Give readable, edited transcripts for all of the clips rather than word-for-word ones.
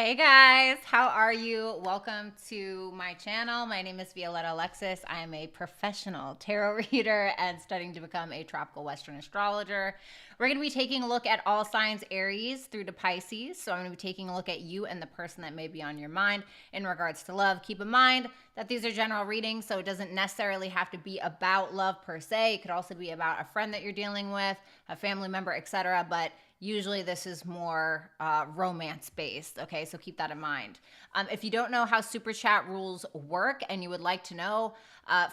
Hey guys, how are you? Welcome to my channel. My name is Violetta Alexis. I am a professional tarot reader and studying to become a tropical Western astrologer. We're going to be taking a look at all signs Aries through to Pisces. So I'm going to be taking a look at you and the person that may be on your mind in regards to love. Keep in mind that these are general readings, so it doesn't necessarily have to be about love per se. It could also be about a friend that you're dealing with, a family member, etc. But usually this is more romance-based, okay? So keep that in mind. If you don't know how Superchat rules work and you would like to know,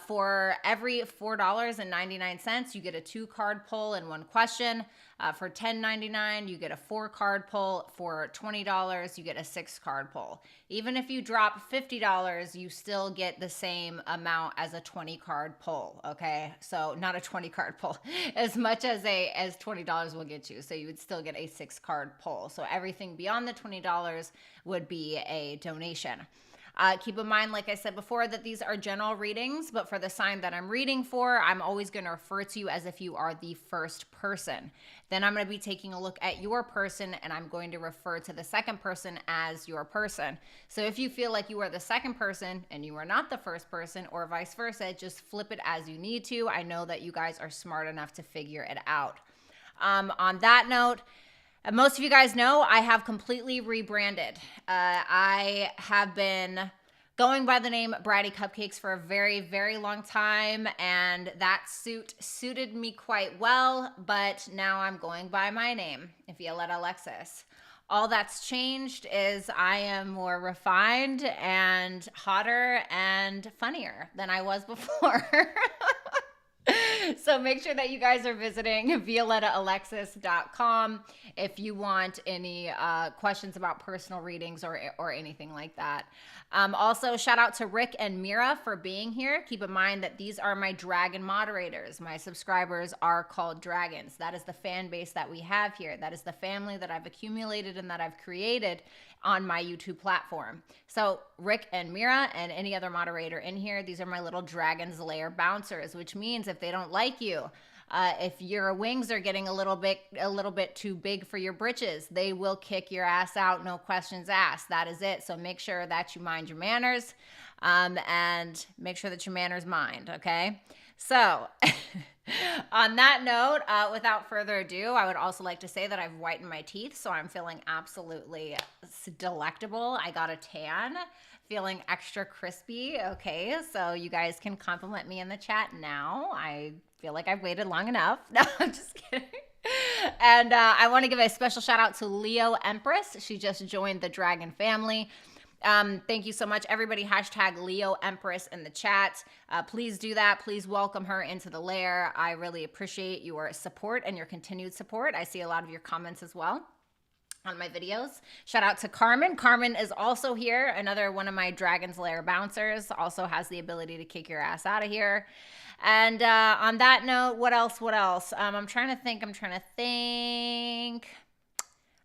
for every $4.99, you get a 2-card pull and 1 question. For $10.99, you get a 4-card pull. For $20, you get a 6-card pull. Even if you drop $50, you still get the same amount as a 20-card pull, okay? So not a 20-card pull, as much as $20 will get you. So you would still get a 6-card pull. So everything beyond the $20 would be a donation. Keep in mind, like I said before, that these are general readings, but for the sign that I'm reading for, I'm always going to refer to you as if you are the first person. Then I'm going to be taking a look at your person, and I'm going to refer to the second person as your person. So if you feel like you are the second person and you are not the first person, or vice versa, just flip it as you need to. I know that you guys are smart enough to figure it out. On that note, most of you guys know I have completely rebranded. I have been going by the name Bratty Cupcakes for a very, very long time, and that suited me quite well, but now I'm going by my name, Violetta Alexis. All that's changed is I am more refined and hotter and funnier than I was before. So make sure that you guys are visiting violettaalexis.com if you want any questions about personal readings or anything like that. Also, shout out to Rick and Mira for being here. Keep in mind that these are my dragon moderators. My subscribers are called dragons. That is the fan base that we have here. That is the family that I've accumulated and that I've created on my YouTube platform. So Rick and Mira and any other moderator in here, these are my little Dragon's Lair bouncers, which means if they don't like you, if your wings are getting a little bit too big for your britches, they will kick your ass out, no questions asked. That is it. So make sure that you mind your manners, and make sure that your manners mind, okay? So on that note, without further ado, I would also like to say that I've whitened my teeth, so I'm feeling absolutely delectable. I got a tan, feeling extra crispy, okay? So you guys can compliment me in the chat now. I feel like I've waited long enough. No, I'm just kidding. And I want to give a special shout out to Leo Empress. She just joined the Dragon family. Thank you so much, everybody. Hashtag Leo Empress in the chat. Please do that. Please welcome her into the lair. I really appreciate your support and your continued support. I see a lot of your comments as well on my videos. Shout out to Carmen. Carmen is also here. Another one of my Dragon's Lair bouncers. Also has the ability to kick your ass out of here. And on that note, what else? I'm trying to think.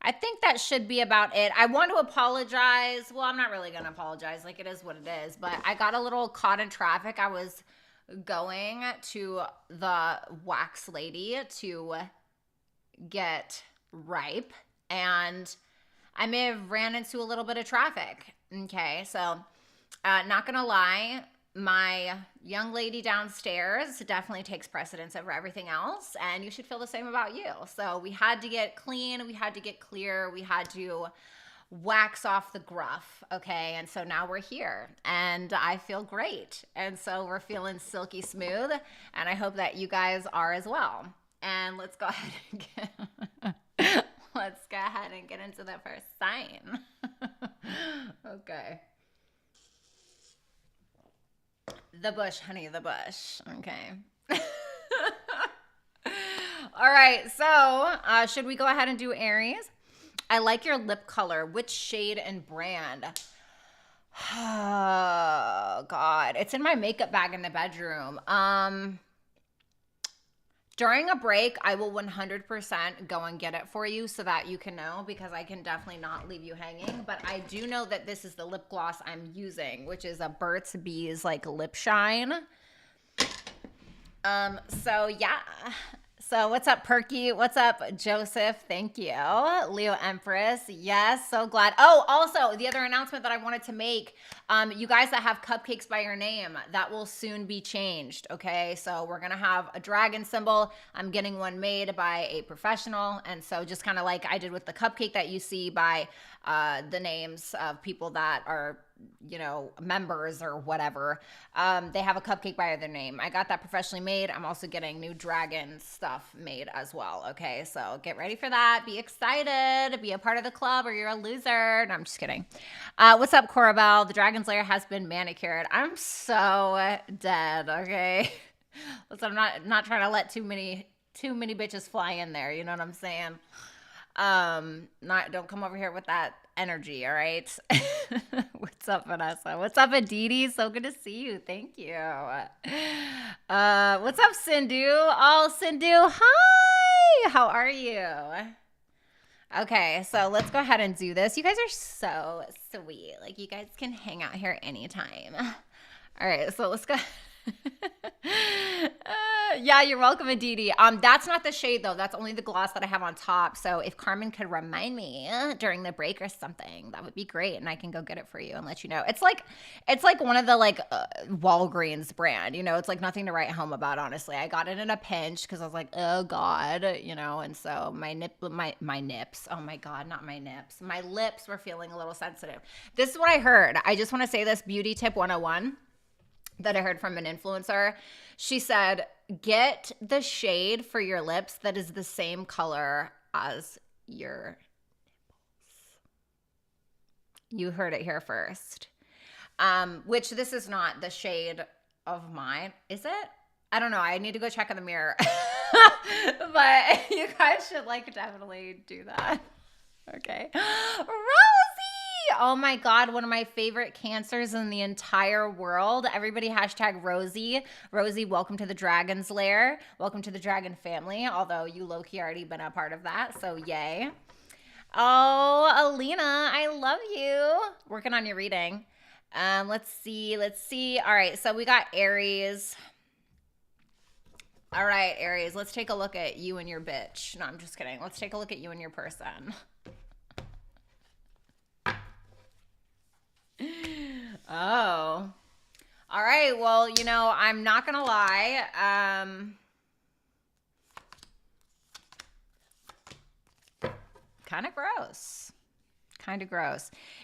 I think that should be about it. I want to apologize. Well, I'm not really going to apologize. Like, it is what it is. But I got a little caught in traffic. I was going to the wax lady to get ripe, and I may have ran into a little bit of traffic. Okay, so not going to lie, my young lady downstairs definitely takes precedence over everything else, and you should feel the same about you. So we had to get clean, we had to get clear, we had to wax off the gruff, okay? And so now we're here, and I feel great. And so we're feeling silky smooth, and I hope that you guys are as well. And let's go ahead and get into the first sign. Okay. The bush, honey, the bush. Okay. All right. So should we go ahead and do Aries? I like your lip color. Which shade and brand? Oh, God. It's in my makeup bag in the bedroom. During a break, I will 100% go and get it for you so that you can know, because I can definitely not leave you hanging. But I do know that this is the lip gloss I'm using, which is a Burt's Bees like lip shine. So So what's up, Perky? What's up, Joseph? Thank you. Leo Empress. Yes, so glad. Oh, also, the other announcement that I wanted to make, you guys that have cupcakes by your name, that will soon be changed, okay? So we're going to have a dragon symbol. I'm getting one made by a professional. And so just kind of like I did with the cupcake that you see by the names of people that are, you know, members or whatever. They have a cupcake by their name. I got that professionally made. I'm also getting new dragon stuff made as well. Okay, so get ready for that. Be excited. Be a part of the club or you're a loser. No, I'm just kidding. What's up, Corabelle? The Dragon's Lair has been manicured. I'm so dead. Okay, listen, I'm not trying to let too many bitches fly in there. You know what I'm saying? Don't come over here with that energy, all right? What's up, Vanessa? What's up, Aditi? So good to see you. Thank you. What's up, Sindhu? Oh, Sindhu, hi. How are you? Okay, so let's go ahead and do this. You guys are so sweet. Like, you guys can hang out here anytime. All right, so let's go. Yeah, you're welcome, Aditi. That's not the shade though. That's only the gloss that I have on top. So if Carmen could remind me during the break or something, that would be great, and I can go get it for you and let you know. It's like one of the Walgreens brand. You know, it's like nothing to write home about. Honestly, I got it in a pinch because I was like, oh God, you know. And so my nips. Oh my God, not my nips. My lips were feeling a little sensitive. This is what I heard. I just want to say this beauty tip 101. That I heard from an influencer. She said, get the shade for your lips that is the same color as your nipples. You heard it here first. Which this is not the shade of mine. Is it? I don't know. I need to go check in the mirror. But you guys should definitely do that. Okay. Rosie! Oh my God, one of my favorite cancers in the entire world. Everybody hashtag Rosie. Rosie, welcome to the Dragon's Lair. Welcome to the Dragon family, although you low-key already been a part of that, so yay. Oh, Alina, I love you. Working on your reading. Let's see. All right, so we got Aries. All right, Aries, let's take a look at you and your bitch. No, I'm just kidding. Let's take a look at you and your person. Oh. All right, well, you know, I'm not going to lie. Kind of gross.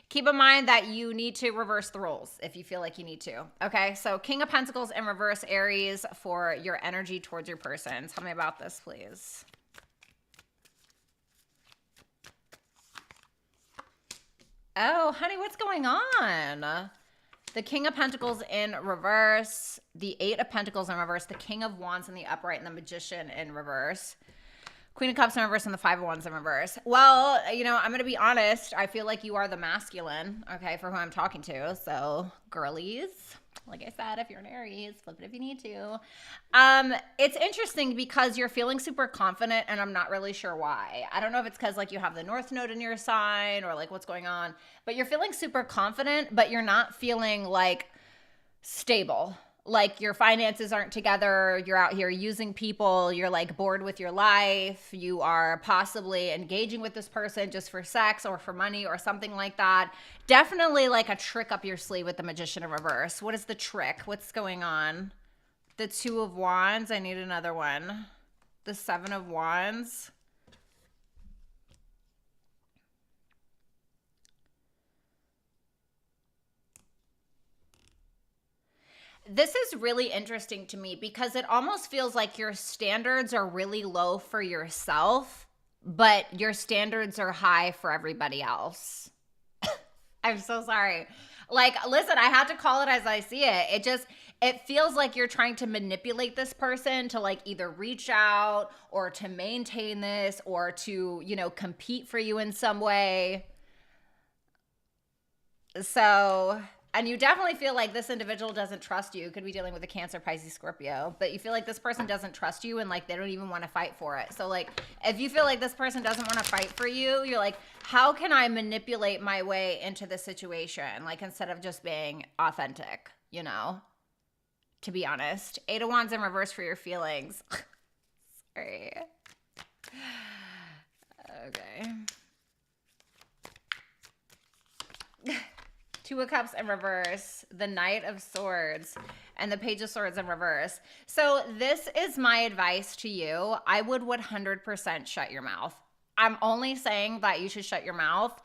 Keep in mind that you need to reverse the roles if you feel like you need to. Okay, so King of Pentacles in reverse, Aries, for your energy towards your person. Tell me about this, please. Oh, honey, what's going on? The King of Pentacles in reverse, the Eight of Pentacles in reverse, the King of Wands in the upright, and the Magician in reverse. Queen of Cups in reverse and the Five of Wands in reverse. Well, you know, I'm going to be honest. I feel like you are the masculine, okay, for who I'm talking to. So, girlies, like I said, if you're an Aries, flip it if you need to. It's interesting because you're feeling super confident, and I'm not really sure why. I don't know if it's because, like, you have the North Node in your sign or, like, what's going on. But you're feeling super confident, but you're not feeling, like, stable. Like your finances aren't together, you're out here using people, you're like bored with your life, you are possibly engaging with this person just for sex or for money or something like that. Definitely like a trick up your sleeve with the Magician in reverse. What is the trick? What's going on? The Two of Wands, I need another one. The Seven of Wands. This is really interesting to me because it almost feels like your standards are really low for yourself, but your standards are high for everybody else. I'm so sorry. Like, listen, I have to call it as I see it. It feels like you're trying to manipulate this person to like either reach out or to maintain this or to, you know, compete for you in some way. So... And you definitely feel like this individual doesn't trust you. Could be dealing with a Cancer, Pisces, Scorpio. But you feel like this person doesn't trust you and like they don't even want to fight for it. So like if you feel like this person doesn't want to fight for you, you're like, how can I manipulate my way into this situation? Like instead of just being authentic, you know, to be honest. Eight of Wands in reverse for your feelings. Sorry. Okay. Two of Cups in reverse, the Knight of Swords, and the Page of Swords in reverse. So this is my advice to you. I would 100% shut your mouth. I'm only saying that you should shut your mouth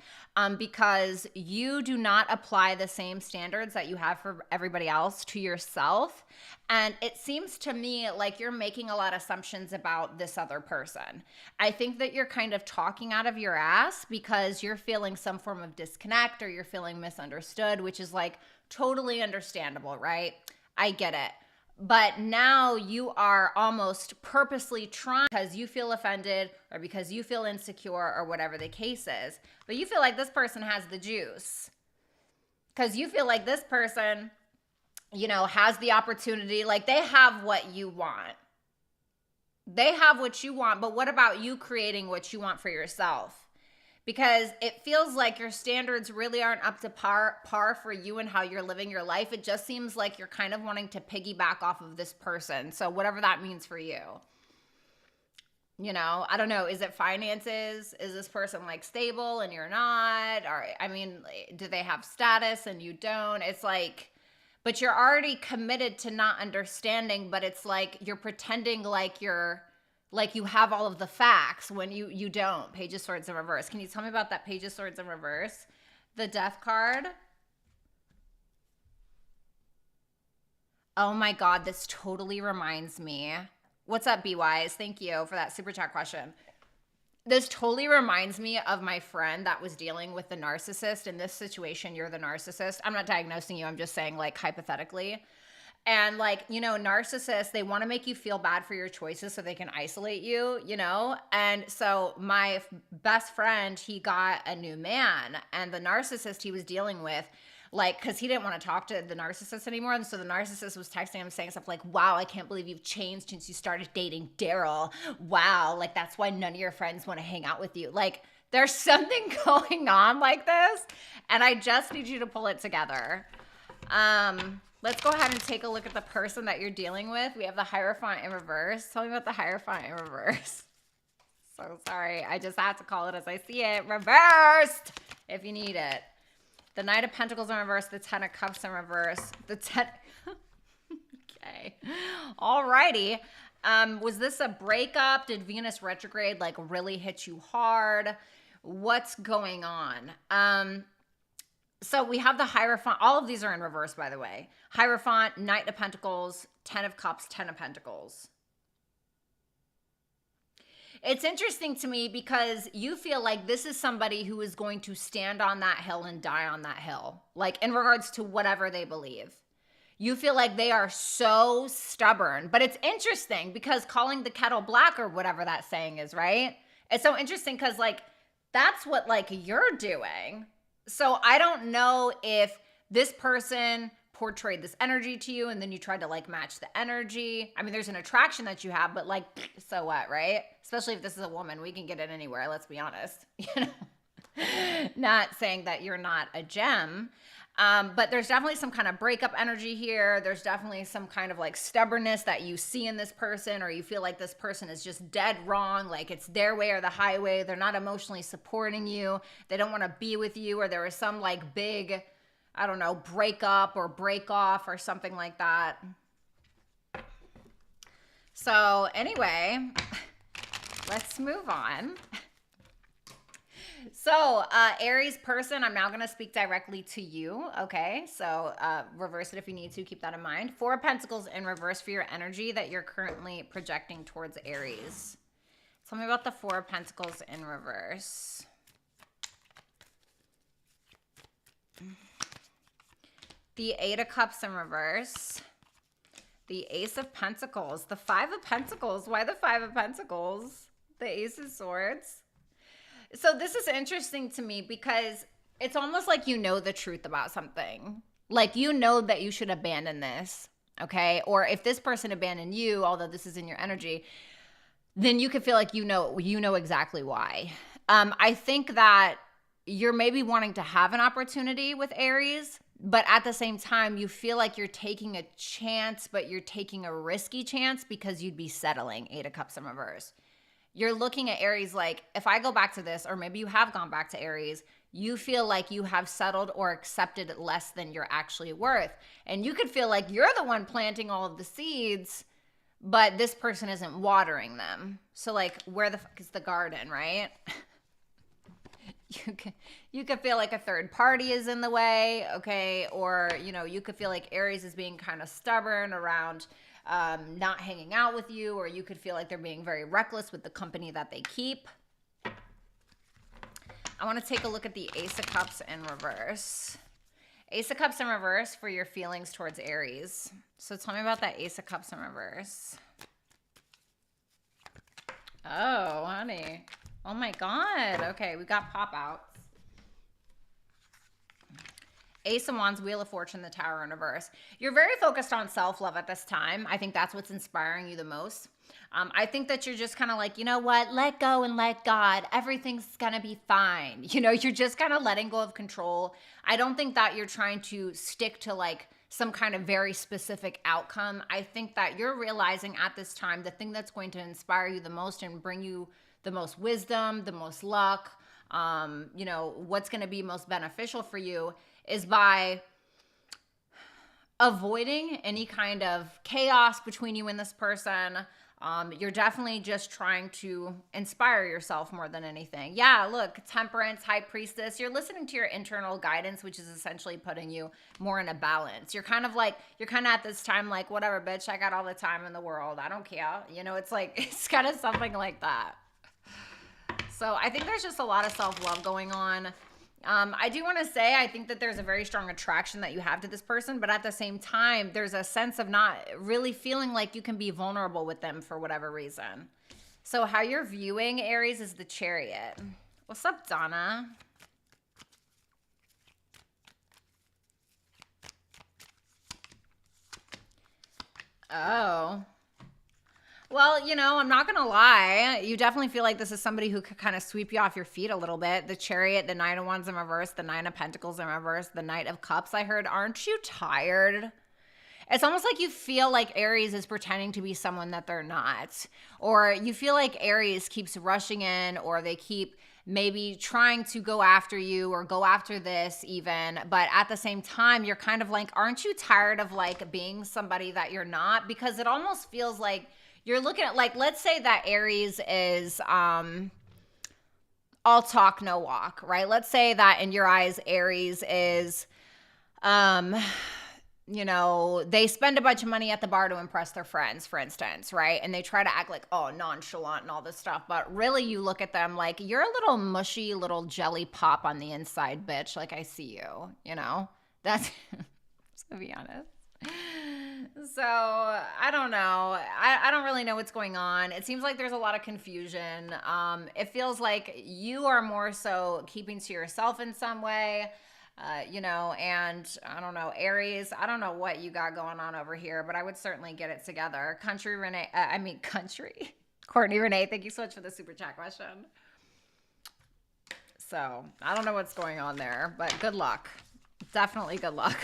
because you do not apply the same standards that you have for everybody else to yourself. And it seems to me like you're making a lot of assumptions about this other person. I think that you're kind of talking out of your ass because you're feeling some form of disconnect or you're feeling misunderstood, which is like totally understandable, right? I get it. But now you are almost purposely trying because you feel offended or because you feel insecure or whatever the case is. But you feel like this person has the juice because you feel like this person, you know, has the opportunity. Like they have what you want. They have what you want. But what about you creating what you want for yourself? Because it feels like your standards really aren't up to par for you and how you're living your life. It just seems like you're kind of wanting to piggyback off of this person. So whatever that means for you. You know, I don't know. Is it finances? Is this person like stable and you're not? Or, I mean, do they have status and you don't? It's like, but you're already committed to not understanding, but it's like you're pretending like you're, like you have all of the facts when you don't. Page of Swords in reverse. Can you tell me about that Page of Swords in reverse? The Death card. Oh my God, this totally reminds me. What's up, B-Wise? Thank you for that super chat question. This totally reminds me of my friend that was dealing with the narcissist. In this situation, you're the narcissist. I'm not diagnosing you. I'm just saying like hypothetically. And like, you know, narcissists, they want to make you feel bad for your choices so they can isolate you, you know? And so my best friend, he got a new man, and the narcissist he was dealing with, like, because he didn't want to talk to the narcissist anymore. And so the narcissist was texting him saying stuff like, wow, I can't believe you've changed since you started dating Daryl. Wow, like that's why none of your friends want to hang out with you. Like there's something going on like this, and I just need you to pull it together. Let's go ahead and take a look at the person that you're dealing with. We have the Hierophant in reverse. Tell me about the Hierophant in reverse. So sorry. I just have to call it as I see it. Reversed, if you need it. The Knight of Pentacles in reverse. The Ten of Cups in reverse. The Ten... Okay. Alrighty. Was this a breakup? Did Venus retrograde like really hit you hard? What's going on? So we have the Hierophant. All of these are in reverse, by the way. Hierophant, Knight of Pentacles, Ten of Cups, Ten of Pentacles. It's interesting to me because you feel like this is somebody who is going to stand on that hill and die on that hill. Like in regards to whatever they believe. You feel like they are so stubborn. But it's interesting because calling the kettle black or whatever that saying is, right? It's so interesting because like that's what like you're doing. So I don't know if this person portrayed this energy to you and then you tried to like match the energy. I mean, there's an attraction that you have, but like, so what, right? Especially if this is a woman, we can get it anywhere. Let's be honest, you know, not saying that you're not a gem. But there's definitely some kind of breakup energy here. There's definitely some kind of like stubbornness that you see in this person, or you feel like this person is just dead wrong. Like it's their way or the highway. They're not emotionally supporting you. They don't want to be with you, or there was some like big, I don't know, breakup or break off or something like that. So anyway, let's move on. So, Aries person, I'm now going to speak directly to you, okay? So, reverse it if you need to. Keep that in mind. Four of Pentacles in reverse for your energy that you're currently projecting towards Aries. Tell me about the Four of Pentacles in reverse. The Eight of Cups in reverse. The Ace of Pentacles. The Five of Pentacles. Why the Five of Pentacles? The Ace of Swords. So this is interesting to me because it's almost like you know the truth about something. Like you know that you should abandon this, okay? Or if this person abandoned you, although this is in your energy, then you could feel like you know exactly why. I think that you're maybe wanting to have an opportunity with Aries But at the same time, you feel like you're taking a chance, but you're taking a risky chance because you'd be settling. 8 of Cups in reverse. You're looking at Aries like, if I go back to this, or maybe you have gone back to Aries, you feel like you have settled or accepted less than you're actually worth. And you could feel like you're the one planting all of the seeds, but this person isn't watering them. So like, where the fuck is the garden, right? You could feel like a third party is in the way, okay? Or, you know, you could feel like Aries is being kind of stubborn around not hanging out with you, or you could feel like they're being very reckless with the company that they keep. I want to take a look at the Ace of Cups in reverse. Ace of Cups in reverse for your feelings towards Aries. So tell me about that Ace of Cups in reverse. Oh, honey. Oh my God. Okay, we got pop-outs. Ace of Wands, Wheel of Fortune, the Tower in reverse. You're very focused on self-love at this time. I think that's what's inspiring you the most. I think that you're just kind of like, you know what? Let go and let God. Everything's going to be fine. You know, you're just kind of letting go of control. I don't think that you're trying to stick to like some kind of very specific outcome. I think that you're realizing at this time the thing that's going to inspire you the most and bring you the most wisdom, the most luck, you know, what's going to be most beneficial for you is by avoiding any kind of chaos between you and this person. You're definitely just trying to inspire yourself more than anything. Yeah, look, Temperance, High Priestess, you're listening to your internal guidance, which is essentially putting you more in a balance. You're kind of at this time like, whatever, bitch, I got all the time in the world. I don't care. You know, it's like, it's kind of something like that. So I think there's just a lot of self-love going on. I do want to say, I think that there's a very strong attraction that you have to this person, but at the same time, there's a sense of not really feeling like you can be vulnerable with them for whatever reason. So how you're viewing Aries is the Chariot. What's up, Donna? Oh. Well, you know, I'm not going to lie. You definitely feel like this is somebody who could kind of sweep you off your feet a little bit. The Chariot, the Nine of Wands in reverse, the Nine of Pentacles in reverse, the Knight of Cups. I heard, aren't you tired? It's almost like you feel like Aries is pretending to be someone that they're not. Or you feel like Aries keeps rushing in, or they keep maybe trying to go after you or go after this even. But at the same time, you're kind of like, aren't you tired of like being somebody that you're not? Because it almost feels like you're looking at, like, let's say that Aries is all talk, no walk, right? Let's say that in your eyes, Aries is, you know, they spend a bunch of money at the bar to impress their friends, for instance, right? And they try to act like, oh, nonchalant and all this stuff. But really, you look at them like, you're a little mushy, little jelly pop on the inside, bitch. Like, I see you, you know? That's, to be honest. So I don't know. I don't really know what's going on. It seems like there's a lot of confusion. It feels like you are more so keeping to yourself in some way, you know, and I don't know, Aries, I don't know what you got going on over here, but I would certainly get it together. Courtney Renee, thank you so much for the super chat question. So I don't know what's going on there, but good luck. Definitely good luck.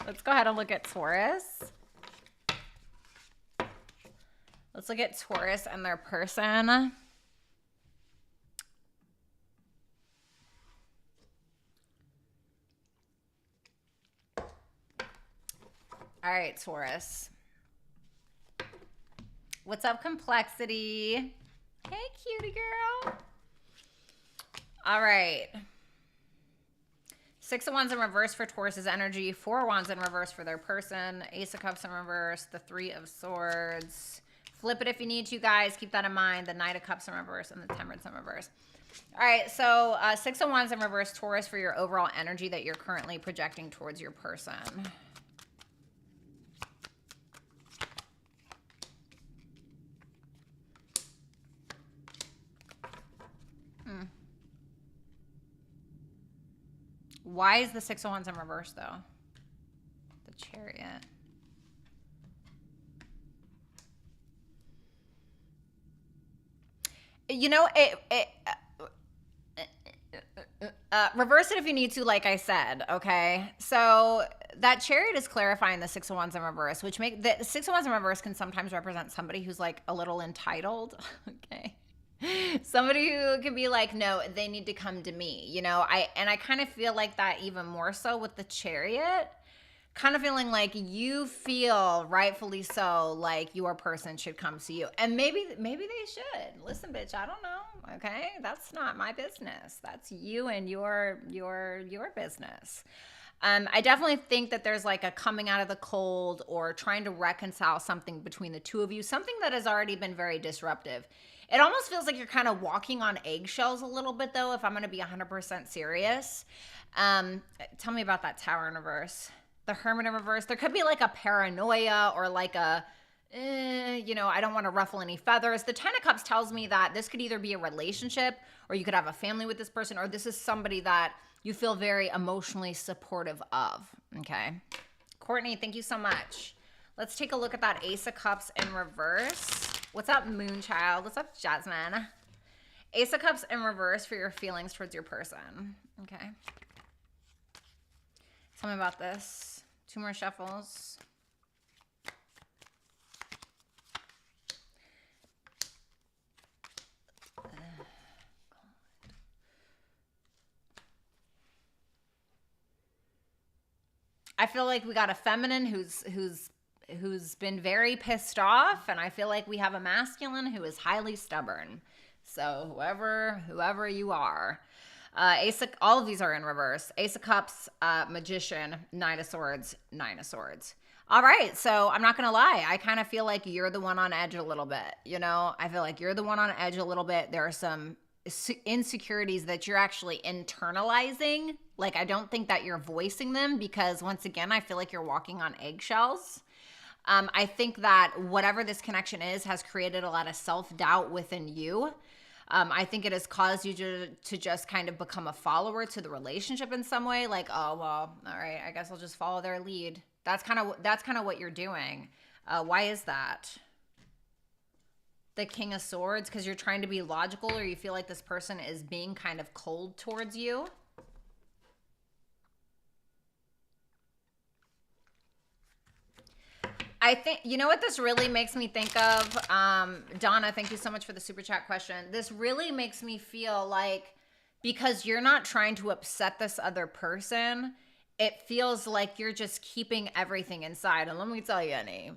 Let's go ahead and look at Taurus. Let's look at Taurus and their person. All right, Taurus. What's up, Complexity? Hey, cutie girl. All right. 6 of Wands in reverse for Taurus's energy. 4 of Wands in reverse for their person. Ace of Cups in reverse. The 3 of Swords. Flip it if you need to, guys. Keep that in mind. The Knight of Cups in reverse and the Temperance in reverse. All right, so 6 of Wands in reverse, Taurus, for your overall energy that you're currently projecting towards your person. Why is the 6 of Wands in reverse, though? The Chariot. You know, reverse it if you need to, like I said, okay? So that Chariot is clarifying the Six of Wands in reverse, which make the Six of Wands in reverse can sometimes represent somebody who's like a little entitled. Okay. Somebody who can be like, no, they need to come to me, you know. I kind of feel like that even more so with the Chariot, kind of feeling like you feel rightfully so like your person should come to you, and maybe they should. Listen, bitch, I don't know. Okay, that's not my business. That's you and your business. I definitely think that there's like a coming out of the cold or trying to reconcile something between the two of you, something that has already been very disruptive. It almost feels like you're kind of walking on eggshells a little bit, though, if I'm going to be 100% serious. Tell me about that Tower in reverse. The Hermit in reverse. There could be like a paranoia or like a, you know, I don't want to ruffle any feathers. The Ten of Cups tells me that this could either be a relationship or you could have a family with this person, or this is somebody that you feel very emotionally supportive of, okay? Courtney, thank you so much. Let's take a look at that Ace of Cups in reverse. What's up, Moonchild? What's up, Jasmine? Ace of Cups in reverse for your feelings towards your person, okay? Tell me about this. 2 more shuffles. I feel like we got a feminine who's been very pissed off, and I feel like we have a masculine who is highly stubborn. So whoever you are, all of these are in reverse. Ace of Cups, Magician, Knight of Swords, Nine of Swords. All right, so I'm not gonna lie, I kind of feel like you're the one on edge a little bit. You know, I feel like you're the one on edge a little bit. There are some insecurities that you're actually internalizing. Like, I don't think that you're voicing them, because once again, I feel like you're walking on eggshells. I think that whatever this connection is has created a lot of self-doubt within you. I think it has caused you to just kind of become a follower to the relationship in some way. Like, oh, well, all right, I guess I'll just follow their lead. That's kind of what you're doing. Why is that? The King of Swords, because you're trying to be logical, or you feel like this person is being kind of cold towards you. I think, you know what this really makes me think of? Donna, thank you so much for the super chat question. This really makes me feel like, because you're not trying to upset this other person, it feels like you're just keeping everything inside. And let me tell you, Annie,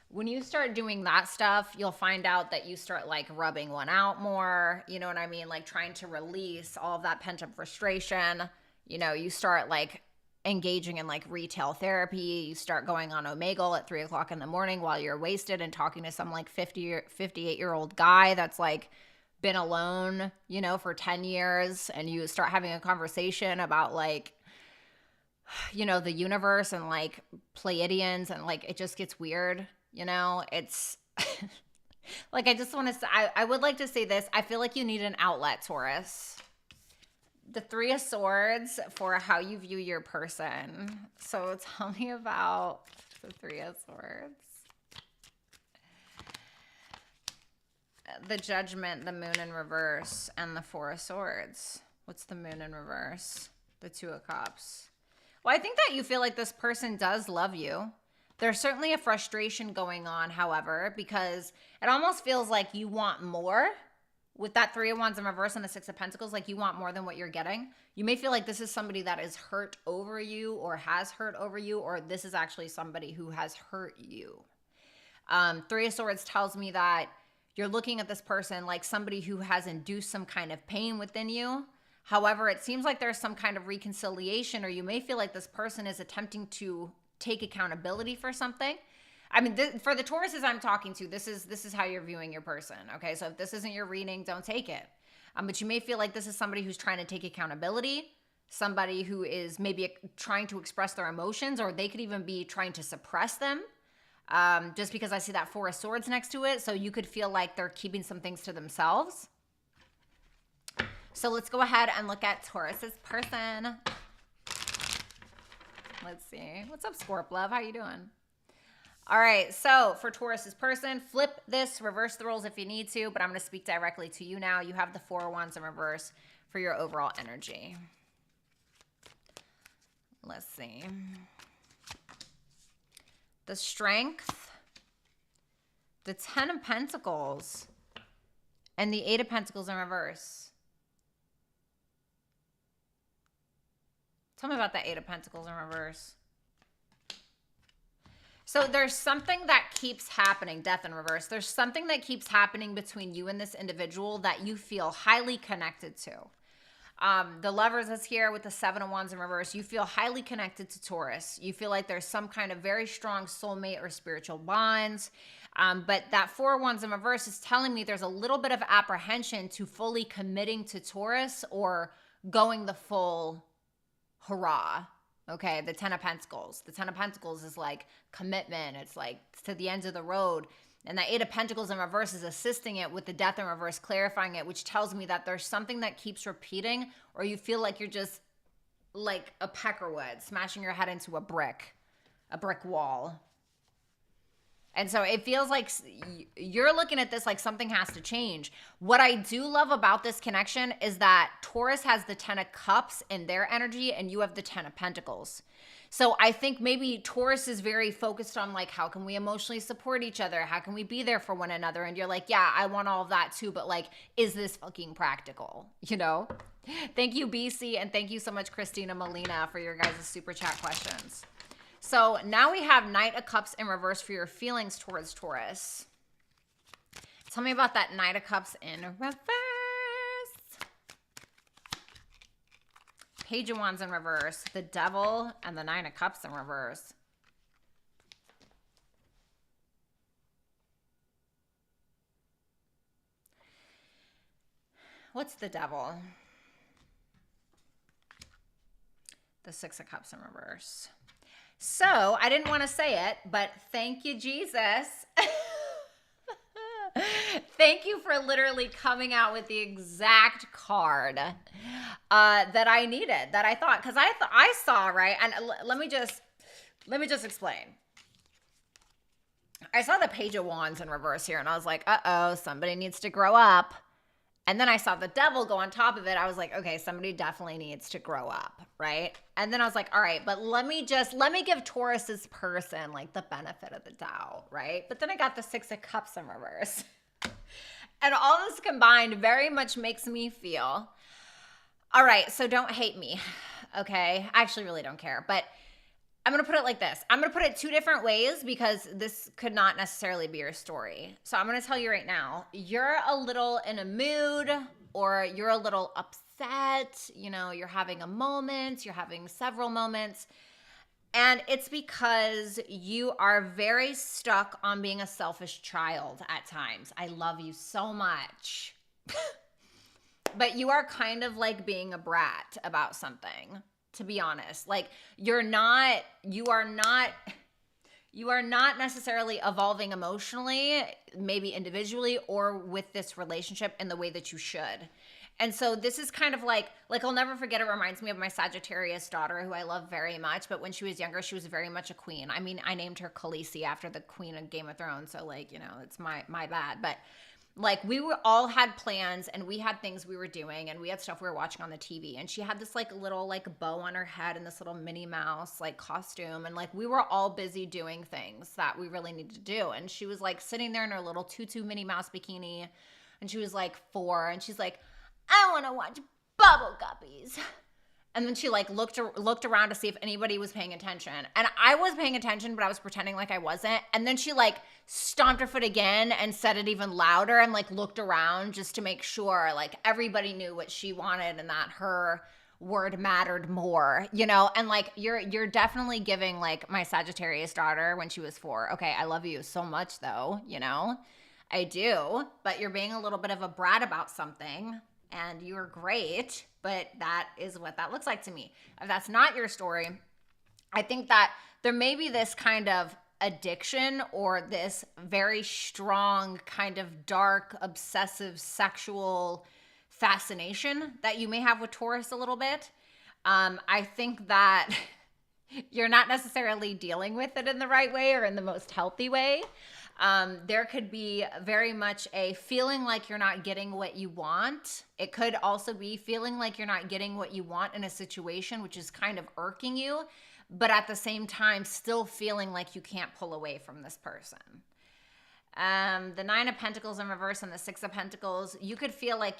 when you start doing that stuff, you'll find out that you start like rubbing one out more. You know what I mean? Like trying to release all of that pent up frustration. You know, you start like engaging in like retail therapy. You start going on Omegle at 3 o'clock in the morning while you're wasted and talking to some like 58-year-old guy that's like been alone, you know, for 10 years. And you start having a conversation about like, you know, the universe and like Pleiadians, and like it just gets weird. You know, it's like, I just want to say, I would like to say this. I feel like you need an outlet, Taurus. The Three of Swords for how you view your person. So tell me about the Three of Swords. The Judgment, the Moon in reverse, and the Four of Swords. What's the Moon in reverse? The Two of Cups. Well, I think that you feel like this person does love you. There's certainly a frustration going on, however, because it almost feels like you want more. With that Three of Wands in reverse and the Six of Pentacles, like you want more than what you're getting. You may feel like this is somebody that is hurt over you or has hurt over you, or this is actually somebody who has hurt you. Three of Swords tells me that you're looking at this person like somebody who has induced some kind of pain within you. However, it seems like there's some kind of reconciliation, or you may feel like this person is attempting to take accountability for something. I mean, for the Tauruses I'm talking to, this is how you're viewing your person, okay? So if this isn't your reading, don't take it. But you may feel like this is somebody who's trying to take accountability, somebody who is maybe trying to express their emotions, or they could even be trying to suppress them, just because I see that Four of Swords next to it. So you could feel like they're keeping some things to themselves. So let's go ahead and look at Taurus's person. Let's see. What's up, Scorp Love? How you doing? All right, so for Taurus's person, flip this, reverse the roles if you need to, but I'm going to speak directly to you now. You have the Four of Wands in reverse for your overall energy. Let's see. The Strength, the 10 of Pentacles, and the 8 of Pentacles in reverse. Tell me about the 8 of Pentacles in reverse. So there's something that keeps happening, Death in reverse. There's something that keeps happening between you and this individual that you feel highly connected to. The Lovers is here with the 7 of Wands in reverse. You feel highly connected to Taurus. You feel like there's some kind of very strong soulmate or spiritual bonds. But that 4 of Wands in reverse is telling me there's a little bit of apprehension to fully committing to Taurus or going the full hurrah. Okay, the 10 of Pentacles. The 10 of Pentacles is like commitment. It's like to the ends of the road. And the 8 of Pentacles in reverse is assisting it with the Death in reverse, clarifying it, which tells me that there's something that keeps repeating, or you feel like you're just like a peckerwood, smashing your head into a brick wall. And so it feels like you're looking at this like something has to change. What I do love about this connection is that Taurus has the 10 of Cups in their energy and you have the 10 of Pentacles. So I think maybe Taurus is very focused on like, how can we emotionally support each other? How can we be there for one another? And you're like, yeah, I want all of that too. But like, is this fucking practical? You know? Thank you, BC. And thank you so much, Christina Molina, for your guys' super chat questions. So now we have Knight of Cups in reverse for your feelings towards Taurus. Tell me about that Knight of Cups in reverse. Page of Wands in reverse. The Devil and the 9 of Cups in reverse. What's the Devil? The 6 of Cups in reverse. So, I didn't want to say it, but thank you, Jesus. Thank you for literally coming out with the exact card that I needed, that I thought, because I saw, right? And let me just explain. I saw the Page of Wands in reverse here, and I was like, uh-oh, somebody needs to grow up. And then I saw the Devil go on top of it. I was like, okay, somebody definitely needs to grow up, right? And then I was like, all right, but let me give Taurus's person like the benefit of the doubt, right? But then I got the 6 of Cups in reverse. And all this combined very much makes me feel, all right, so don't hate me, okay? I actually really don't care, but I'm going to put it like this. I'm going to put it 2 different ways because this could not necessarily be your story. So I'm going to tell you right now, you're a little in a mood or you're a little upset. You know, you're having a moment, you're having several moments. And it's because you are very stuck on being a selfish child at times. I love you so much. But you are kind of like being a brat about something. To be honest, like you are not necessarily evolving emotionally, maybe individually or with this relationship in the way that you should. And so this is kind of like I'll never forget, it reminds me of my Sagittarius daughter, who I love very much, but when she was younger, she was very much a queen. I mean, I named her Khaleesi after the queen of Game of Thrones, so like, you know, it's my bad, but like we were all had plans and we had things we were doing and we had stuff we were watching on the TV, and she had this like little like bow on her head and this little Minnie Mouse like costume, and like we were all busy doing things that we really needed to do, and she was like sitting there in her little tutu Minnie Mouse bikini, and she was like 4, and she's like, I want to watch Bubble Guppies. And then she like looked around to see if anybody was paying attention. And I was paying attention, but I was pretending like I wasn't. And then she like stomped her foot again and said it even louder and like looked around just to make sure like everybody knew what she wanted and that her word mattered more, you know? And like you're definitely giving like my Sagittarius daughter when she was 4. Okay, I love you so much though, you know? I do, but you're being a little bit of a brat about something. And you're great, but that is what that looks like to me. If that's not your story, I think that there may be this kind of addiction or this very strong kind of dark, obsessive, sexual fascination that you may have with Taurus a little bit. I think that you're not necessarily dealing with it in the right way or in the most healthy way. There could be very much a feeling like you're not getting what you want. It could also be feeling like you're not getting what you want in a situation, which is kind of irking you, but at the same time, still feeling like you can't pull away from this person. The Nine of Pentacles in reverse and the Six of Pentacles, you could feel like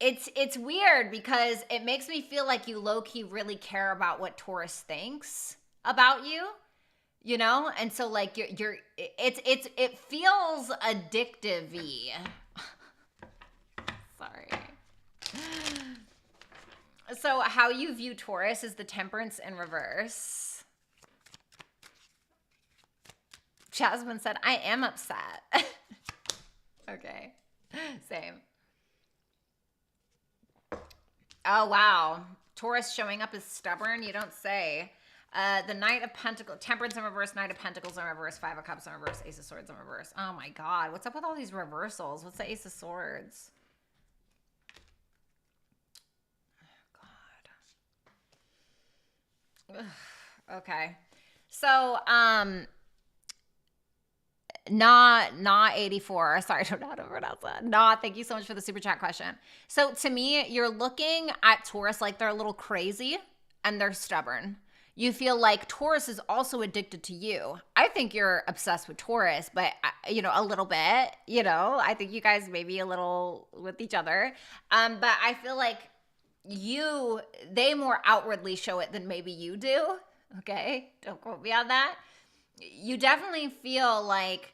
it's weird because it makes me feel like you low-key really care about what Taurus thinks about you, you know? And so like it feels addictive-y. Sorry. So how you view Taurus is the Temperance in reverse. Jasmine said, I am upset. Okay, same. Oh, wow. Taurus showing up as stubborn? You don't say. The Knight of Pentacles, Temperance in reverse, Knight of Pentacles in reverse, Five of Cups in reverse, Ace of Swords in reverse. Oh my God. What's up with all these reversals? What's the Ace of Swords? Oh, God. Ugh. Okay. So, not 84. Sorry, I don't know how to pronounce that. Not, thank you so much for the super chat question. So to me, you're looking at Taurus like they're a little crazy and they're stubborn. You feel like Taurus is also addicted to you. I think you're obsessed with Taurus, but you know, a little bit, you know, I think you guys maybe a little with each other. But I feel like they more outwardly show it than maybe you do. Okay. Don't quote me on that. You definitely feel like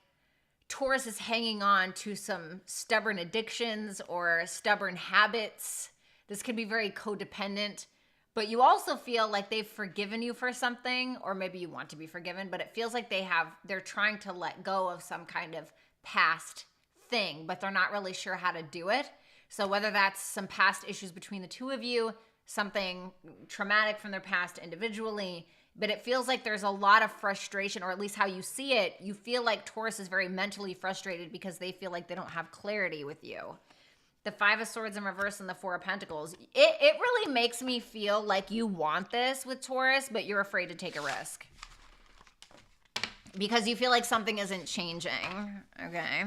Taurus is hanging on to some stubborn addictions or stubborn habits. This could be very codependent, but you also feel like they've forgiven you for something, or maybe you want to be forgiven, but it feels like they're trying to let go of some kind of past thing, but they're not really sure how to do it. So whether that's some past issues between the two of you, something traumatic from their past individually, but it feels like there's a lot of frustration, or at least how you see it. You feel like Taurus is very mentally frustrated because they feel like they don't have clarity with you. The Five of Swords in reverse and the Four of Pentacles. It really makes me feel like you want this with Taurus, but you're afraid to take a risk. Because you feel like something isn't changing. Okay.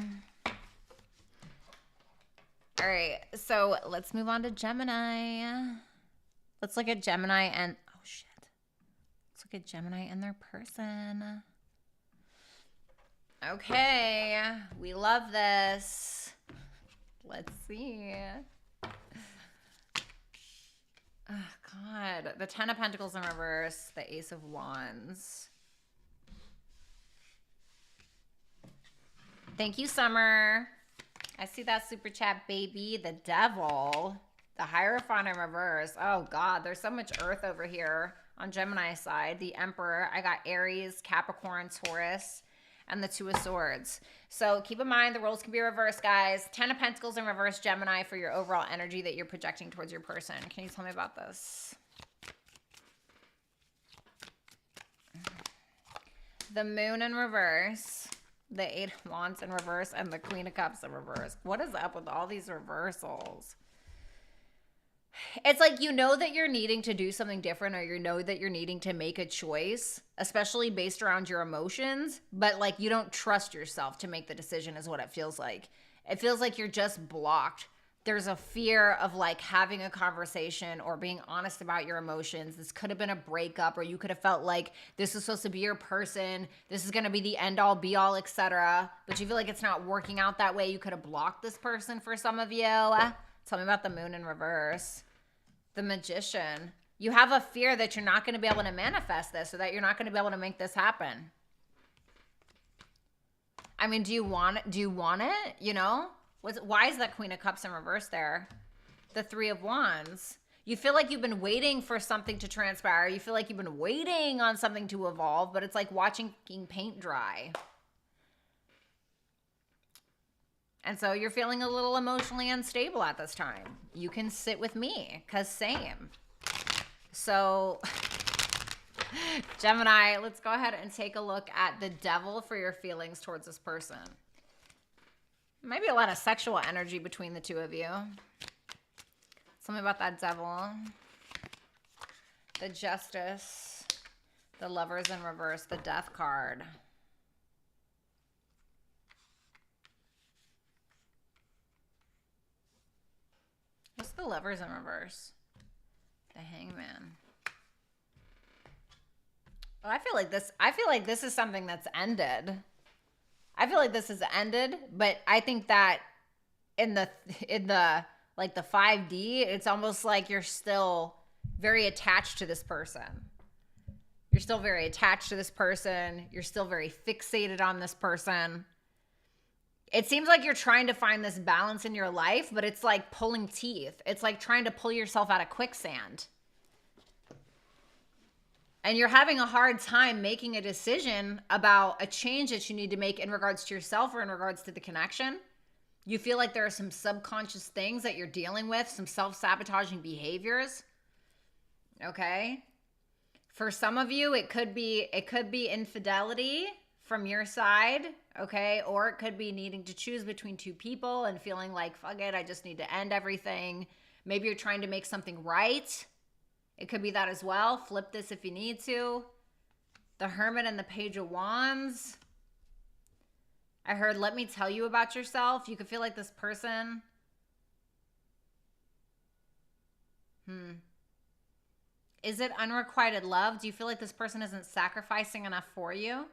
All right. So let's move on to Gemini. Let's look at Gemini and... Let's look at Gemini and their person. Okay, we love this. Let's see. Oh, God. The Ten of Pentacles in reverse, the Ace of Wands. Thank you, Summer. I see that super chat, baby. The Devil. The Hierophant in reverse. Oh, God. There's so much earth over here. On Gemini's side, the Emperor, I got Aries, Capricorn, Taurus, and the Two of Swords. So keep in mind the roles can be reversed, guys. Ten of Pentacles in reverse, Gemini, for your overall energy that you're projecting towards your person. Can you tell me about this? The Moon in reverse, the Eight of Wands in reverse, and the Queen of Cups in reverse. What is up with all these reversals? It's like, you know that you're needing to do something different, or you know that you're needing to make a choice, especially based around your emotions, but like you don't trust yourself to make the decision is what it feels like. It feels like you're just blocked. There's a fear of like having a conversation or being honest about your emotions. This could have been a breakup, or you could have felt like this is supposed to be your person. This is going to be the end all be all, etc. But you feel like it's not working out that way. You could have blocked this person for some of you. Tell me about the Moon in reverse. The Magician. You have a fear that you're not going to be able to manifest this, or that you're not going to be able to make this happen. I mean, do you want it? Do you want it? You know? Why is that Queen of Cups in reverse there? The Three of Wands. You feel like you've been waiting for something to transpire. You feel like you've been waiting on something to evolve, but it's like watching paint dry. And so you're feeling a little emotionally unstable at this time. You can sit with me, because same. So, Gemini, let's go ahead and take a look at the Devil for your feelings towards this person. Might be a lot of sexual energy between the two of you. Tell me about that Devil. The Justice. The Lovers in reverse. The Death card. Lovers in reverse. The Hangman. Well, I feel like this is something that's ended. I feel like this is ended, but I think that in the like the 5D, it's almost like you're still very attached to this person. You're still very attached to this person. You're still very fixated on this person. It seems like you're trying to find this balance in your life, but it's like pulling teeth. It's like trying to pull yourself out of quicksand. And you're having a hard time making a decision about a change that you need to make in regards to yourself or in regards to the connection. You feel like there are some subconscious things that you're dealing with, some self-sabotaging behaviors. Okay? For some of you, it could be infidelity from your side, okay? Or it could be needing to choose between two people and feeling like, fuck it, I just need to end everything. Maybe you're trying to make something right. It could be that as well. Flip this if you need to. The Hermit and the Page of Wands. I heard, let me tell you about yourself. You could feel like this person. Is it unrequited love? Do you feel like this person isn't sacrificing enough for you?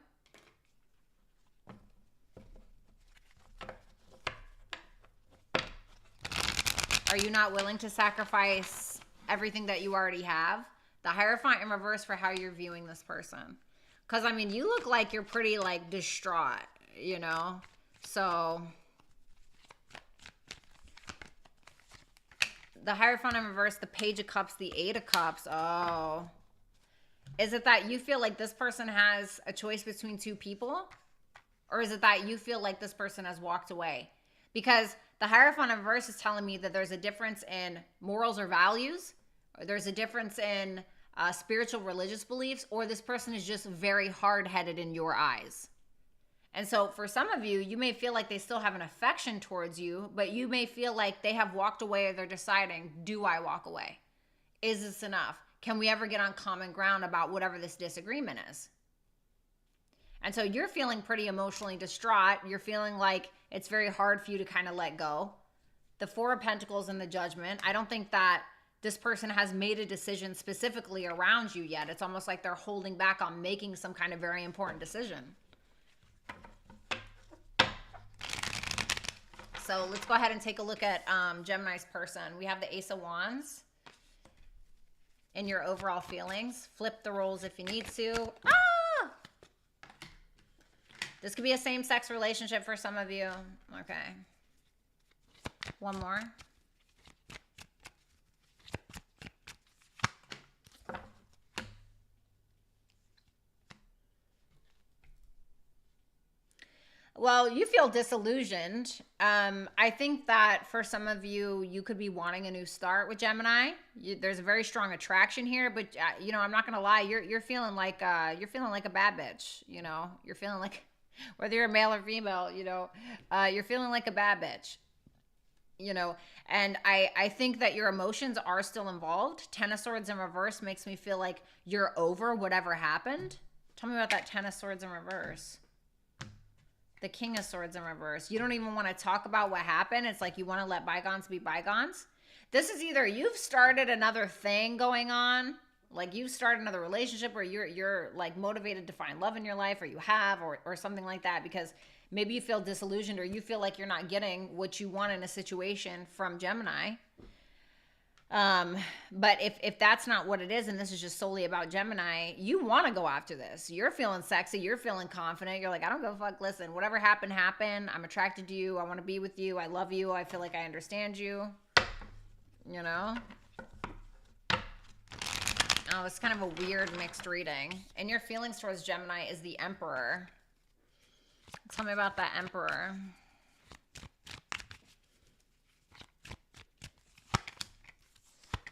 Are you not willing to sacrifice everything that you already have? The Hierophant in reverse for how you're viewing this person. Because, I mean, you look like you're pretty, like, distraught, you know? So, the Hierophant in reverse, the Page of Cups, the Eight of Cups. Oh. Is it that you feel like this person has a choice between two people? Or is it that you feel like this person has walked away? Because the Hierophant in reverse is telling me that there's a difference in morals or values. Or there's a difference in spiritual religious beliefs. Or this person is just very hard-headed in your eyes. And so for some of you, you may feel like they still have an affection towards you, but you may feel like they have walked away or they're deciding, do I walk away? Is this enough? Can we ever get on common ground about whatever this disagreement is? And so you're feeling pretty emotionally distraught. You're feeling like it's very hard for you to kind of let go. The Four of Pentacles and the Judgment. I don't think that this person has made a decision specifically around you yet. It's almost like they're holding back on making some kind of very important decision. So let's go ahead and take a look at Gemini's person. We have the Ace of Wands in your overall feelings. Flip the roles if you need to. Ah! This could be a same-sex relationship for some of you. Okay. One more. Well, you feel disillusioned. I think that for some of you, you could be wanting a new start with Gemini. There's a very strong attraction here, but you know, I'm not gonna lie. You're feeling like a bad bitch. You know, you're feeling like, whether you're a male or female, you know, you're feeling like a bad bitch. You know, and I think that your emotions are still involved. Ten of Swords in reverse makes me feel like you're over whatever happened. Tell me about that Ten of Swords in reverse. The King of Swords in reverse. You don't even want to talk about what happened. It's like you want to let bygones be bygones. This is either you've started another thing going on, like you've started another relationship where you're like motivated to find love in your life, or you have, or something like that, because maybe you feel disillusioned or you feel like you're not getting what you want in a situation from Gemini. But if that's not what it is, and this is just solely about Gemini, you want to go after this. You're feeling sexy. You're feeling confident. You're like, I don't give a fuck. Listen, whatever happened. I'm attracted to you. I want to be with you. I love you. I feel like I understand you. You know? Oh, it's kind of a weird mixed reading. And your feelings towards Gemini is the Emperor. Tell me about that Emperor.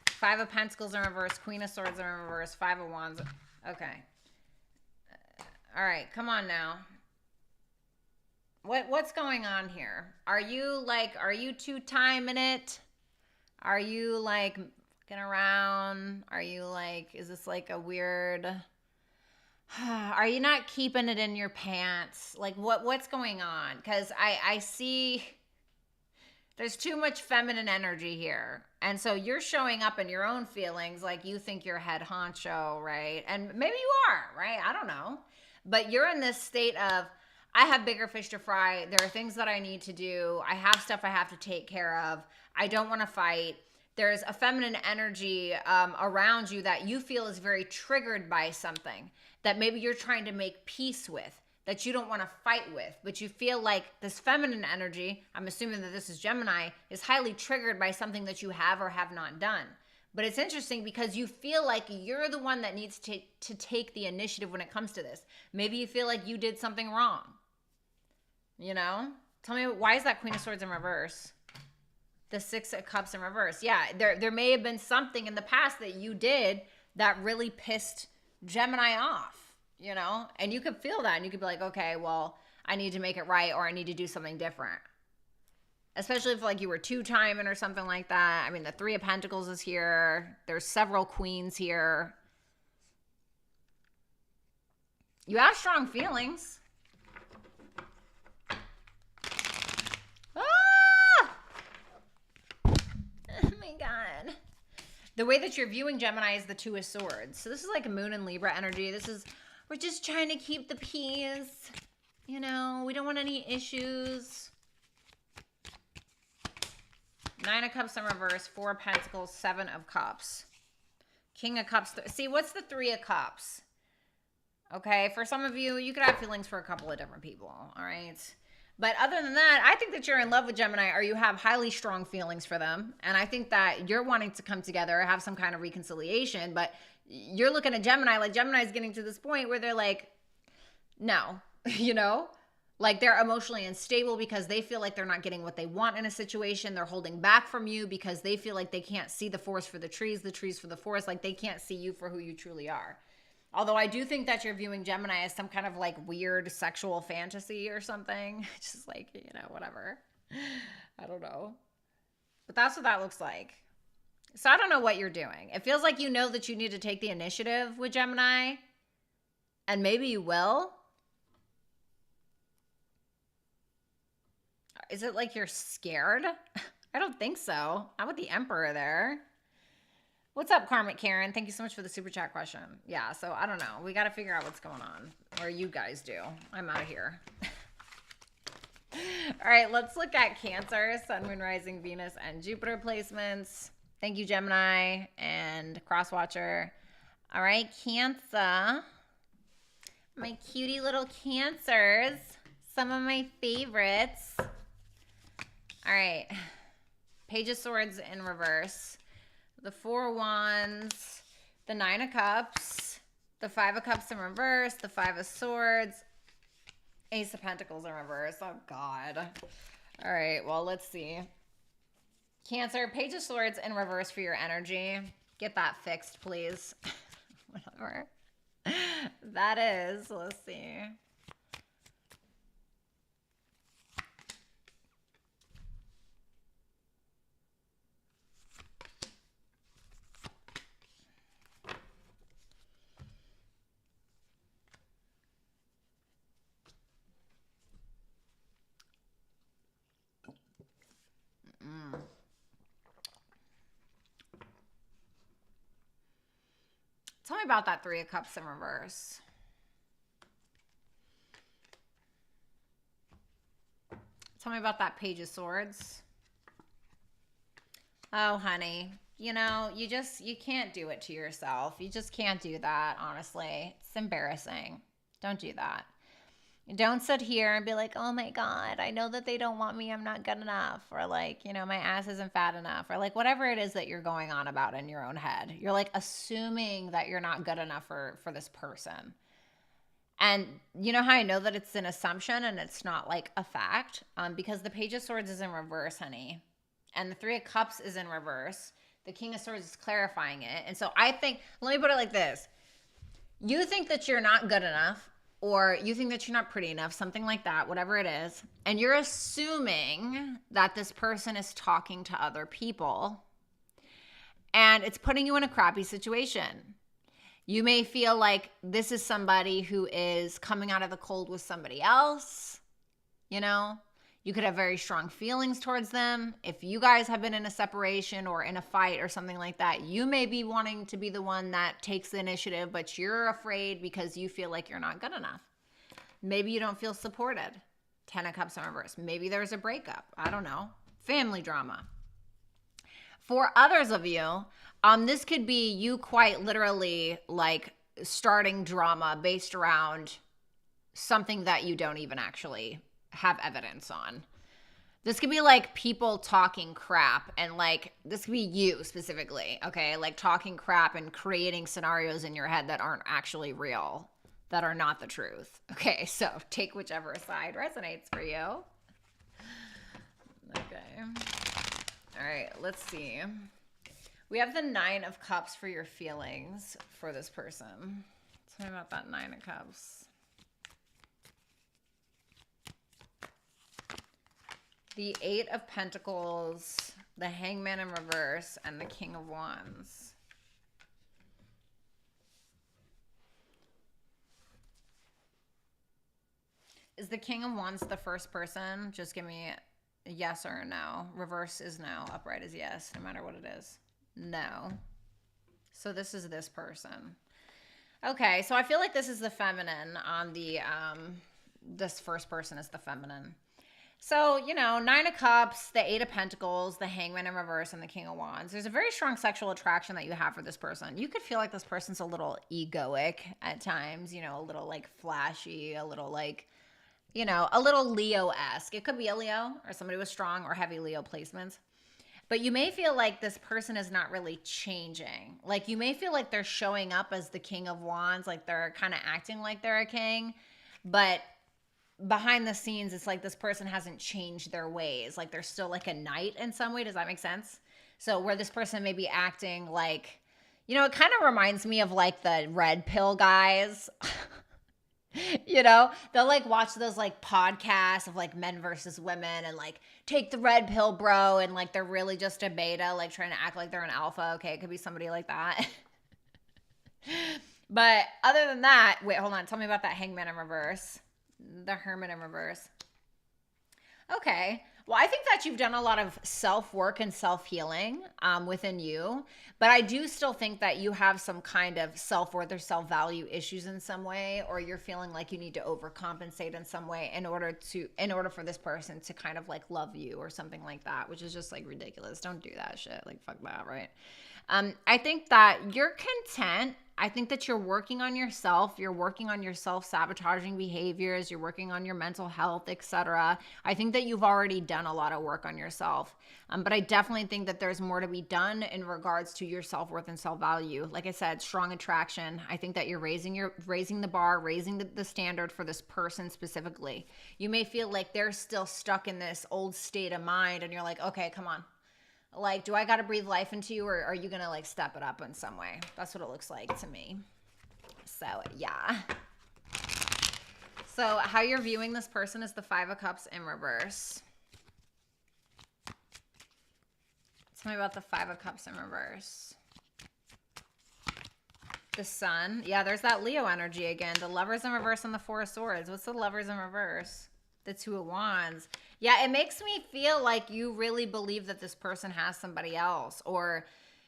Five of Pentacles in reverse, Queen of Swords in reverse, Five of Wands. Okay. All right, come on now. What's going on here? Are you two-timing it? Are you like fucking around? Are you like, is this like a weird, are you not keeping it in your pants? Like what's going on? Because I see There's too much feminine energy here. And so you're showing up in your own feelings like you think you're head honcho, right? And maybe you are, right? I don't know. But you're in this state of, I have bigger fish to fry. There are things that I need to do. I have stuff I have to take care of. I don't want to fight. There's a feminine energy around you that you feel is very triggered by something that maybe you're trying to make peace with, that you don't want to fight with, but you feel like this feminine energy, I'm assuming that this is Gemini, is highly triggered by something that you have or have not done. But it's interesting because you feel like you're the one that needs to take the initiative when it comes to this. Maybe you feel like you did something wrong. You know? Tell me, why is that Queen of Swords in reverse? The Six of Cups in reverse. Yeah, there may have been something in the past that you did that really pissed Gemini off. You know, and you could feel that and you could be like, okay, well, I need to make it right, or I need to do something different. Especially if like you were two-timing or something like that. I mean, the Three of Pentacles is here. There's several queens here. You have strong feelings. Ah! Oh my God. The way that you're viewing Gemini is the Two of Swords. So this is like a Moon and Libra energy. This is, we're just trying to keep the peace. You know, we don't want any issues. Nine of Cups in reverse, Four of Pentacles, Seven of Cups. King of Cups. See, what's the Three of Cups? Okay, for some of you, you could have feelings for a couple of different people, all right? But other than that, I think that you're in love with Gemini, or you have highly strong feelings for them. And I think that you're wanting to come together, have some kind of reconciliation, but you're looking at Gemini, like Gemini's getting to this point where they're like, no, you know, like they're emotionally unstable because they feel like they're not getting what they want in a situation. They're holding back from you because they feel like they can't see the forest for the trees for the forest. Like they can't see you for who you truly are. Although I do think that you're viewing Gemini as some kind of like weird sexual fantasy or something. Just like, you know, whatever. I don't know. But that's what that looks like. So I don't know what you're doing. It feels like you know that you need to take the initiative with Gemini. And maybe you will. Is it like you're scared? I don't think so. I'm with the Emperor there. What's up, Karmic Karen? Thank you so much for the super chat question. Yeah, so I don't know. We got to figure out what's going on. Or you guys do. I'm out of here. All right, let's look at Cancer, Sun, Moon, Rising, Venus, and Jupiter placements. Thank you, Gemini and Crosswatcher. All right, Cancer. My cutie little Cancers. Some of my favorites. All right. Page of Swords in reverse. The Four of Wands. The Nine of Cups. The Five of Cups in reverse. The Five of Swords. Ace of Pentacles in reverse. Oh, God. All right. Well, let's see. Cancer, Page of Swords in reverse for your energy. Get that fixed, please. Whatever that is. Let's see. Tell me about that Three of Cups in reverse. Tell me about that Page of Swords. Oh, honey, you know, you can't do it to yourself. You just can't do that, honestly. It's embarrassing. Don't do that. Don't sit here and be like, oh my God, I know that they don't want me. I'm not good enough. Or like, you know, my ass isn't fat enough. Or like whatever it is that you're going on about in your own head. You're like assuming that you're not good enough for this person. And you know how I know that it's an assumption and it's not like a fact? Because the Page of Swords is in reverse, honey. And the Three of Cups is in reverse. The King of Swords is clarifying it. And so I think, let me put it like this. You think that you're not good enough, or you think that you're not pretty enough, something like that, whatever it is, and you're assuming that this person is talking to other people, and it's putting you in a crappy situation. You may feel like this is somebody who is coming out of the cold with somebody else, you know? You could have very strong feelings towards them. If you guys have been in a separation or in a fight or something like that, you may be wanting to be the one that takes the initiative, but you're afraid because you feel like you're not good enough. Maybe you don't feel supported. 10 of Cups in reverse. Maybe there's a breakup. I don't know. Family drama. For others of you, this could be you quite literally like starting drama based around something that you don't even actually have evidence on. This could be like people talking crap, and like this could be you specifically, okay? Like talking crap and creating scenarios in your head that aren't actually real, that are not the truth. Okay, so take whichever side resonates for you. Okay. All right, let's see. We have the 9 of Cups for your feelings for this person. Tell me about that 9 of Cups. The 8 of Pentacles, the Hangman in reverse, and the King of Wands. Is the King of Wands the first person? Just give me a yes or a no. Reverse is no. Upright is yes, no matter what it is. No. So this is this person. Okay, so I feel like this is the feminine on the, this first person is the feminine. So, you know, 9 of Cups, the 8 of Pentacles, the Hangman in reverse, and the King of Wands. There's a very strong sexual attraction that you have for this person. You could feel like this person's a little egoic at times, you know, a little like flashy, a little like, you know, a little Leo-esque. It could be a Leo or somebody with strong or heavy Leo placements. But you may feel like this person is not really changing. Like you may feel like they're showing up as the King of Wands, like they're kind of acting like they're a king, but behind the scenes, it's like this person hasn't changed their ways. Like they're still like a knight in some way. Does that make sense? So where this person may be acting like, you know, it kind of reminds me of like the red pill guys. You know, they'll like watch those like podcasts of like men versus women and like take the red pill, bro. And like they're really just a beta, like trying to act like they're an alpha. Okay, it could be somebody like that. But other than that, wait, hold on. Tell me about that Hangman in reverse. The Hermit in reverse. Okay. Well, I think that you've done a lot of self-work and self-healing within you, but I do still think that you have some kind of self-worth or self-value issues in some way, or you're feeling like you need to overcompensate in some way in order for this person to kind of like love you or something like that, which is just like ridiculous. Don't do that shit. Like fuck that, right? I think that you're content. I think that you're working on yourself. You're working on your self-sabotaging behaviors. You're working on your mental health, etc. I think that you've already done a lot of work on yourself. But I definitely think that there's more to be done in regards to your self-worth and self-value. Like I said, strong attraction. I think that you're raising the bar, raising the standard for this person specifically. You may feel like they're still stuck in this old state of mind and you're like, okay, come on. Like, do I got to breathe life into you, or are you going to like step it up in some way? That's what it looks like to me. So, yeah. So, how you're viewing this person is the 5 of Cups in reverse. Tell me about the 5 of Cups in reverse. The Sun. Yeah, there's that Leo energy again. The Lovers in reverse and the 4 of Swords. What's the Lovers in reverse? The 2 of Wands. Yeah, it makes me feel like you really believe that this person has somebody else, or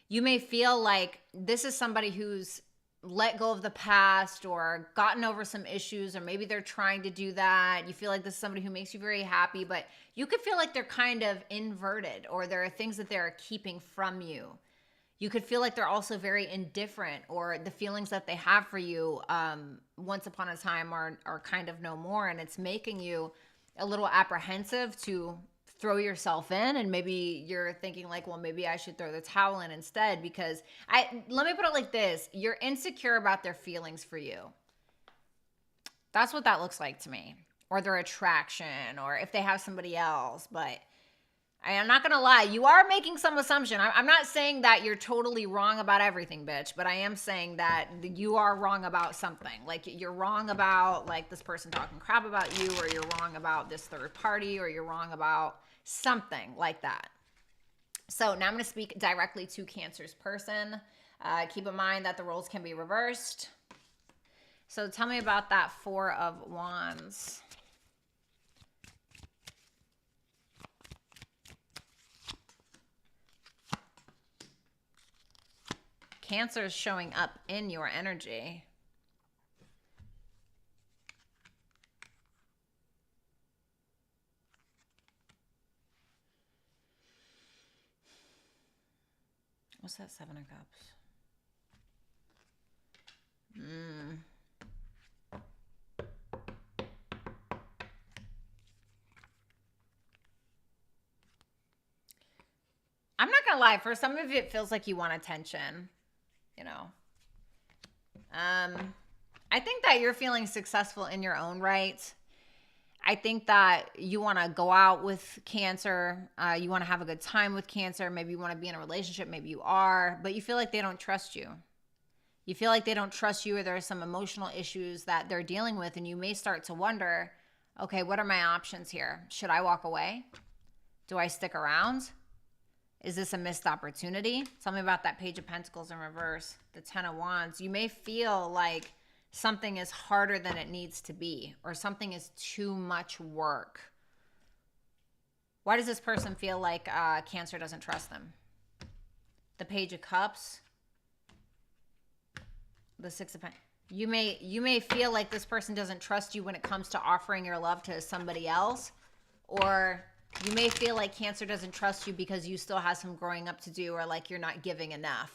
you may feel like this is somebody who's let go of the past or gotten over some issues, or maybe they're trying to do that. You feel like this is somebody who makes you very happy, but you could feel like they're kind of inverted, or there are things that they're keeping from you. You could feel like they're also very indifferent, or the feelings that they have for you once upon a time are kind of no more, and it's making you a little apprehensive to throw yourself in, and maybe you're thinking like, well, maybe I should throw the towel in instead, because let me put it like this. You're insecure about their feelings for you. That's what that looks like to me, or their attraction, or if they have somebody else. But I'm not going to lie. You are making some assumption. I'm not saying that you're totally wrong about everything, bitch, but I am saying that you are wrong about something. Like you're wrong about like this person talking crap about you, or you're wrong about this third party, or you're wrong about something like that. So now I'm going to speak directly to Cancer's person. Keep in mind that the roles can be reversed. So tell me about that 4 of Wands. Cancer is showing up in your energy. What's that Seven of Cups? I'm not gonna lie, for some of you it feels like you want attention, you know. I think that you're feeling successful in your own right. I think that you want to go out with Cancer. You want to have a good time with Cancer. Maybe you want to be in a relationship. Maybe you are, but you feel like they don't trust you. You feel like they don't trust you, or there are some emotional issues that they're dealing with, and you may start to wonder, okay, what are my options here? Should I walk away? Do I stick around? Is this a missed opportunity? Tell me about that Page of Pentacles in reverse, the Ten of Wands. You may feel like something is harder than it needs to be, or something is too much work. Why does this person feel like Cancer doesn't trust them? The Page of Cups, the Six of Pentacles. You may feel like this person doesn't trust you when it comes to offering your love to somebody else, or you may feel like Cancer doesn't trust you because you still have some growing up to do, or like you're not giving enough.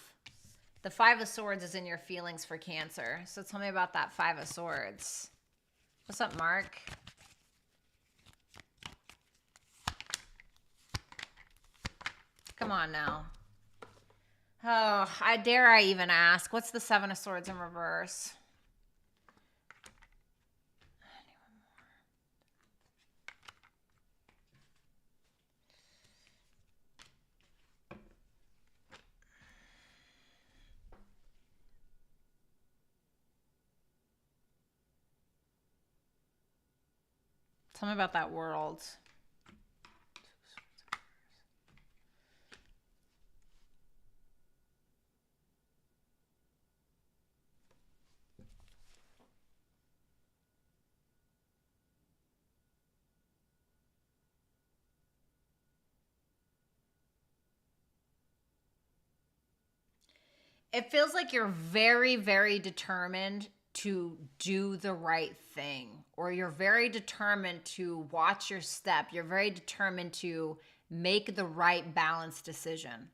The Five of Swords is in your feelings for Cancer. So tell me about that Five of Swords. What's up, Mark? Come on now. Oh, dare I even ask? What's the Seven of Swords in reverse? Tell me about that World. It feels like you're very, very determined to do the right thing, or you're very determined to watch your step. You're very determined to make the right balanced decision.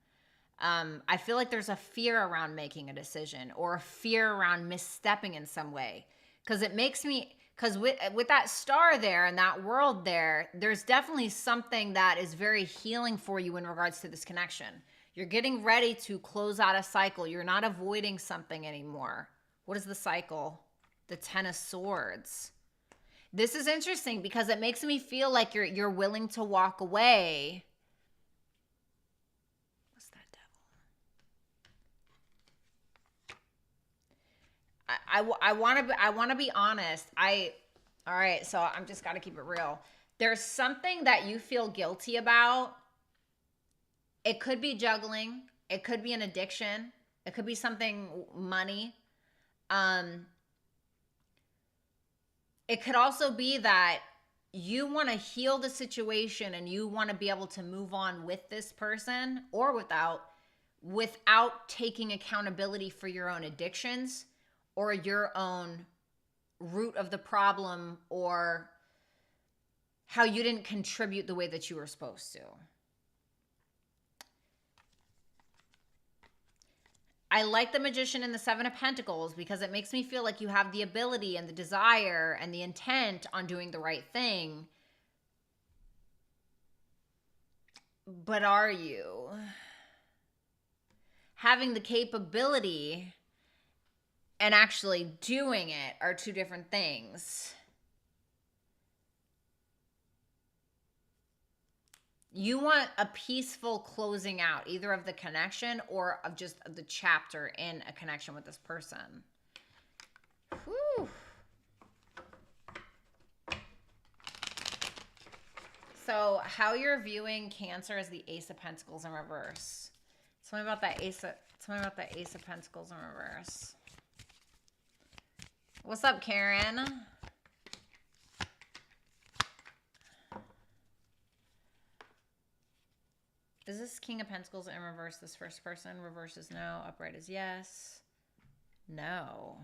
I feel like there's a fear around making a decision, or a fear around misstepping in some way. Because it makes me, because with that star there and that World there, there's definitely something that is very healing for you in regards to this connection. You're getting ready to close out a cycle. You're not avoiding something anymore. What is the cycle? The Ten of Swords. This is interesting because it makes me feel like you're willing to walk away. What's that devil? I want to be honest. All right, so I'm just got to keep it real. There's something that you feel guilty about. It could be juggling. It could be an addiction. It could be something, money. It could also be that you want to heal the situation and you want to be able to move on with this person, or without taking accountability for your own addictions or your own root of the problem, or how you didn't contribute the way that you were supposed to. I like the Magician and the Seven of Pentacles because it makes me feel like you have the ability and the desire and the intent on doing the right thing. But are you? Having the capability and actually doing it are two different things. You want a peaceful closing out, either of the connection or of just the chapter in a connection with this person. Whew. So how you're viewing Cancer is the Ace of Pentacles in reverse. Tell me about that Ace of Pentacles in reverse. What's up, Karen? Is this King of Pentacles in reverse? This first person. Reverse is no. Upright is yes. No.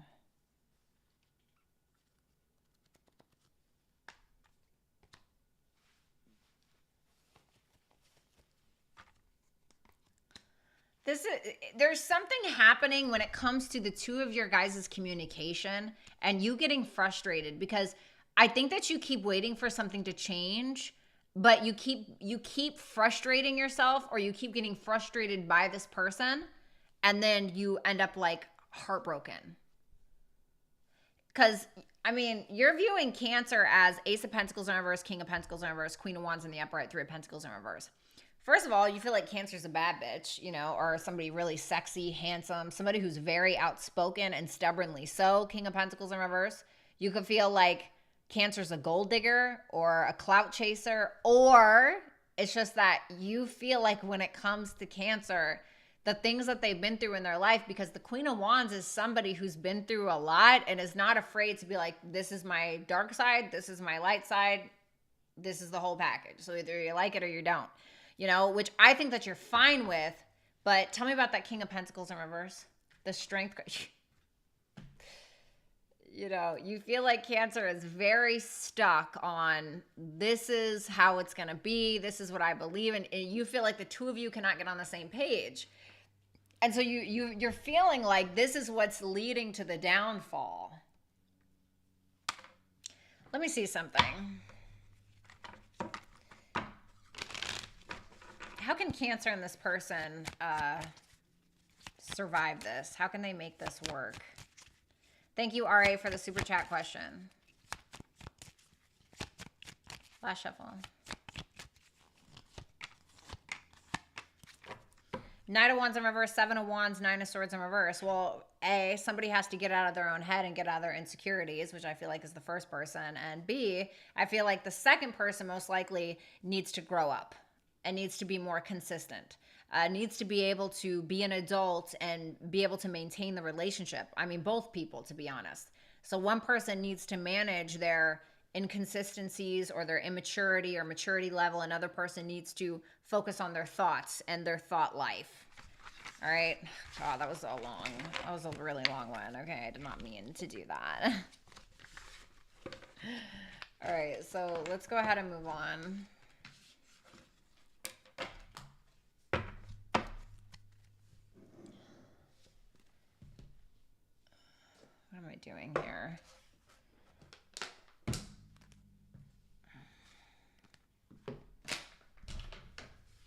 There's something happening when it comes to the two of your guys' communication and you getting frustrated, because I think that you keep waiting for something to change, but you keep frustrating yourself, or you keep getting frustrated by this person, and then you end up like heartbroken. Because I mean, you're viewing Cancer as Ace of Pentacles in reverse, King of Pentacles in reverse, Queen of Wands in the upright, Three of Pentacles in reverse. First of all, you feel like Cancer's a bad bitch, you know, or somebody really sexy, handsome, somebody who's very outspoken and stubbornly so, King of Pentacles in reverse. You could feel like Cancer's a gold digger or a clout chaser, or it's just that you feel like when it comes to Cancer, the things that they've been through in their life, because the Queen of Wands is somebody who's been through a lot and is not afraid to be like, this is my dark side, this is my light side, this is the whole package. So either you like it or you don't. You know, which I think that you're fine with, but tell me about that King of Pentacles in reverse. The strength, you know, you feel like Cancer is very stuck on, this is how it's going to be, this is what I believe, and you feel like the two of you cannot get on the same page. And so you're feeling like this is what's leading to the downfall. Let me see something. How can Cancer and this person survive this? How can they make this work? Thank you, RA, for the super chat question. Last shuffle. Knight of Wands in reverse, Seven of Wands, Nine of Swords in reverse. Well, A, somebody has to get out of their own head and get out of their insecurities, which I feel like is the first person. And B, I feel like the second person most likely needs to grow up and needs to be more consistent, needs to be able to be an adult and be able to maintain the relationship. I mean, both people, to be honest. So one person needs to manage their inconsistencies or their immaturity or maturity level. Another person needs to focus on their thoughts and their thought life. All right. Oh, that was a really long one. Okay, I did not mean to do that. All right, so let's go ahead and move on. What am I doing here?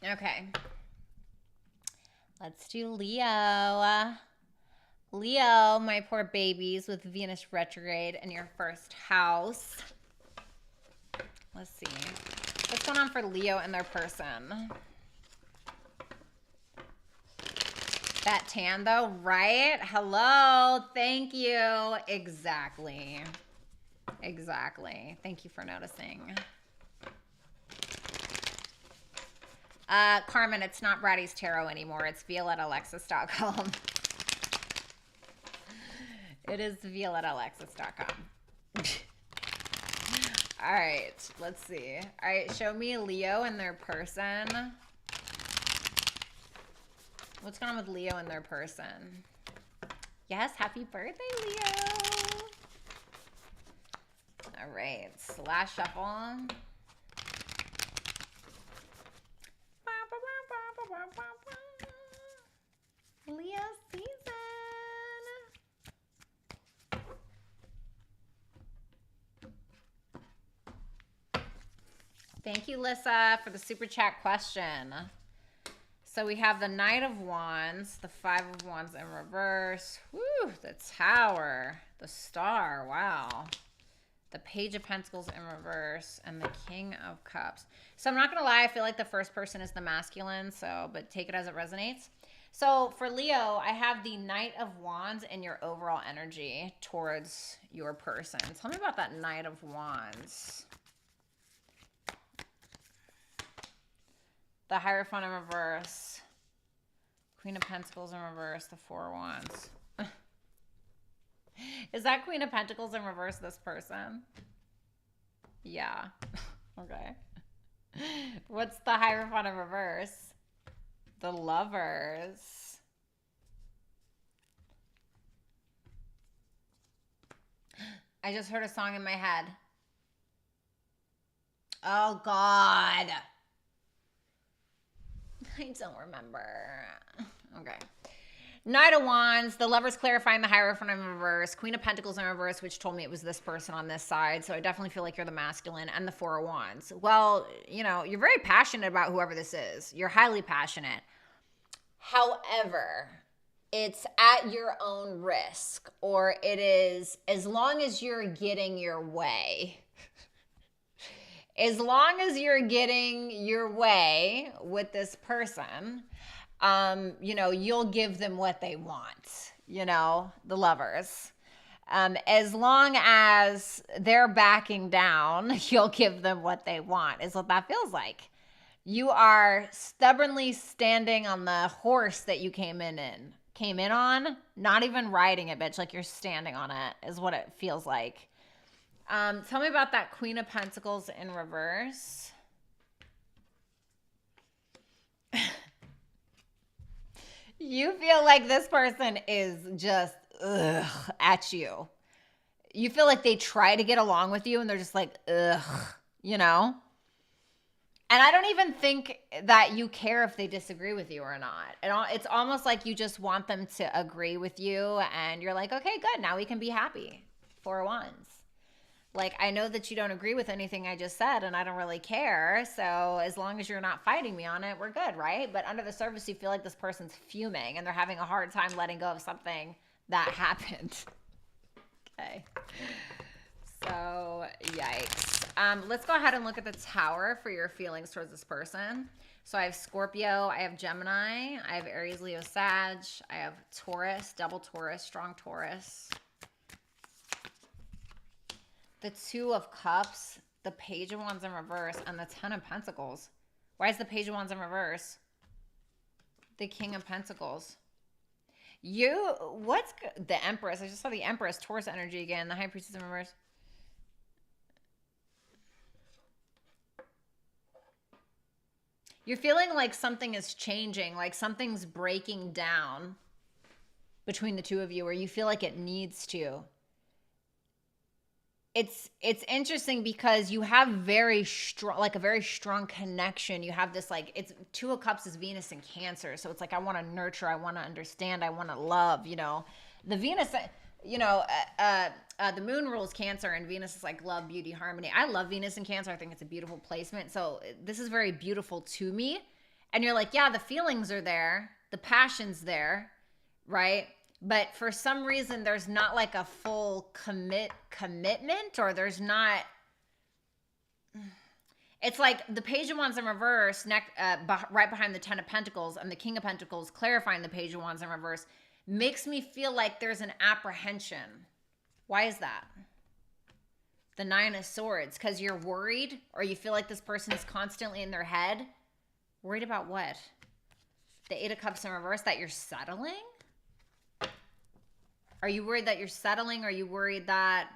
Okay. Let's do Leo. Leo, my poor babies with Venus retrograde in your first house. Let's see. What's going on for Leo and their person? That tan though, right? Hello, thank you. Exactly. Exactly. Thank you for noticing. Carmen, it's not Bratty's Tarot anymore. It's violettalexis.com. It is violettalexis.com. All right, let's see. All right, show me Leo and their person. What's going on with Leo and their person? Yes, happy birthday, Leo. All right, last shuffle. Leo season. Thank you, Lissa, for the super chat question. So we have the Knight of Wands, the Five of Wands in reverse, woo, the Tower, the Star, wow. The Page of Pentacles in reverse, and the King of Cups. So I'm not going to lie, I feel like the first person is the masculine, so, but take it as it resonates. So for Leo, I have the Knight of Wands in your overall energy towards your person. Tell me about that Knight of Wands. The Hierophant in reverse. Queen of Pentacles in reverse. The Four of Wands. Is that Queen of Pentacles in reverse, this person? Yeah. Okay. What's the Hierophant in reverse? The Lovers. I just heard a song in my head. Oh, God. I don't remember. Okay. Knight of Wands, the Lovers clarifying the Hierophant in reverse, Queen of Pentacles in reverse, which told me it was this person on this side. So I definitely feel like you're the masculine, and the Four of Wands. Well, you know, you're very passionate about whoever this is. You're highly passionate. However, it's at your own risk, or it is as long as you're getting your way. As long as you're getting your way with this person, you know, you'll give them what they want, you know, the Lovers. As long as they're backing down, you'll give them what they want, is what that feels like. You are stubbornly standing on the horse that you came in on, not even riding it, bitch. Like you're standing on it is what it feels like. Tell me about that Queen of Pentacles in reverse. You feel like this person is just at you. You feel like they try to get along with you and they're just like, you know? And I don't even think that you care if they disagree with you or not. It's almost like you just want them to agree with you and you're like, okay, good. Now we can be happy. Four of Wands. Like, I know that you don't agree with anything I just said and I don't really care. So as long as you're not fighting me on it, we're good, right? But under the surface, you feel like this person's fuming and they're having a hard time letting go of something that happened. Okay. So, yikes. Let's go ahead and look at the Tower for your feelings towards this person. So I have Scorpio, I have Gemini, I have Aries, Leo, Sag, I have Taurus, double Taurus, strong Taurus. The Two of Cups, the Page of Wands in reverse, and the Ten of Pentacles. Why is the Page of Wands in reverse? The King of Pentacles. What's the Empress? I just saw the Empress, Taurus energy again, the High Priestess in reverse. You're feeling like something is changing, like something's breaking down between the two of you, or you feel like it needs to. It's interesting because you have a very strong connection. You have this like, it's Two of Cups is Venus and Cancer. So it's like, I want to nurture, I want to understand, I want to love, you know. The Venus, you know, the moon rules Cancer and Venus is like love, beauty, harmony. I love Venus and Cancer. I think it's a beautiful placement. So this is very beautiful to me. And you're like, yeah, the feelings are there. The passion's there, right? But for some reason, there's not like a full commitment, or there's not. It's like the Page of Wands in reverse, right behind the Ten of Pentacles, and the King of Pentacles clarifying the Page of Wands in reverse, makes me feel like there's an apprehension. Why is that? The Nine of Swords, because you're worried, or you feel like this person is constantly in their head. Worried about what? The Eight of Cups in reverse, that you're settling? Are you worried that you're settling? Are you worried that,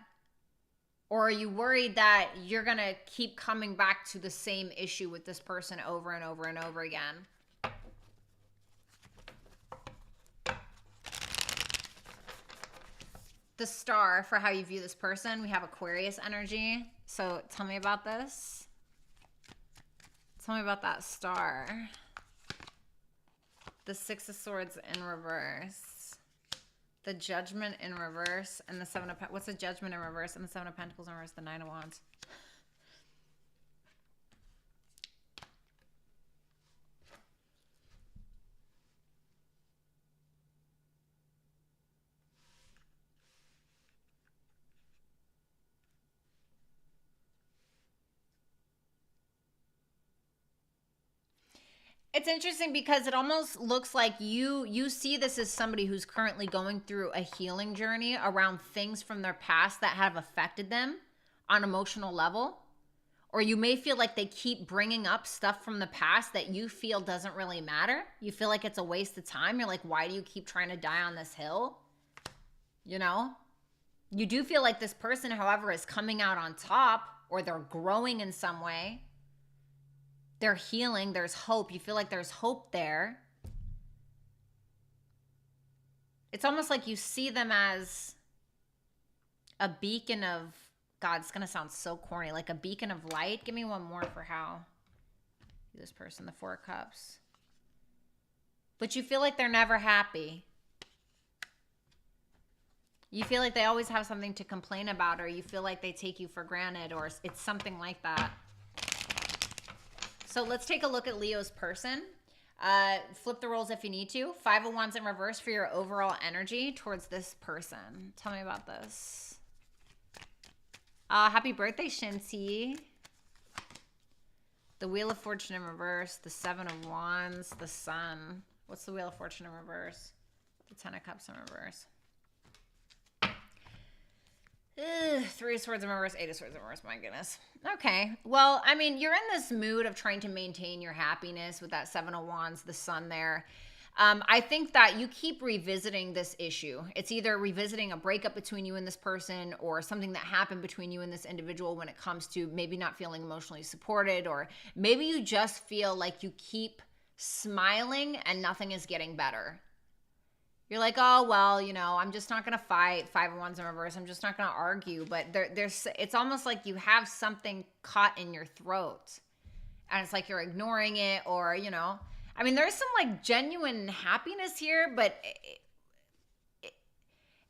or are you worried that you're going to keep coming back to the same issue with this person over and over and over again? The Star for how you view this person. We have Aquarius energy. So tell me about this. Tell me about that Star. The Six of Swords in reverse. The Judgment in reverse, and the Seven of Pentacles. What's the Judgment in reverse and the Seven of Pentacles in reverse? The Nine of Wands. It's interesting because it almost looks like you see this as somebody who's currently going through a healing journey around things from their past that have affected them on an emotional level. Or you may feel like they keep bringing up stuff from the past that you feel doesn't really matter. You feel like it's a waste of time. You're like, why do you keep trying to die on this hill? You know? You do feel like this person, however, is coming out on top, or they're growing in some way. They're healing. There's hope. You feel like there's hope there. it's almost like you see them as a beacon of, God, it's going to sound so corny, like a beacon of light. Give me one more for how this person, the Four of Cups. But you feel like they're never happy. You feel like they always have something to complain about, or you feel like they take you for granted, or it's something like that. So let's take a look at Leo's person. Flip the roles if you need to. Five of Wands in reverse for your overall energy towards this person. Tell me about this. Happy birthday, Shinty. The Wheel of Fortune in reverse. The Seven of Wands. The Sun. What's the Wheel of Fortune in reverse? The Ten of Cups in reverse. Three of Swords in reverse, Eight of Swords in reverse. My goodness. Okay. Well, I mean, you're in this mood of trying to maintain your happiness with that Seven of Wands, the Sun there. I think that you keep revisiting this issue. It's either revisiting a breakup between you and this person, or something that happened between you and this individual when it comes to maybe not feeling emotionally supported, or maybe you just feel like you keep smiling and nothing is getting better. You're like, oh, well, you know, I'm just not going to fight. Five of Wands in reverse. I'm just not going to argue. But it's almost like you have something caught in your throat. And it's like you're ignoring it, or, you know. I mean, there's some, like, genuine happiness here. But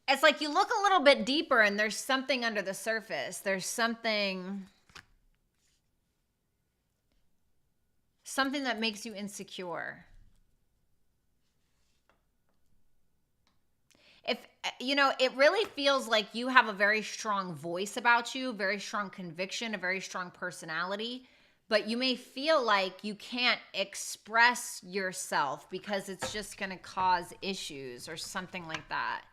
it's like you look a little bit deeper and there's something under the surface. There's something that makes you insecure. If, you know, it really feels like you have a very strong voice about you, very strong conviction, a very strong personality, but you may feel like you can't express yourself because it's just going to cause issues or something like that.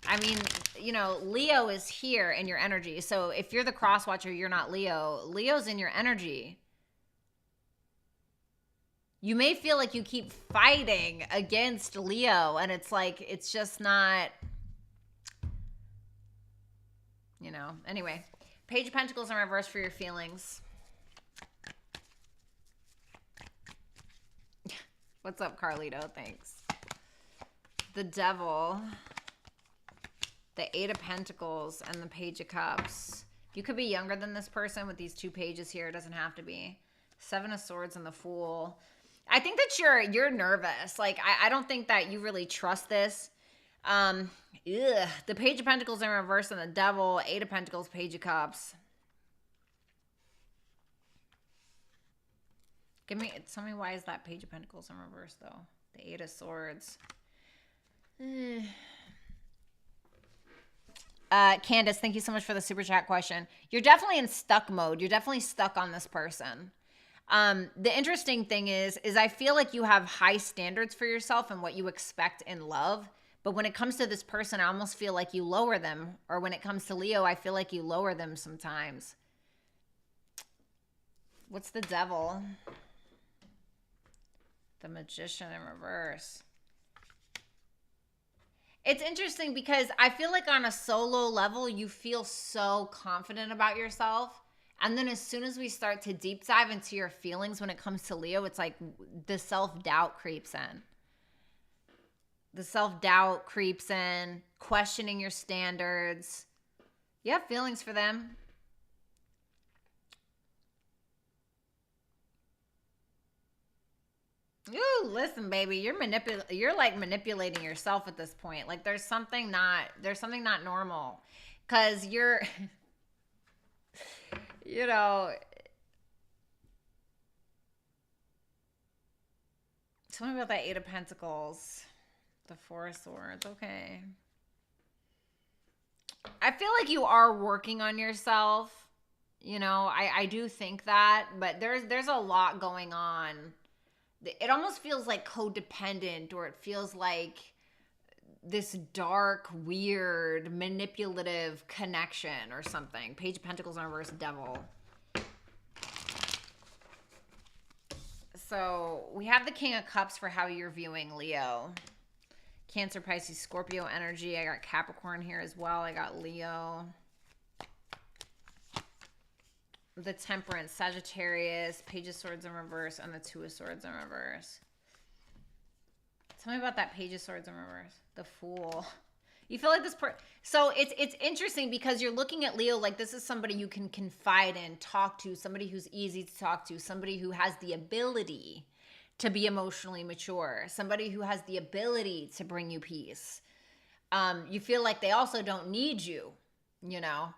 I mean, you know, Leo is here in your energy. So if you're the cross watcher, you're not Leo. Leo's in your energy. You may feel like you keep fighting against Leo, and it's like, it's just not, you know. Anyway, Page of Pentacles in reverse for your feelings. What's up, Carlito? Thanks. The Devil, the Eight of Pentacles, and the Page of Cups. You could be younger than this person with these two pages here. It doesn't have to be. Seven of Swords and the Fool. I think that you're nervous. Like, I don't think that you really trust this. The Page of Pentacles in reverse and the Devil, Eight of Pentacles, Page of Cups. Tell me why is that Page of Pentacles in reverse though? The Eight of Swords. Candace, thank you so much for the super chat question. You're definitely in stuck mode. You're definitely stuck on this person. The interesting thing is I feel like you have high standards for yourself and what you expect in love. But when it comes to this person, I almost feel like you lower them. Or when it comes to Leo, I feel like you lower them sometimes. What's the Devil? The Magician in reverse. It's interesting because I feel like on a solo level, you feel so confident about yourself. And then as soon as we start to deep dive into your feelings when it comes to Leo, it's like the self-doubt creeps in. The self-doubt creeps in, questioning your standards. You have feelings for them. Ooh, listen, baby, you're like manipulating yourself at this point. Like there's something not normal. 'Cause you're you know, tell me about that Eight of Pentacles, the Four of Swords. Okay. I feel like you are working on yourself. You know, I do think that, but there's a lot going on. It almost feels like codependent, or it feels like this dark, weird, manipulative connection or something. Page of Pentacles in reverse, Devil. So we have the King of Cups for how you're viewing Leo. Cancer, Pisces, Scorpio energy. I got Capricorn here as well. I got Leo. The Temperance, Sagittarius, Page of Swords in reverse, and the Two of Swords in reverse. Tell me about that Page of Swords in reverse. The Fool. You feel like this so it's interesting because you're looking at Leo like this is somebody you can confide in, talk to, somebody who's easy to talk to, somebody who has the ability to be emotionally mature, somebody who has the ability to bring you peace. You feel like they also don't need you, you know,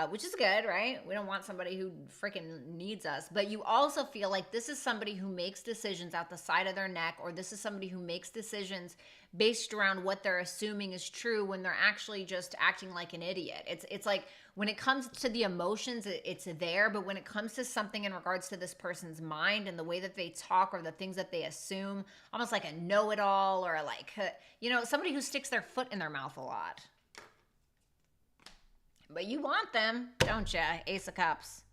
which is good, right? We don't want somebody who freaking needs us. But you also feel like this is somebody who makes decisions out the side of their neck, or this is somebody who makes decisions based around what they're assuming is true when they're actually just acting like an idiot. It's like when it comes to the emotions, it's there. But when it comes to something in regards to this person's mind and the way that they talk or the things that they assume, almost like a know-it-all or like, you know, somebody who sticks their foot in their mouth a lot. But you want them, don't you? Ace of Cups.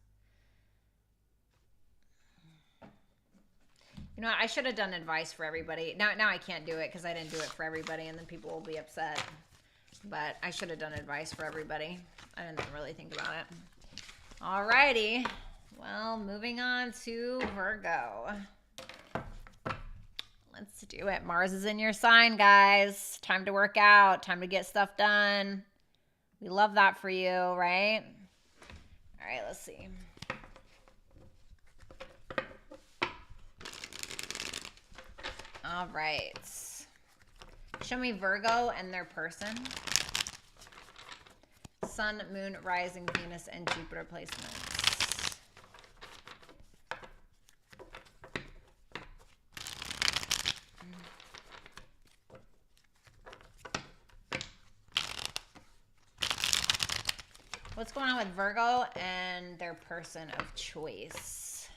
You know, I should have done advice for everybody. Now I can't do it because I didn't do it for everybody, and then people will be upset. But I should have done advice for everybody. I didn't really think about it. Alrighty. Well, moving on to Virgo. Let's do it. Mars is in your sign, guys. Time to work out. Time to get stuff done. We love that for you, right? All right, let's see. All right. Show me Virgo and their person. Sun, Moon, Rising, Venus, and Jupiter placements. What's going on with Virgo and their person of choice?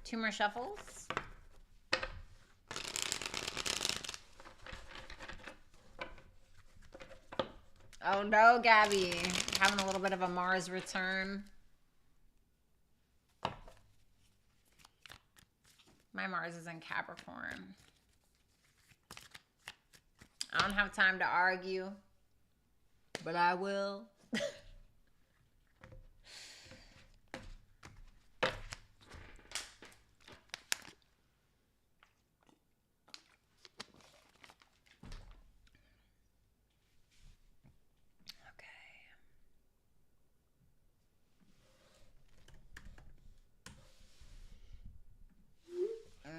2 more shuffles. Oh no, Gabby. Having a little bit of a Mars return. My Mars is in Capricorn. I don't have time to argue. But I will.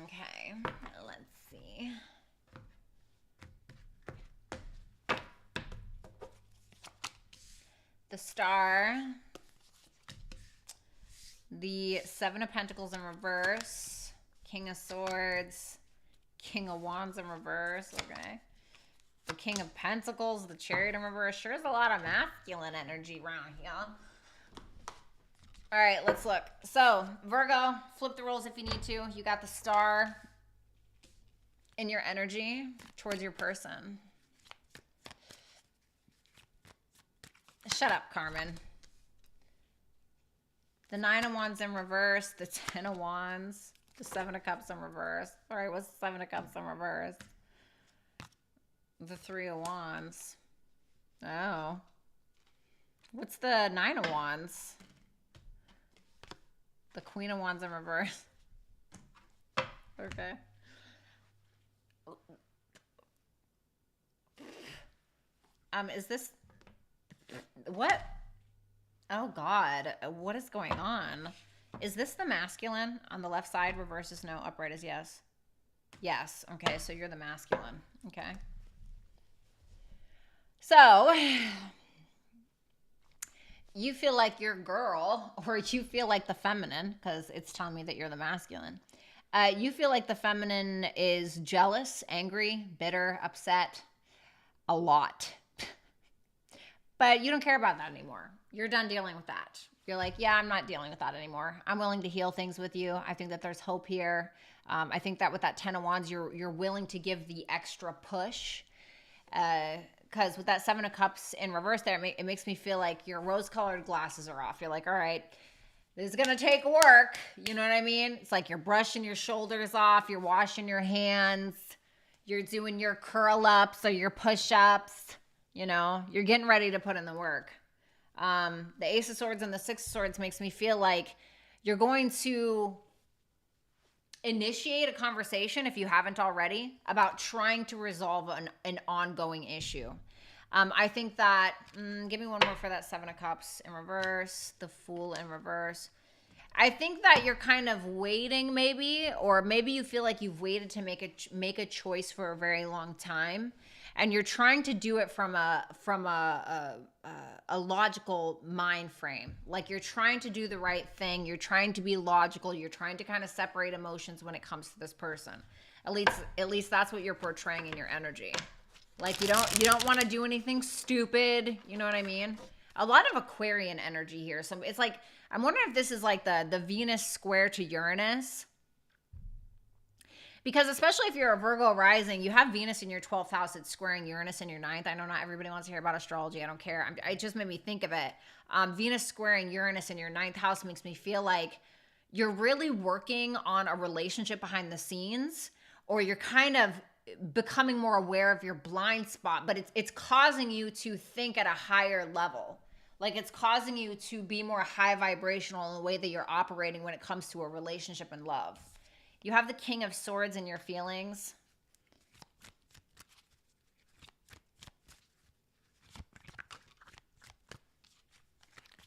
Okay, let's see. The Star, the 7 of Pentacles in reverse, King of Swords, King of Wands in reverse, okay. The King of Pentacles, the Chariot in reverse. Sure is a lot of masculine energy around here. All right, let's look. So, Virgo, flip the roles if you need to. You got the Star in your energy towards your person. Shut up, Carmen. The 9 of Wands in reverse, the 10 of Wands, the 7 of Cups in reverse. All right, what's the 7 of Cups in reverse? The 3 of Wands. Oh. What's the 9 of Wands? The Queen of Wands in reverse. Okay. Is this... What? Oh, God. What is going on? Is this the masculine? On the left side, reverse is no, upright is yes. Yes. Okay, so you're the masculine. Okay. So, you feel like you're girl, or you feel like the feminine, because it's telling me that you're the masculine. You feel like the feminine is jealous, angry, bitter, upset, a lot. But you don't care about that anymore. You're done dealing with that. You're like, yeah, I'm not dealing with that anymore. I'm willing to heal things with you. I think that there's hope here. I think that with that 10 of Wands, you're willing to give the extra push. Because with that 7 of Cups in reverse there, it makes me feel like your rose-colored glasses are off. You're like, all right, this is going to take work. You know what I mean? It's like you're brushing your shoulders off. You're washing your hands. You're doing your curl-ups or your push-ups. You know, you're getting ready to put in the work. The Ace of Swords and the 6 of Swords makes me feel like you're going to initiate a conversation, if you haven't already, about trying to resolve an ongoing issue. I think that, give me one more for that Seven of Cups in reverse, the Fool in reverse. I think that you're kind of waiting maybe, or maybe you feel like you've waited to make a choice for a very long time, and you're trying to do it from a logical mind frame. Like you're trying to do the right thing, you're trying to be logical, you're trying to kind of separate emotions when it comes to this person. At least that's what you're portraying in your energy. Like you don't want to do anything stupid, you know what I mean? A lot of Aquarian energy here. So it's like, I'm wondering if this is like the Venus square to Uranus. Because especially if you're a Virgo rising, you have Venus in your 12th house. It's squaring Uranus in your 9th. I know not everybody wants to hear about astrology. I don't care. It just made me think of it. Venus squaring Uranus in your 9th house makes me feel like you're really working on a relationship behind the scenes, or you're kind of becoming more aware of your blind spot, but it's causing you to think at a higher level. Like it's causing you to be more high vibrational in the way that you're operating when it comes to a relationship and love. You have the King of Swords in your feelings.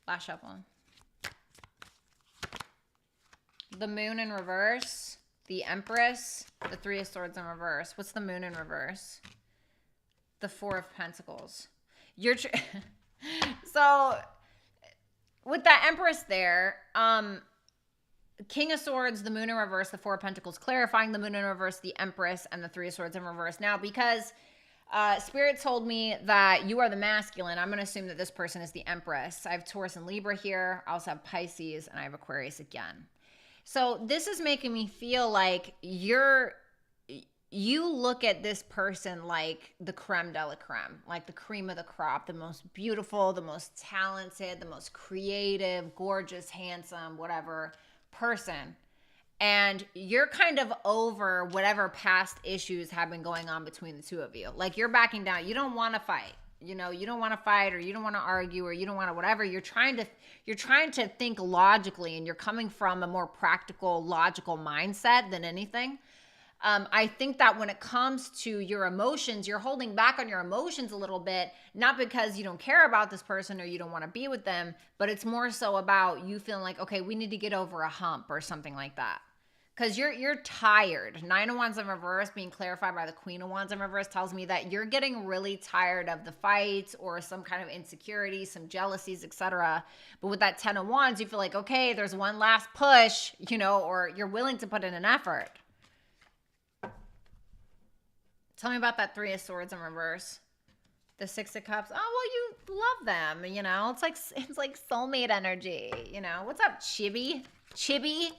Last shuffle. The Moon in reverse. The Empress, the Three of Swords in reverse. What's the Moon in reverse? The Four of Pentacles. So with that Empress there, King of Swords, the Moon in reverse, the Four of Pentacles, clarifying the Moon in reverse, the Empress, and the Three of Swords in reverse. Now, because Spirit told me that you are the masculine, I'm going to assume that this person is the Empress. I have Taurus and Libra here. I also have Pisces, and I have Aquarius again. So this is making me feel like you look at this person like the creme de la creme, like the cream of the crop, the most beautiful, the most talented, the most creative, gorgeous, handsome, whatever person. And you're kind of over whatever past issues have been going on between the two of you. Like you're backing down. You don't want to fight. You know, you don't want to fight, or you don't want to argue, or you don't want to whatever. You're trying to think logically, and you're coming from a more practical, logical mindset than anything. I think that when it comes to your emotions, you're holding back on your emotions a little bit, not because you don't care about this person or you don't want to be with them, but it's more so about you feeling like, okay, we need to get over a hump or something like that. Because you're tired. Nine of Wands in reverse being clarified by the Queen of Wands in reverse tells me that you're getting really tired of the fights or some kind of insecurity, some jealousies, etc. But with that 10 of Wands, you feel like, okay, there's one last push, you know, or you're willing to put in an effort. Tell me about that Three of Swords in reverse. The Six of Cups. Oh, well, you love them, you know. It's like soulmate energy, you know. What's up, Chibi? Chibi?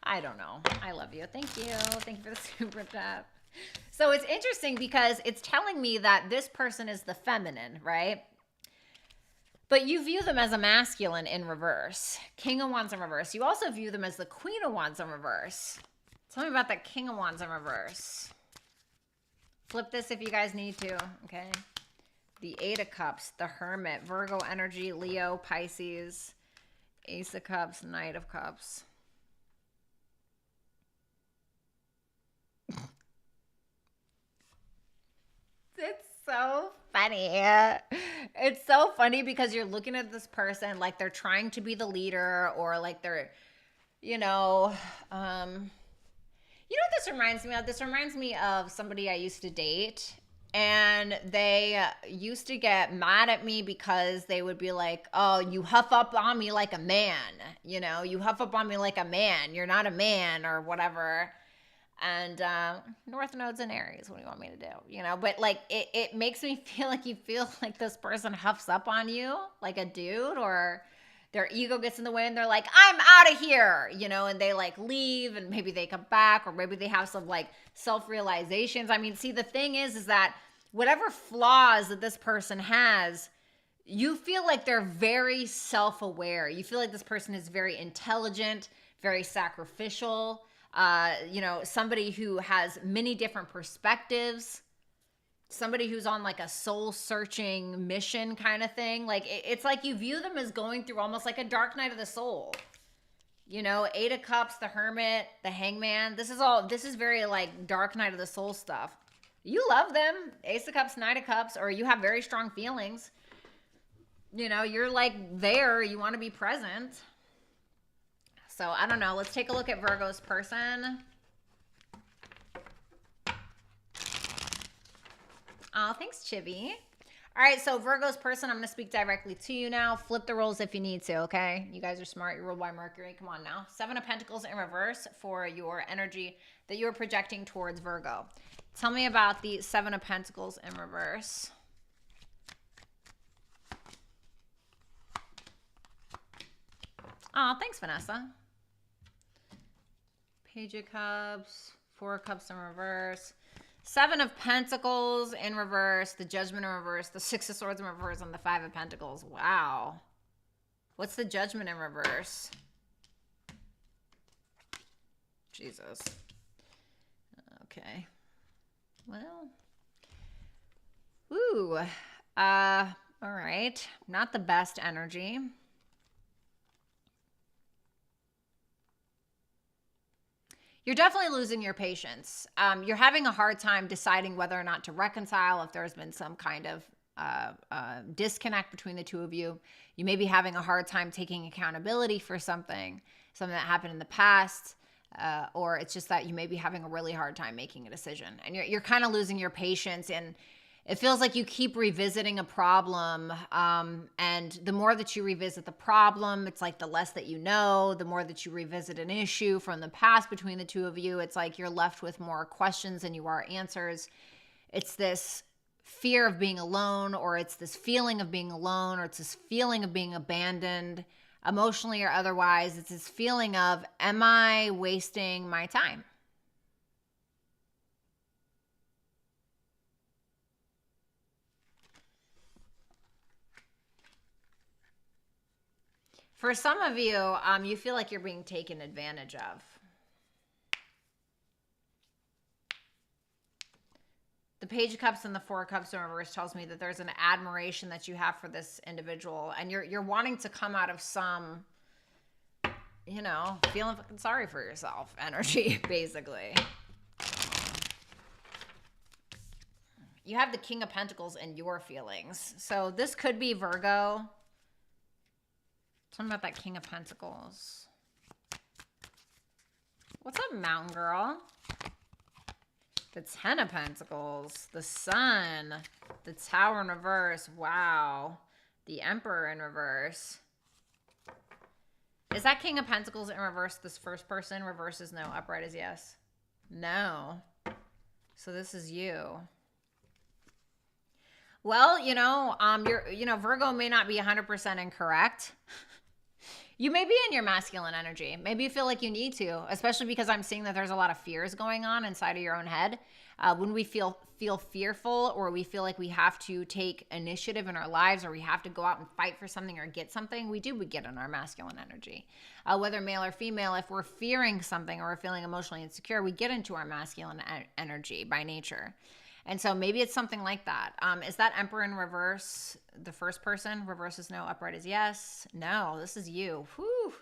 I don't know. I love you. Thank you. Thank you for the super chat. So it's interesting because it's telling me that this person is the feminine, right? But you view them as a masculine in reverse. King of Wands in reverse. You also view them as the Queen of Wands in reverse. Tell me about that King of Wands in reverse. Flip this if you guys need to, okay? The Eight of Cups, the Hermit, Virgo energy, Leo, Pisces, Ace of Cups, Knight of Cups. It's so funny. It's so funny because you're looking at this person like they're trying to be the leader, or like they're, you know what this reminds me of? This reminds me of somebody I used to date, and they used to get mad at me because they would be like, oh, you huff up on me like a man, you know, you huff up on me like a man, you're not a man, or whatever. And North Node's in Aries. What do you want me to do? You know, but like it makes me feel like you feel like this person huffs up on you like a dude, or their ego gets in the way and they're like, I'm out of here, you know, and they like leave, and maybe they come back, or maybe they have some like self-realizations. I mean, see, the thing is that whatever flaws that this person has, you feel like they're very self-aware. You feel like this person is very intelligent, very sacrificial, you know, somebody who has many different perspectives, somebody who's on like a soul searching mission kind of thing. Like it's like you view them as going through almost like a dark night of the soul. You know, Eight of Cups, the Hermit, the Hangman. This is very like dark night of the soul stuff. You love them. Ace of Cups, Knight of Cups, or you have very strong feelings. You know, you're like there. You want to be present. So I don't know. Let's take a look at Virgo's person. Oh, thanks, Chibi. All right, so Virgo's person, I'm going to speak directly to you now. Flip the roles if you need to, okay? You guys are smart. You're ruled by Mercury. Come on now. Seven of Pentacles in reverse for your energy that you're projecting towards Virgo. Tell me about the Seven of Pentacles in reverse. Oh, thanks, Vanessa. Page of Cups, Four of Cups in reverse. Seven of Pentacles in reverse, the Judgment in reverse, the Six of Swords in reverse, and the Five of Pentacles. Wow. What's the Judgment in reverse? Jesus. Okay. Well. Ooh. All right. Not the best energy. You're definitely losing your patience. You're having a hard time deciding whether or not to reconcile, if there's been some kind of disconnect between the two of you. You may be having a hard time taking accountability for something that happened in the past, or it's just that you may be having a really hard time making a decision. And you're kind of losing your patience, and it feels like you keep revisiting a problem, and the more that you revisit the problem, it's like the less that you know. The more that you revisit an issue from the past between the two of you, it's like you're left with more questions than you are answers. It's this fear of being alone, or it's this feeling of being alone, or it's this feeling of being abandoned, emotionally or otherwise. It's this feeling of, am I wasting my time? For some of you, you feel like you're being taken advantage of. The Page of Cups and the Four of Cups in reverse tells me that there's an admiration that you have for this individual, and you're wanting to come out of some, you know, feeling fucking sorry for yourself energy, basically. You have the King of Pentacles in your feelings. So this could be Virgo. Something about that King of Pentacles. What's up, Mountain Girl? The Ten of Pentacles. The Sun. The Tower in reverse. Wow. The Emperor in reverse. Is that King of Pentacles in reverse this first person? Reverse is no. Upright is yes. No. So this is you. Well, Virgo may not be 100% incorrect. You may be in your masculine energy. Maybe you feel like you need to, especially because I'm seeing that there's a lot of fears going on inside of your own head. When we feel fearful, or we feel like we have to take initiative in our lives, or we have to go out and fight for something or get something, we get in our masculine energy. Whether male or female, if we're fearing something or we're feeling emotionally insecure, we get into our masculine energy by nature. And so maybe it's something like that. Is that Emperor in reverse the first person? Reverse is no, upright is yes. No, this is you. Whew.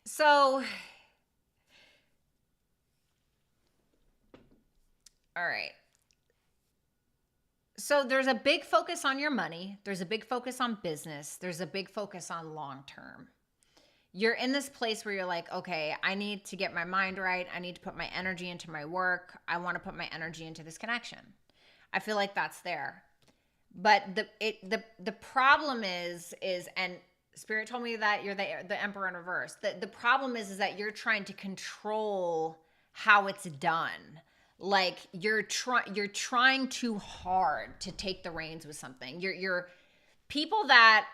So, all right. So there's a big focus on your money. There's a big focus on business. There's a big focus on long term. You're in this place where you're like, okay, I need to get my mind right. I need to put my energy into my work. I want to put my energy into this connection. I feel like that's there. But the problem is, and Spirit told me that you're the Emperor in reverse. The problem is that you're trying to control how it's done. Like you're trying too hard to take the reins with something. You're people that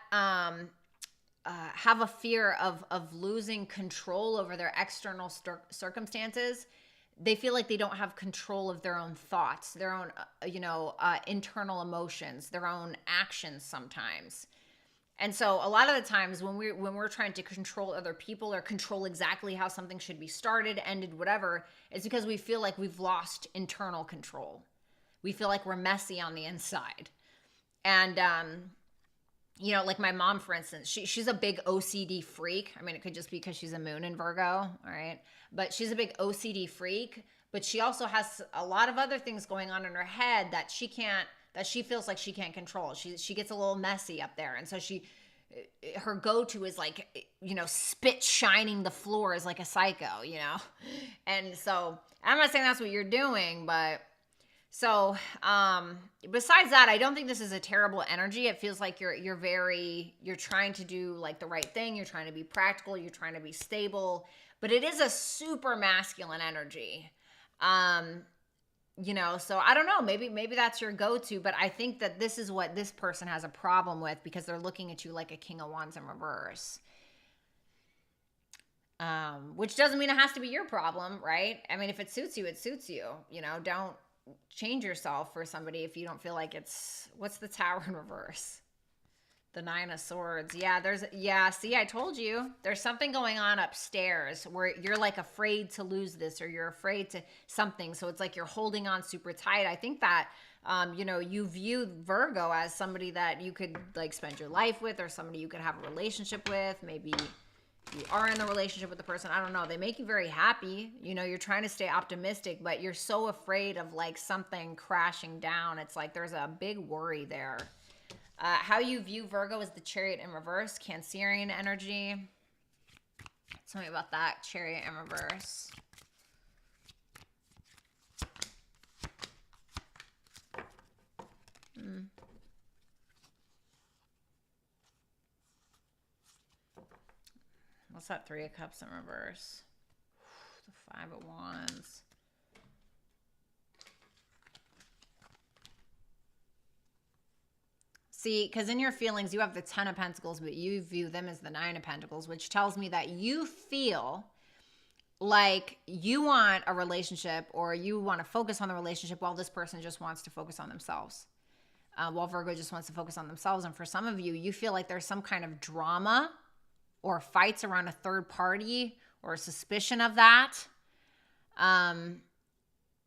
have a fear of losing control over their external circumstances. They feel like they don't have control of their own thoughts, their own, internal emotions, their own actions sometimes. And so a lot of the times when we're trying to control other people or control exactly how something should be started, ended, whatever, it's because we feel like we've lost internal control. We feel like we're messy on the inside. And you know, like my mom, for instance, she's a big OCD freak. I mean, it could just be because she's a moon in Virgo, all right? But she's a big OCD freak, but she also has a lot of other things going on in her head that she can't, that she feels like she can't control. She gets a little messy up there. And so her go-to is like, you know, spit shining the floor is like a psycho, you know? And so I'm not saying that's what you're doing, but so, besides that, I don't think this is a terrible energy. It feels like you're trying to do like the right thing. You're trying to be practical. You're trying to be stable, but it is a super masculine energy. You know, so I don't know, maybe that's your go-to, but I think that this is what this person has a problem with because they're looking at you like a King of Wands in reverse. Which doesn't mean it has to be your problem, right? I mean, if it suits you, it suits you. You know, don't change yourself for somebody if you don't feel like it's, what's the Tower in reverse? The Nine of Swords. Yeah, see, I told you. There's something going on upstairs where you're like afraid to lose this or you're afraid to something. So it's like you're holding on super tight. I think that, you know, you view Virgo as somebody that you could like spend your life with or somebody you could have a relationship with. Maybe you are in the relationship with the person. I don't know. They make you very happy. You know, you're trying to stay optimistic, but you're so afraid of like something crashing down. It's like there's a big worry there. How you view Virgo is the Chariot in reverse, Cancerian energy. Tell me about that, Chariot in reverse. What's that Three of Cups in reverse? The Five of Wands. See, because in your feelings, you have the Ten of Pentacles, but you view them as the Nine of Pentacles, which tells me that you feel like you want a relationship or you want to focus on the relationship while this person just wants to focus on themselves. While Virgo just wants to focus on themselves. And for some of you, you feel like there's some kind of drama or fights around a third party or a suspicion of that.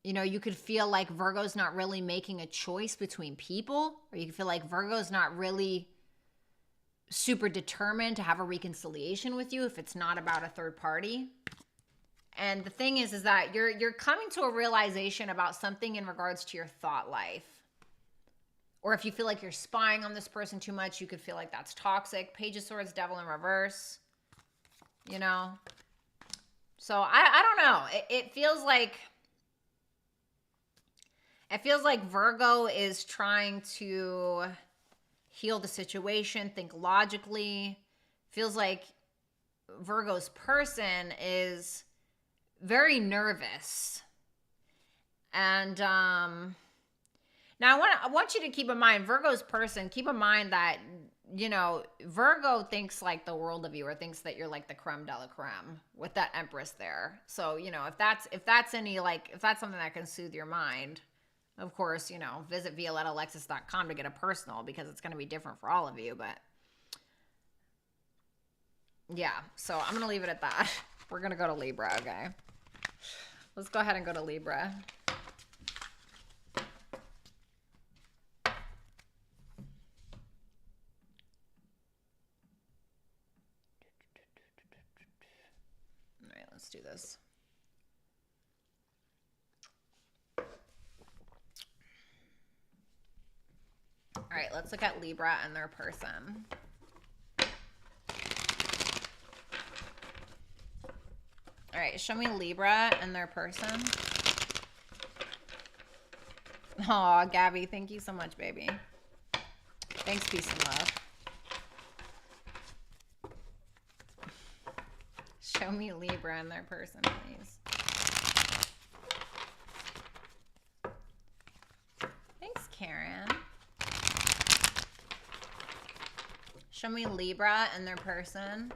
You know, you could feel like Virgo's not really making a choice between people, or you could feel like Virgo's not really super determined to have a reconciliation with you if it's not about a third party. And the thing is that you're coming to a realization about something in regards to your thought life. Or if you feel like you're spying on this person too much, you could feel like that's toxic. Page of Swords, Devil in reverse, you know? So I don't know. It feels like Virgo is trying to heal the situation, think logically. Feels like Virgo's person is very nervous. And now I want you to keep in mind, Virgo's person, keep in mind that, you know, Virgo thinks like the world of you, or thinks that you're like the creme de la creme with that Empress there. So, you know, if that's something that can soothe your mind, of course, you know, visit violettalexis.com to get a personal, because it's going to be different for all of you. But yeah, so I'm going to leave it at that. We're going to go to Libra, okay? Let's go ahead and go to Libra. All right, let's do this. All right, let's look at Libra and their person. All right, show me Libra and their person. Aw, Gabby, thank you so much, baby. Thanks, peace and love. Show me Libra and their person, please. Thanks, Karen. Show me Libra and their person.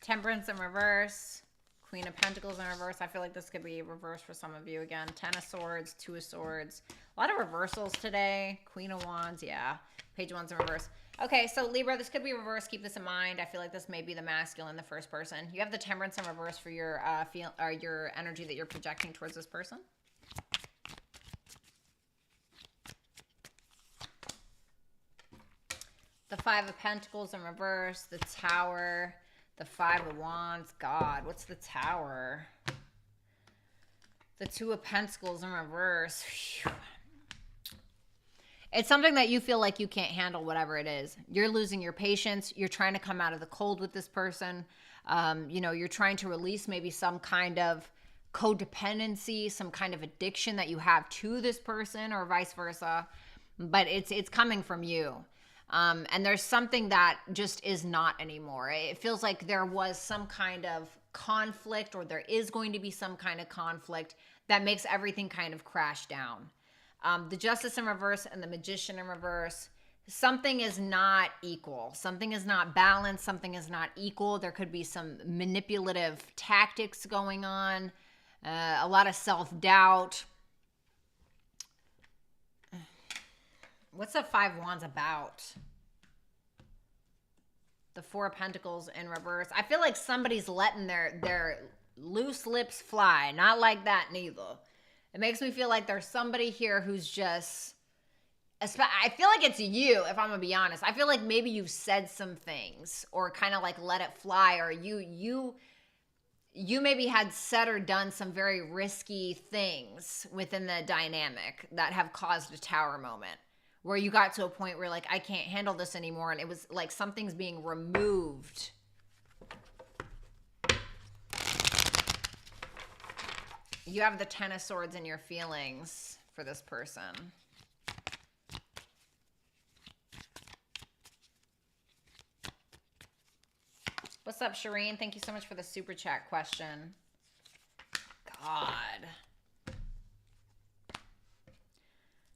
Temperance in reverse. Queen of Pentacles in reverse. I feel like this could be reverse for some of you again. Ten of Swords, Two of Swords. A lot of reversals today. Queen of Wands, yeah. Page of Wands in reverse. Okay, so Libra, this could be reverse. Keep this in mind. I feel like this may be the masculine, the first person. You have the Temperance in reverse for your your energy that you're projecting towards this person. The Five of Pentacles in reverse. The Tower. The Five of Wands. God, what's the Tower? The Two of Pentacles in reverse. Phew. It's something that you feel like you can't handle, whatever it is. You're losing your patience. You're trying to come out of the cold with this person. You know, you're trying to release maybe some kind of codependency, some kind of addiction that you have to this person or vice versa. But it's coming from you. And there's something that just is not anymore. It feels like there was some kind of conflict, or there is going to be some kind of conflict that makes everything kind of crash down. The Justice in reverse and the Magician in reverse. Something is not equal. Something is not balanced. Something is not equal. There could be some manipulative tactics going on. A lot of self-doubt. What's the Five of Wands about? The Four of Pentacles in reverse. I feel like somebody's letting their loose lips fly. Not like that neither. It makes me feel like there's somebody here who's just... I feel like it's you, if I'm going to be honest. I feel like maybe you've said some things or kind of like let it fly, or you maybe had said or done some very risky things within the dynamic that have caused a Tower moment, where you got to a point where like, I can't handle this anymore. And it was like something's being removed. You have the Ten of Swords in your feelings for this person. What's up, Shireen? Thank you so much for the super chat question. God.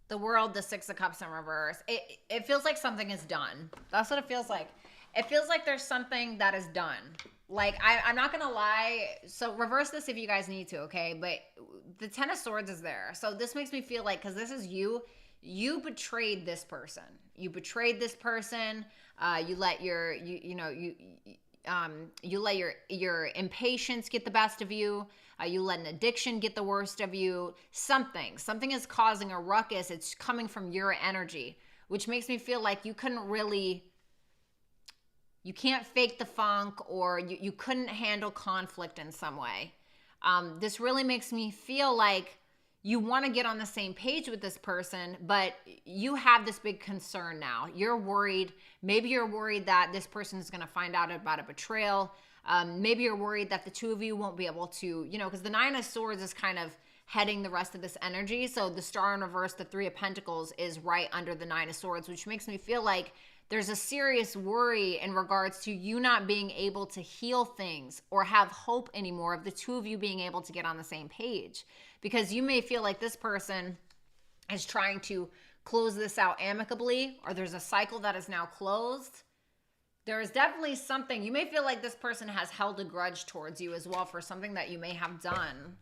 The World, the Six of Cups in reverse. It feels like something is done. That's what it feels like. It feels like there's something that is done. Like, I'm not going to lie. So reverse this if you guys need to, okay? But the Ten of Swords is there. So this makes me feel like, because this is you betrayed this person. You betrayed this person. You let your, you let your impatience get the best of you. You let an addiction get the worst of you. Something is causing a ruckus. It's coming from your energy, which makes me feel like you couldn't really... You can't fake the funk, or you couldn't handle conflict in some way. This really makes me feel like you want to get on the same page with this person, but you have this big concern now. You're worried. Maybe you're worried that this person is going to find out about a betrayal. Maybe you're worried that the two of you won't be able to, because the Nine of Swords is kind of heading the rest of this energy. So the Star in reverse, the Three of Pentacles is right under the Nine of Swords, which makes me feel like there's a serious worry in regards to you not being able to heal things or have hope anymore of the two of you being able to get on the same page. Because you may feel like this person is trying to close this out amicably, or there's a cycle that is now closed. There is definitely something. You may feel like this person has held a grudge towards you as well for something that you may have done.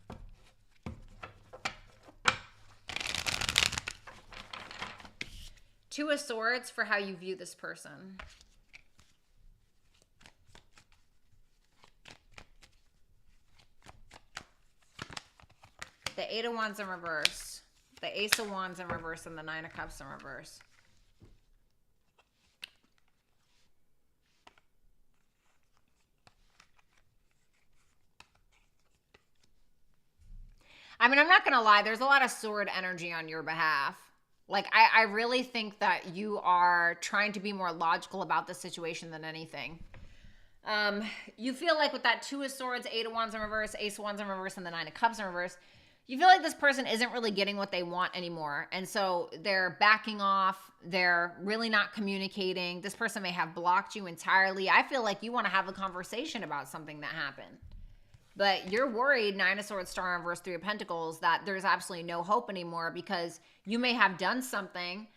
Two of Swords for how you view this person. The Eight of Wands in reverse. The Ace of Wands in reverse and the Nine of Cups in reverse. I mean, I'm not going to lie. There's a lot of sword energy on your behalf. Like, I really think that you are trying to be more logical about the situation than anything. You feel like with that Two of Swords, Eight of Wands in reverse, Ace of Wands in reverse, and the Nine of Cups in reverse, you feel like this person isn't really getting what they want anymore. And so they're backing off. They're really not communicating. This person may have blocked you entirely. I feel like you want to have a conversation about something that happened. But you're worried, Nine of Swords, Star in reverse, Three of Pentacles, that there's absolutely no hope anymore because you may have done something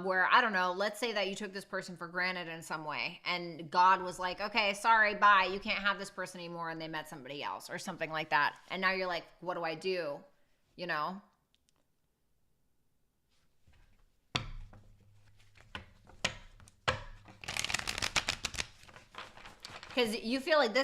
Where, I don't know, let's say that you took this person for granted in some way and God was like, okay, sorry, bye, you can't have this person anymore, and they met somebody else or something like that. And now you're like, what do I do? You know? Because you feel like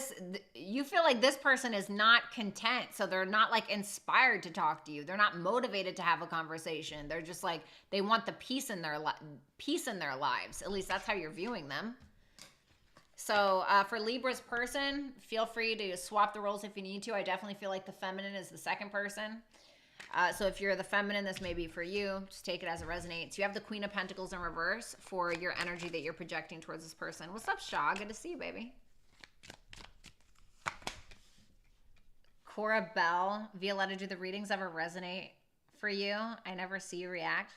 this person is not content, so they're not like inspired to talk to you. They're not motivated to have a conversation. They're just like, they want the peace in their lives. At least that's how you're viewing them. So for Libra's person, feel free to swap the roles if you need to. I definitely feel like the feminine is the second person. So if you're the feminine, this may be for you. Just take it as it resonates. You have the Queen of Pentacles in reverse for your energy that you're projecting towards this person. What's up, Shaw? Good to see you, baby. Cora Bell, Violetta, do the readings ever resonate for you? I never see you react.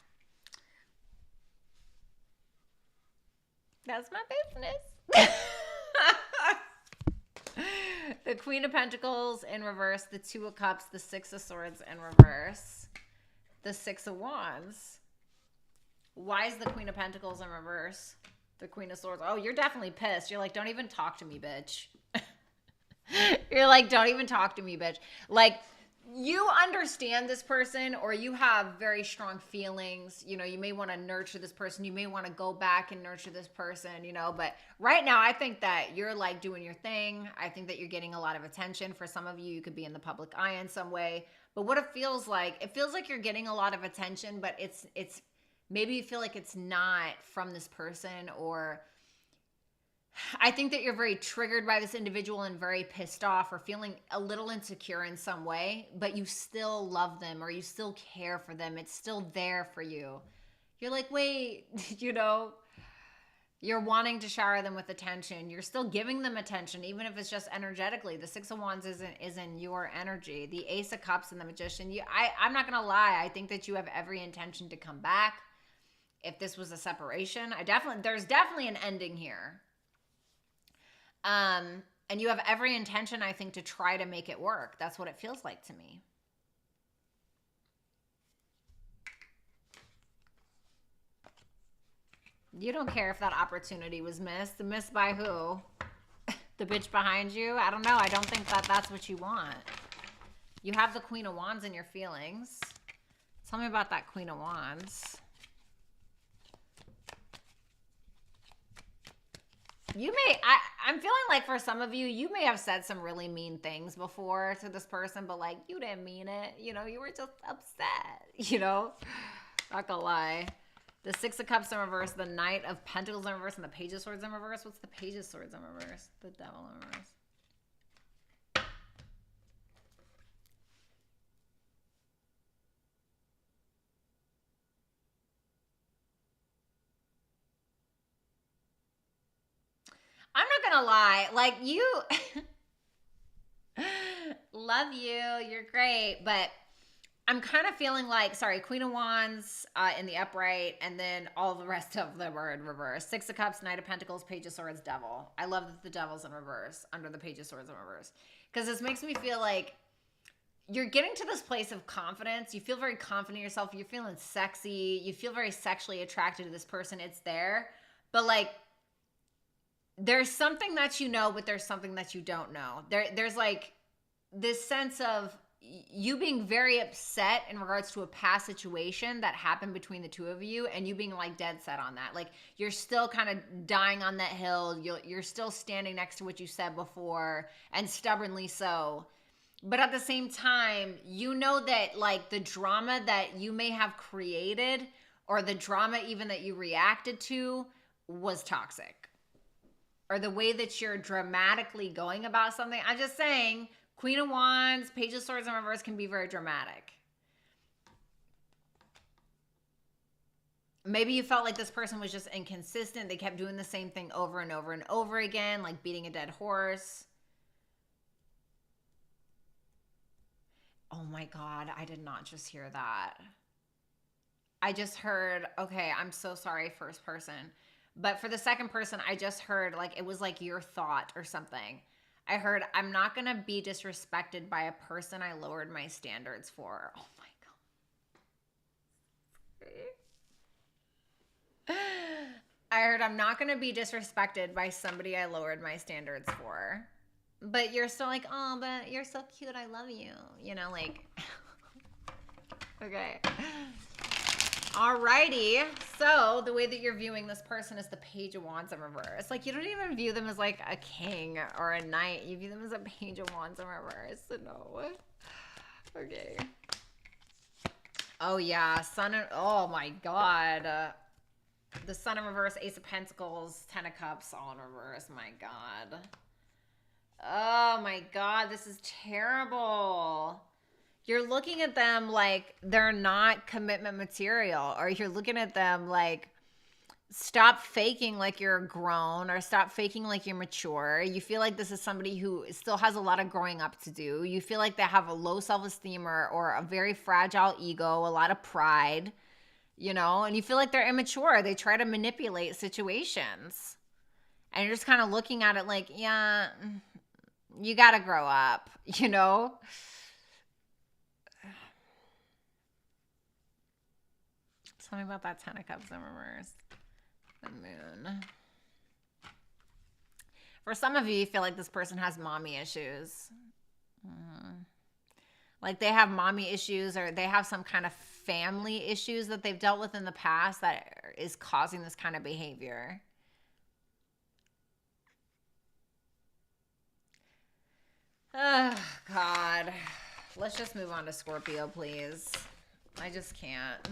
That's my business. The Queen of Pentacles in reverse, the Two of Cups, the Six of Swords in reverse, the Six of Wands. Why is the Queen of Pentacles in reverse? The Queen of Swords. Oh, you're definitely pissed. You're like, don't even talk to me, bitch. You're like, don't even talk to me, bitch. Like, you understand this person, or you have very strong feelings. You know, you may want to nurture this person. You may want to go back and nurture this person, you know. But right now, I think that you're like doing your thing. I think that you're getting a lot of attention. For some of you, you could be in the public eye in some way. But what it feels like you're getting a lot of attention, but it's maybe you feel like it's not from this person, or I think that you're very triggered by this individual and very pissed off or feeling a little insecure in some way, but you still love them or you still care for them. It's still there for you. You're like, wait, you know, you're wanting to shower them with attention. You're still giving them attention, even if it's just energetically. The Six of Wands isn't your energy. The Ace of Cups and the Magician. I'm not going to lie. I think that you have every intention to come back. If this was a separation, there's definitely an ending here. And you have every intention, I think, to try to make it work. That's what it feels like to me. You don't care if that opportunity was missed. Missed by who? The bitch behind you? I don't know. I don't think that that's what you want. You have the Queen of Wands in your feelings. Tell me about that Queen of Wands. I'm feeling like for some of you, you may have said some really mean things before to this person, but like, you didn't mean it. You know, you were just upset, you know? Not gonna lie. The Six of Cups in reverse, the Knight of Pentacles in reverse, and the Page of Swords in reverse. What's the Page of Swords in reverse? The Devil in reverse. I'm not gonna lie, like, you love you, you're great, but I'm kind of feeling like, sorry, Queen of Wands in the upright, and then all the rest of them are in reverse. Six of Cups, Knight of Pentacles, Page of Swords, Devil. I love that the Devil's in reverse under the Page of Swords in reverse, because this makes me feel like you're getting to this place of confidence. You feel very confident in yourself. You're feeling sexy. You feel very sexually attracted to this person. It's there, but like, there's something that you know, but there's something that you don't know. There's like this sense of you being very upset in regards to a past situation that happened between the two of you, and you being like dead set on that. Like, you're still kind of dying on that hill. You're still standing next to what you said before, and stubbornly so. But at the same time, you know that like the drama that you may have created, or the drama even that you reacted to, was toxic. Or the way that you're dramatically going about something. I'm just saying, Queen of Wands, Page of Swords in reverse can be very dramatic. Maybe you felt like this person was just inconsistent. They kept doing the same thing over and over and over again, like beating a dead horse. Oh my God, I did not just hear that. I just heard, okay, I'm so sorry, first person. But for the second person, I just heard like it was like your thought or something. I heard, I'm not going to be disrespected by a person I lowered my standards for. Oh my God. I heard I'm not going to be disrespected by somebody I lowered my standards for. But you're still like, oh, but you're so cute. I love you. You know, like, okay. Alrighty. So the way that you're viewing this person is the Page of Wands in reverse. Like, you don't even view them as like a king or a knight. You view them as a Page of Wands in reverse. So no. Okay. Oh yeah. Sun and, oh my God. The Sun in reverse, Ace of Pentacles, Ten of Cups, all in reverse. My God. Oh my God. This is terrible. You're looking at them like they're not commitment material, or you're looking at them like, stop faking like you're grown, or stop faking like you're mature. You feel like this is somebody who still has a lot of growing up to do. You feel like they have a low self-esteem or a very fragile ego, a lot of pride, you know, and you feel like they're immature. They try to manipulate situations. And you're just kind of looking at it like, yeah, you got to grow up, you know? Tell me about that Ten of Cups in reverse. The Moon. For some of you, you feel like this person has mommy issues. Like they have mommy issues, or they have some kind of family issues that they've dealt with in the past that is causing this kind of behavior. Oh, God. Let's just move on to Scorpio, please. I just can't.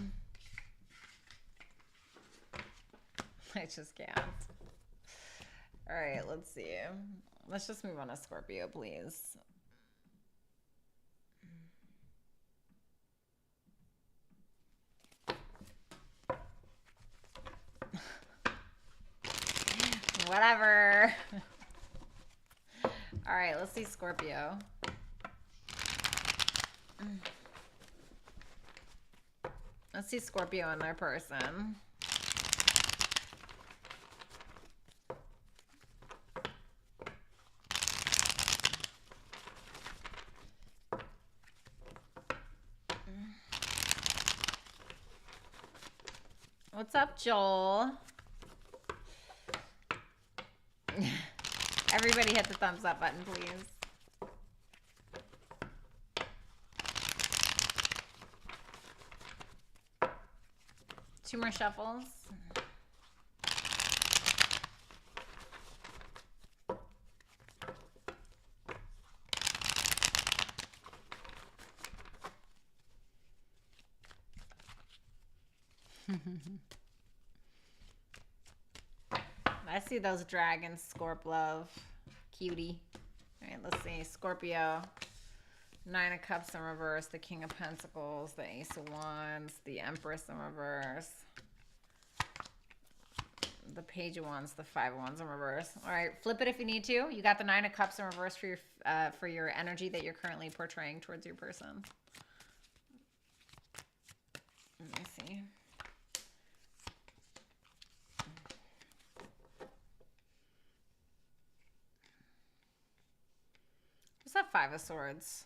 I just can't. All right, let's see. Let's just move on to Scorpio, please. Whatever. All right, let's see Scorpio. Let's see Scorpio and their person. What's up, Joel? Everybody hit the thumbs up button, please. Two more shuffles. I see those dragons, Scorp love. Cutie. All right, let's see. Scorpio. Nine of Cups in reverse. The King of Pentacles. The Ace of Wands. The Empress in reverse. The Page of Wands. The Five of Wands in reverse. All right, flip it if you need to. You got the Nine of Cups in reverse for your energy that you're currently portraying towards your person. Let me see. What's that Five of Swords?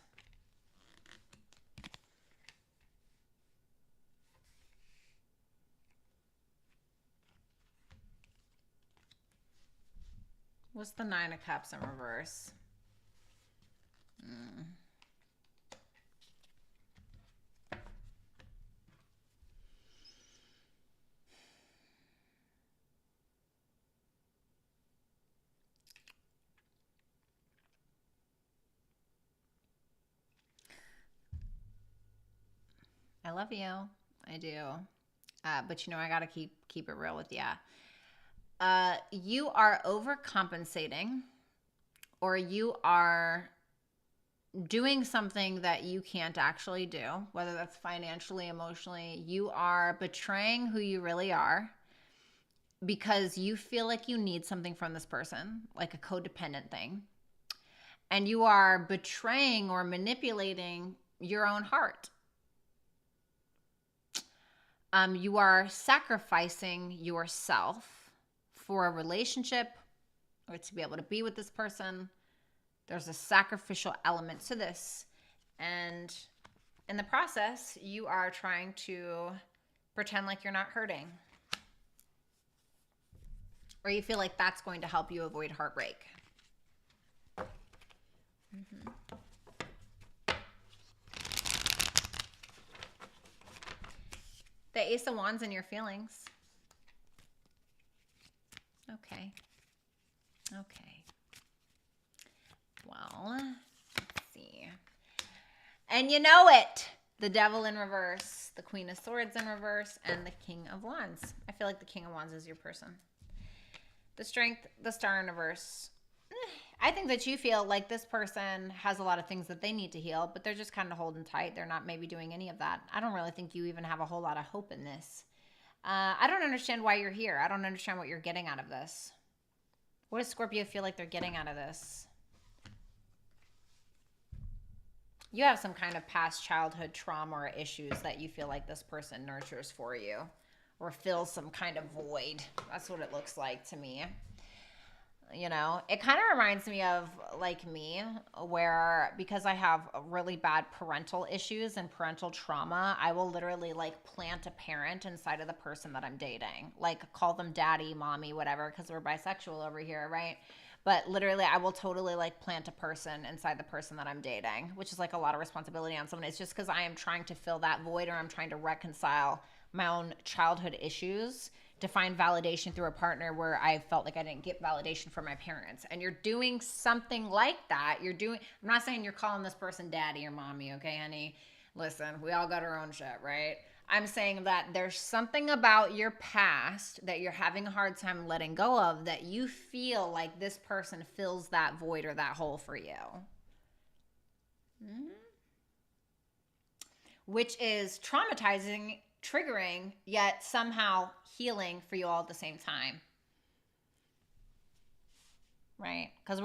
What's the Nine of Cups in reverse? I love you. I do. But you know, I got to keep it real with you. You are overcompensating, or you are doing something that you can't actually do, whether that's financially, emotionally. You are betraying who you really are because you feel like you need something from this person, like a codependent thing. And you are betraying or manipulating your own heart. You are sacrificing yourself for a relationship or to be able to be with this person. There's a sacrificial element to this. And in the process, you are trying to pretend like you're not hurting. Or you feel like that's going to help you avoid heartbreak. The Ace of Wands in your feelings. Okay. Okay. Well, let's see. And you know it. The Devil in reverse, the Queen of Swords in reverse, and the King of Wands. I feel like the King of Wands is your person. The Strength, the Star in reverse. I think that you feel like this person has a lot of things that they need to heal, but they're just kind of holding tight. They're not maybe doing any of that. I don't really think you even have a whole lot of hope in this. I don't understand why you're here. I don't understand what you're getting out of this. What does Scorpio feel like they're getting out of this? You have some kind of past childhood trauma or issues that you feel like this person nurtures for you or fills some kind of void. That's what it looks like to me. You know, it kind of reminds me of like me, where because I have really bad parental issues and parental trauma, I will literally like plant a parent inside of the person that I'm dating. Like call them daddy, mommy, whatever, because we're bisexual over here, right? But literally, I will totally like plant a person inside the person that I'm dating, which is like a lot of responsibility on someone. It's just because I am trying to fill that void, or I'm trying to reconcile my own childhood issues to find validation through a partner where I felt like I didn't get validation from my parents. And you're doing something like that. I'm not saying you're calling this person daddy or mommy, okay, honey? Listen, we all got our own shit, right? I'm saying that there's something about your past that you're having a hard time letting go of, that you feel like this person fills that void or that hole for you. Mm-hmm. Which is traumatizing, triggering, yet somehow healing for you all at the same time. Right? Because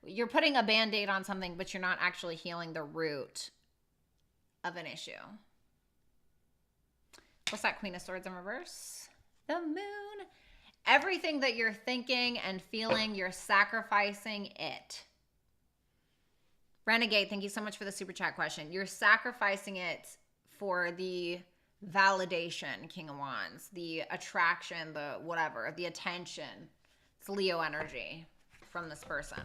you're putting a Band-Aid on something, but you're not actually healing the root of an issue. What's that? Queen of Swords in reverse? The Moon. Everything that you're thinking and feeling, you're sacrificing it. Renegade, thank you so much for the super chat question. You're sacrificing it for the validation, King of Wands, the attraction, the whatever, the attention. It's Leo energy from this person.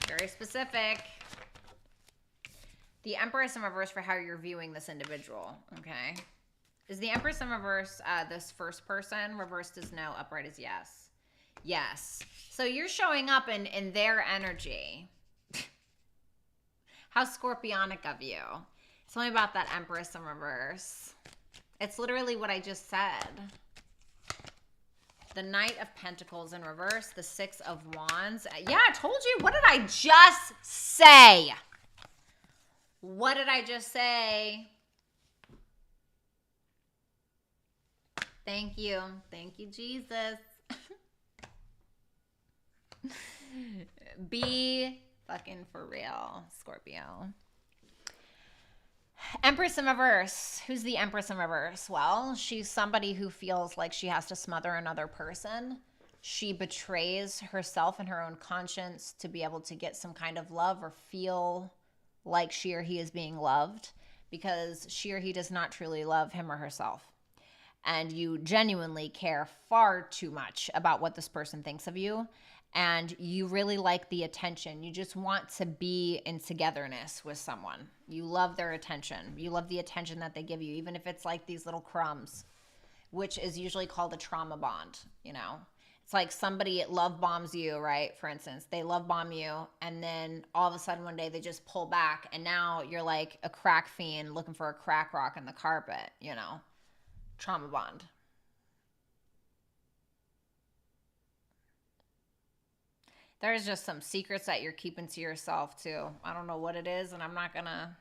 Very specific. The Empress in reverse for how you're viewing this individual, okay? Is the Empress in reverse this first person? Reversed is no, upright is yes. Yes. So you're showing up in their energy. How scorpionic of you. Tell me about that Empress in reverse. It's literally what I just said. The Knight of Pentacles in reverse. The Six of Wands. Yeah, I told you. What did I just say? What did I just say? Thank you. Thank you, Jesus. Be fucking for real, Scorpio. Empress in reverse. Who's the Empress in reverse? Well, she's somebody who feels like she has to smother another person. She betrays herself and her own conscience to be able to get some kind of love or feel like she or he is being loved, because she or he does not truly love him or herself. And you genuinely care far too much about what this person thinks of you. And you really like the attention. You just want to be in togetherness with someone. You love their attention. You love the attention that they give you, even if it's like these little crumbs, which is usually called a trauma bond, you know? It's like somebody love bombs you, right? For instance, they love bomb you, and then all of a sudden one day they just pull back, and now you're like a crack fiend looking for a crack rock in the carpet, you know? Trauma bond. There's just some secrets that you're keeping to yourself too. I don't know what it is, and I'm not gonna...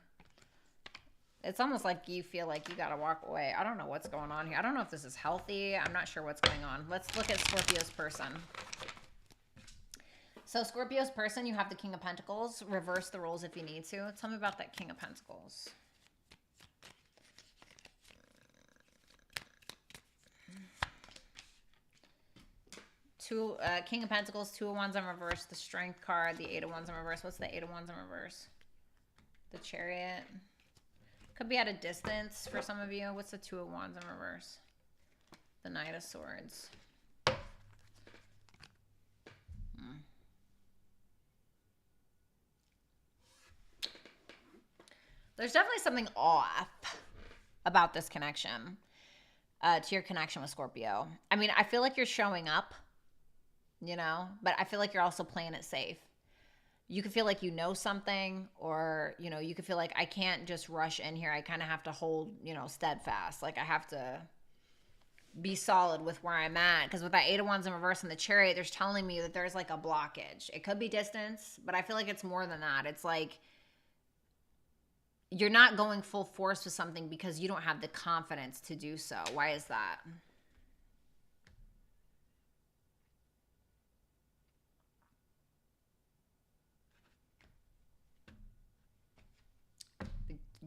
It's almost like you feel like you gotta walk away. I don't know what's going on here. I don't know if this is healthy. I'm not sure what's going on. Let's look at Scorpio's person. So Scorpio's person, you have the King of Pentacles. Reverse the roles if you need to. Tell me about that King of Pentacles. King of Pentacles, Two of Wands in reverse, the Strength card, the Eight of Wands in reverse. What's the Eight of Wands in reverse? The Chariot. Could be at a distance for some of you. What's the Two of Wands in reverse? The Knight of Swords. There's definitely something off about this connection, to your connection with Scorpio. I mean, I feel like you're showing up, you know, but I feel like you're also playing it safe. You could feel like you know something, or, you know, you could feel like I can't just rush in here. I kind of have to hold, you know, steadfast. Like I have to be solid with where I'm at. Because with that Eight of Wands in reverse and the Chariot, there's telling me that there's like a blockage. It could be distance, but I feel like it's more than that. It's like you're not going full force with something because you don't have the confidence to do so. Why is that?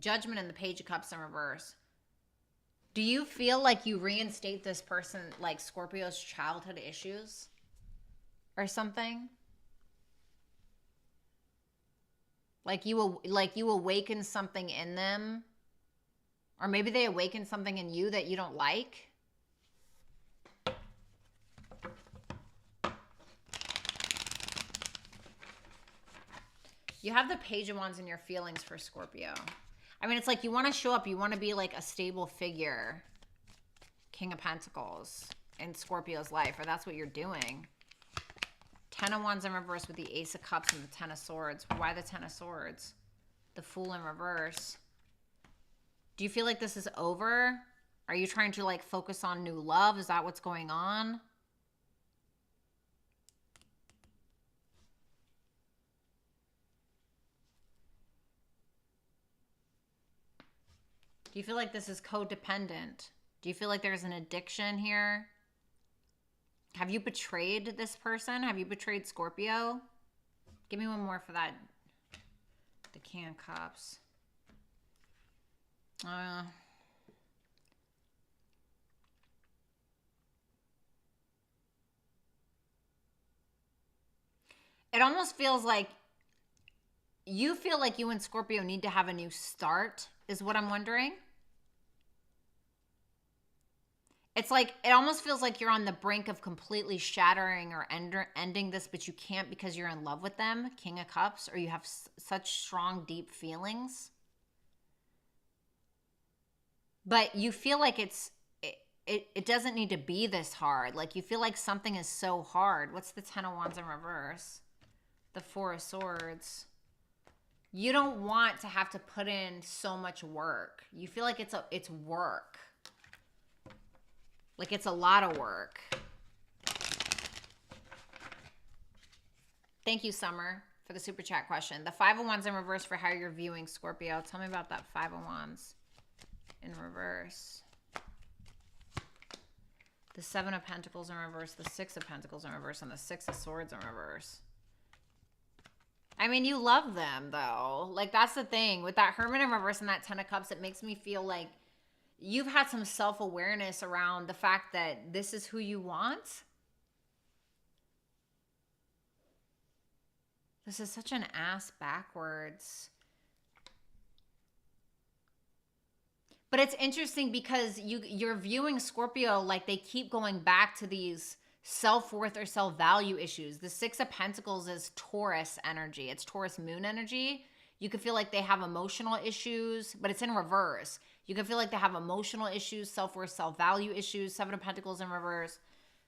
Judgment and the Page of Cups in reverse. Do you feel like you reinstate this person, like Scorpio's childhood issues or something? Like you awaken something in them, or maybe they awaken something in you that you don't like. You have the Page of Wands in your feelings for Scorpio. I mean, it's like you want to show up. You want to be like a stable figure. King of Pentacles in Scorpio's life, or that's what you're doing. Ten of Wands in reverse with the Ace of Cups and the Ten of Swords. Why the Ten of Swords? The Fool in reverse. Do you feel like this is over? Are you trying to like focus on new love? Is that what's going on? Do you feel like this is codependent? Do you feel like there's an addiction here? Have you betrayed this person? Have you betrayed Scorpio? Give me one more for that. The King of Cups. It almost feels like you feel like you and Scorpio need to have a new start, is what I'm wondering. It's like, it almost feels like you're on the brink of completely shattering or ending this, but you can't because you're in love with them, King of Cups, or you have such strong, deep feelings. But you feel like it doesn't need to be this hard. Like you feel like something is so hard. What's the Ten of Wands in reverse? The Four of Swords. You don't want to have to put in so much work. You feel like it's work. Like it's a lot of work. Thank you, Summer, for the super chat question. The Five of Wands in reverse for how you're viewing Scorpio. Tell me about that Five of Wands in reverse. The Seven of Pentacles in reverse, the Six of Pentacles in reverse, and the Six of Swords in reverse. I mean, you love them, though. Like, that's the thing. With that Hermit in reverse and that Ten of Cups, it makes me feel like you've had some self-awareness around the fact that this is who you want. This is such an ass backwards. But it's interesting because you're viewing Scorpio like they keep going back to these self-worth or self-value issues. The Six of Pentacles is Taurus energy. It's Taurus moon energy. You can feel like they have emotional issues, but it's in reverse. You can feel like they have emotional issues, self-worth, self-value issues. Seven of Pentacles in reverse.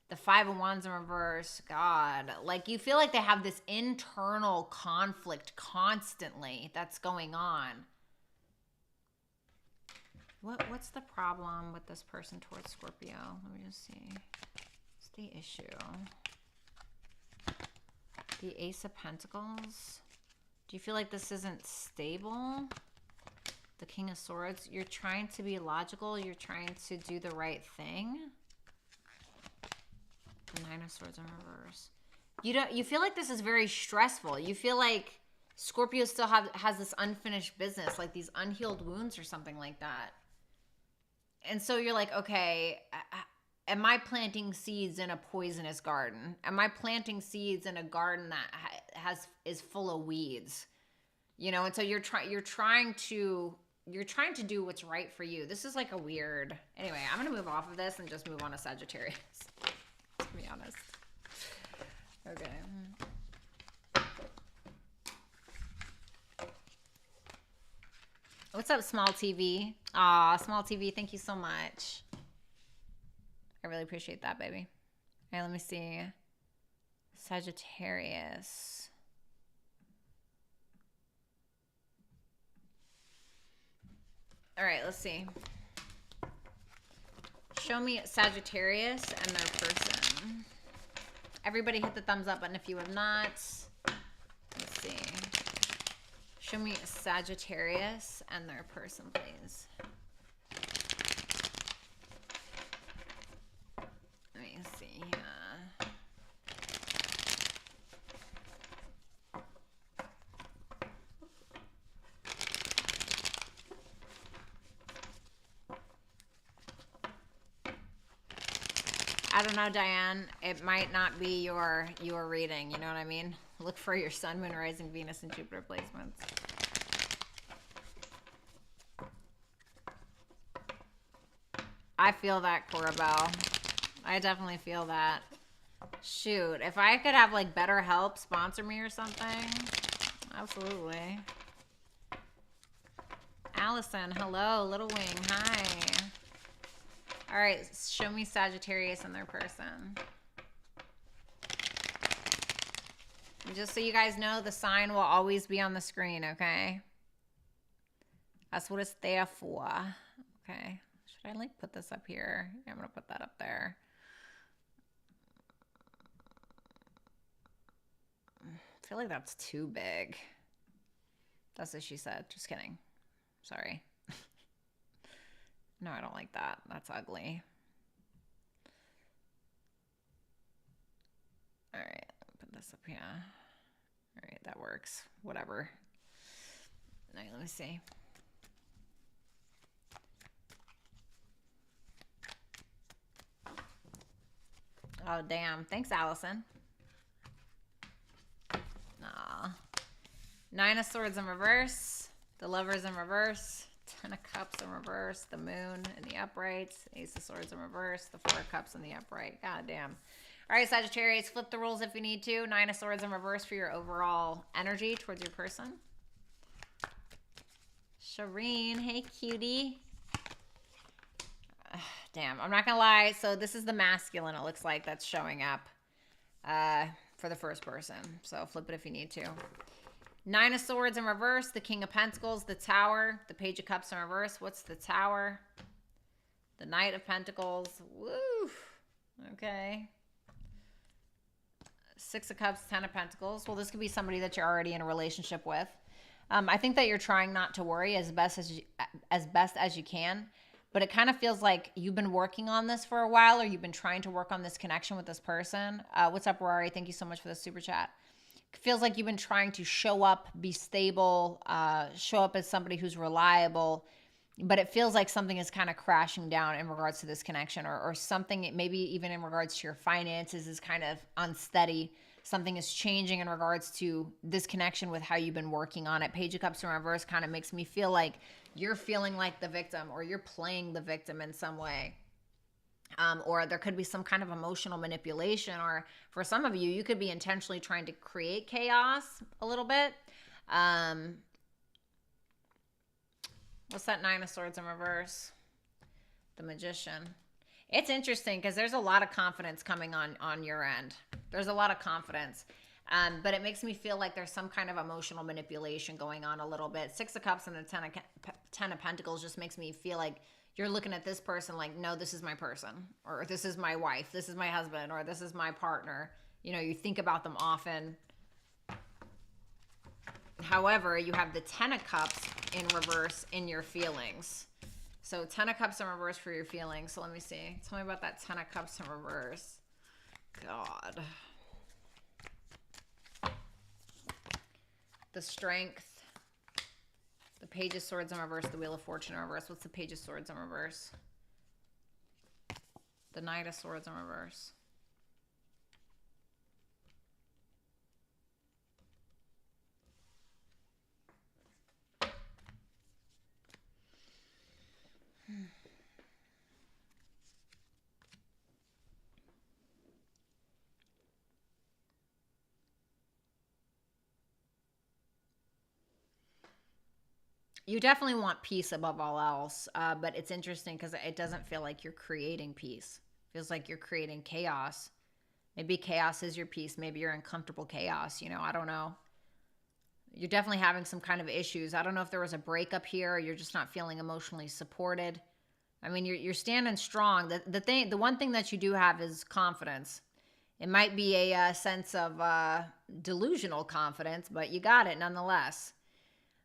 The Five of Wands in reverse. God. Like you feel like they have this internal conflict constantly that's going on. What's the problem with this person towards Scorpio? Let me just see. What's the issue? The Ace of Pentacles. Do you feel like this isn't stable? The King of Swords. You're trying to be logical. You're trying to do the right thing. The Nine of Swords in reverse. You feel like this is very stressful. You feel like Scorpio still has this unfinished business, like these unhealed wounds or something like that. And so you're like, okay, am I planting seeds in a poisonous garden? Am I planting seeds in a garden that is full of weeds? You know, and so you're trying to do what's right for you. This is like a weird. Anyway, I'm gonna move off of this and just move on to Sagittarius. To be honest. Okay. What's up, Small TV? Aw, Small TV, thank you so much. I really appreciate that, baby. All right, let me see. Sagittarius. All right, let's see. Show me Sagittarius and their person. Everybody hit the thumbs up button if you have not. Let's see. Show me Sagittarius and their person, please. Let me see. I don't know, Diane. It might not be your reading. You know what I mean? Look for your Sun, Moon, Rising, Venus, and Jupiter placements. I feel that, Corabelle. I definitely feel that. Shoot, if I could have like better help sponsor me or something, absolutely. Allison, hello. Little Wing, hi. All right, show me Sagittarius and their person. And just so you guys know, the sign will always be on the screen, okay? That's what it's there for. Okay. Should I like put this up here? Yeah, I'm going to put that up there. I feel like that's too big. That's what she said. Just kidding. Sorry. No, I don't like that. That's ugly. All right, put this up here. All right, that works. Whatever. All right, let me see. Oh, damn. Thanks, Allison. Aw. Nine of Swords in reverse. The Lovers in reverse. Ten of Cups in reverse. The Moon in the upright. Ace of Swords in reverse. The Four of Cups in the upright. God damn. All right, Sagittarius, flip the rules if you need to. Nine of Swords in reverse for your overall energy towards your person. Shireen, hey, cutie. Damn, I'm not going to lie. So this is the masculine, it looks like, that's showing up for the first person. So flip it if you need to. Nine of Swords in reverse, the King of Pentacles, the Tower, the Page of Cups in reverse. What's the Tower? The Knight of Pentacles. Woo! Okay. Six of Cups, Ten of Pentacles. Well, this could be somebody that you're already in a relationship with. I think that you're trying not to worry as best as you can, but it kind of feels like you've been working on this for a while, or you've been trying to work on this connection with this person. What's up, Rory? Thank you so much for the super chat. Feels like you've been trying to show up, be stable, show up as somebody who's reliable, but it feels like something is kind of crashing down in regards to this connection, or something, maybe even in regards to your finances, is kind of unsteady. Something is changing in regards to this connection with how you've been working on it. Page of Cups in reverse kind of makes me feel like you're feeling like the victim, or you're playing the victim in some way. Or there could be some kind of emotional manipulation, or for some of you, you could be intentionally trying to create chaos a little bit. What's that Nine of Swords in reverse? The Magician. It's interesting because there's a lot of confidence coming on your end. There's a lot of confidence. But it makes me feel like there's some kind of emotional manipulation going on a little bit. Six of Cups and the Ten of Pentacles just makes me feel like you're looking at this person like, no, this is my person, or this is my wife, this is my husband, or this is my partner. You know, you think about them often. However, you have the Ten of Cups in reverse in your feelings. So Ten of Cups in reverse for your feelings. So let me see. Tell me about that Ten of Cups in reverse. God. The Strength. The Page of Swords in reverse. The Wheel of Fortune in reverse. What's the Page of Swords in reverse? The Knight of Swords in reverse. You definitely want peace above all else, but it's interesting because it doesn't feel like you're creating peace. It feels like you're creating chaos. Maybe chaos is your peace. Maybe you're in comfortable chaos. You know, I don't know. You're definitely having some kind of issues. I don't know if there was a breakup here or you're just not feeling emotionally supported. I mean, you're standing strong. The one thing that you do have is confidence. It might be a sense of delusional confidence, but you got it nonetheless.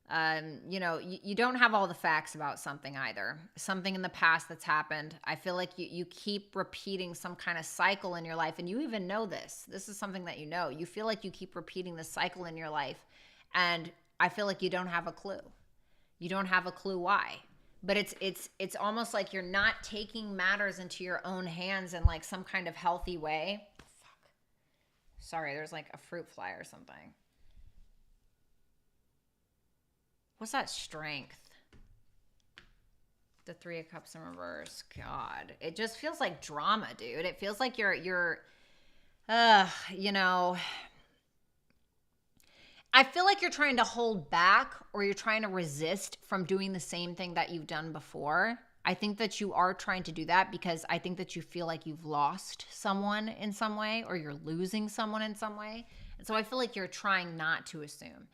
You know, you don't have all the facts about something either. Something in the past that's happened. I feel like you keep repeating some kind of cycle in your life, and you even know this. This is something that you know. You feel like you keep repeating the cycle in your life, and I feel like you don't have a clue. You don't have a clue why. But it's almost like you're not taking matters into your own hands in like some kind of healthy way. Fuck. Sorry, there's like a fruit fly or something. What's that strength? The 3 of Cups in reverse. God, it just feels like drama, dude. It feels like you're you know, I feel like you're trying to hold back or you're trying to resist from doing the same thing that you've done before. I think that you are trying to do that because I think that you feel like you've lost someone in some way or you're losing someone in some way. And so I feel like you're trying not to assume.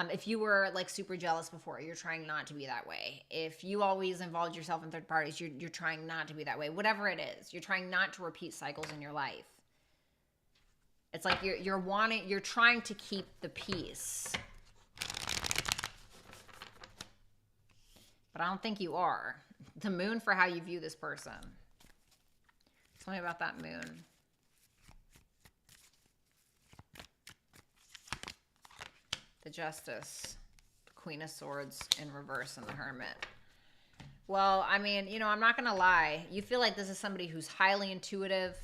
If you were like super jealous before, you're trying not to be that way. If you always involved yourself in third parties, you're trying not to be that way. Whatever it is, you're trying not to repeat cycles in your life. It's like you're trying to keep the peace. But I don't think you are. The moon for how you view this person. Tell me about that moon. The Justice, the Queen of Swords in reverse, and the Hermit. Well, I mean, you know, I'm not going to lie. You feel like this is somebody who's highly intuitive.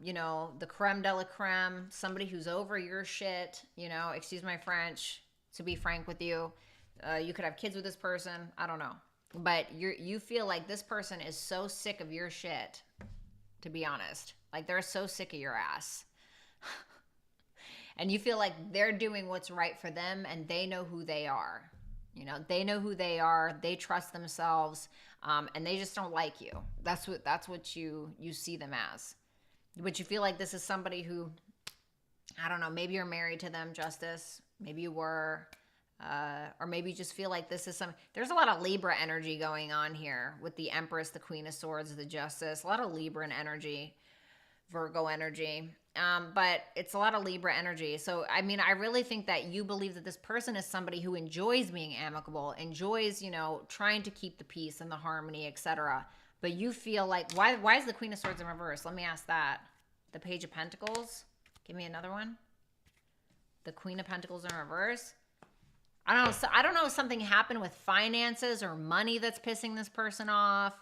You know, the creme de la creme, somebody who's over your shit, you know, excuse my French, to be frank with you. You could have kids with this person. I don't know. But you feel like this person is so sick of your shit, to be honest. Like they're so sick of your ass. And you feel like they're doing what's right for them and they know who they are. You know, they know who they are. They trust themselves. And they just don't like you. That's what you see them as. But you feel like this is somebody who, I don't know, maybe you're married to them, Justice. Maybe you were. Or maybe you just feel like this is there's a lot of Libra energy going on here with the Empress, the Queen of Swords, the Justice. A lot of Libra energy, Virgo energy. But it's a lot of Libra energy. So, I mean, I really think that you believe that this person is somebody who enjoys being amicable, enjoys, you know, trying to keep the peace and the harmony, etc. But you feel like, why is the Queen of Swords in reverse? Let me ask that. The Page of Pentacles. Give me another one. The Queen of Pentacles in reverse. I don't know. So I don't know if something happened with finances or money that's pissing this person off.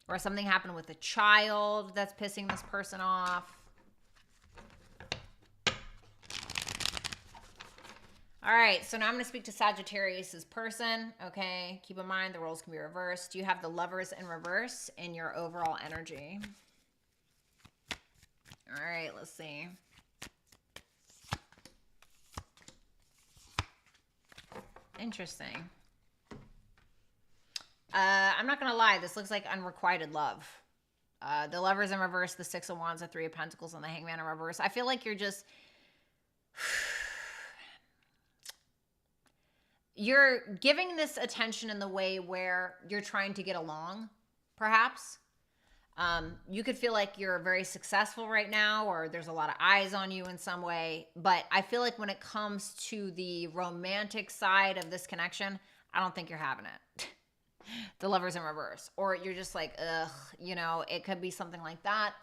Or something happened with a child that's pissing this person off. All right, so now I'm going to speak to Sagittarius' person, okay? Keep in mind the roles can be reversed. You have the Lovers in reverse in your overall energy. All right, let's see. Interesting. I'm not going to lie. This looks like unrequited love. The Lovers in reverse, the Six of Wands, the Three of Pentacles, and the Hangman in reverse. I feel like you're just... You're giving this attention in the way where you're trying to get along, perhaps. You could feel like you're very successful right now, or there's a lot of eyes on you in some way. But I feel like when it comes to the romantic side of this connection, I don't think you're having it. The Lovers in reverse. Or you're just like, ugh, you know, it could be something like that.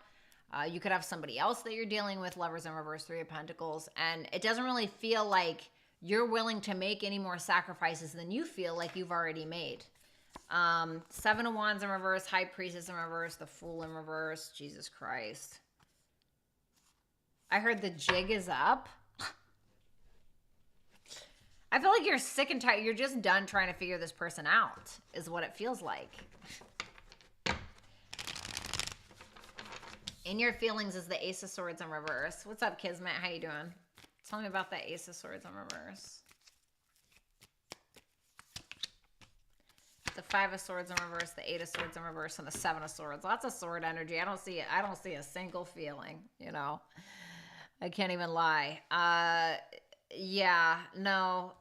You could have somebody else that you're dealing with, Lovers in reverse, Three of Pentacles. And it doesn't really feel like you're willing to make any more sacrifices than you feel like you've already made. Seven of Wands in reverse, High Priestess in reverse, the Fool in reverse. Jesus Christ. I heard the jig is up. I feel like you're sick and tired. You're just done trying to figure this person out, is what it feels like. In your feelings is the Ace of Swords in reverse. What's up, Kismet? How you doing? Tell me about that Ace of Swords in reverse. The Five of Swords in reverse, the Eight of Swords in reverse, and the Seven of Swords. Lots of sword energy. I don't see a single feeling, you know. I can't even lie. Yeah, no.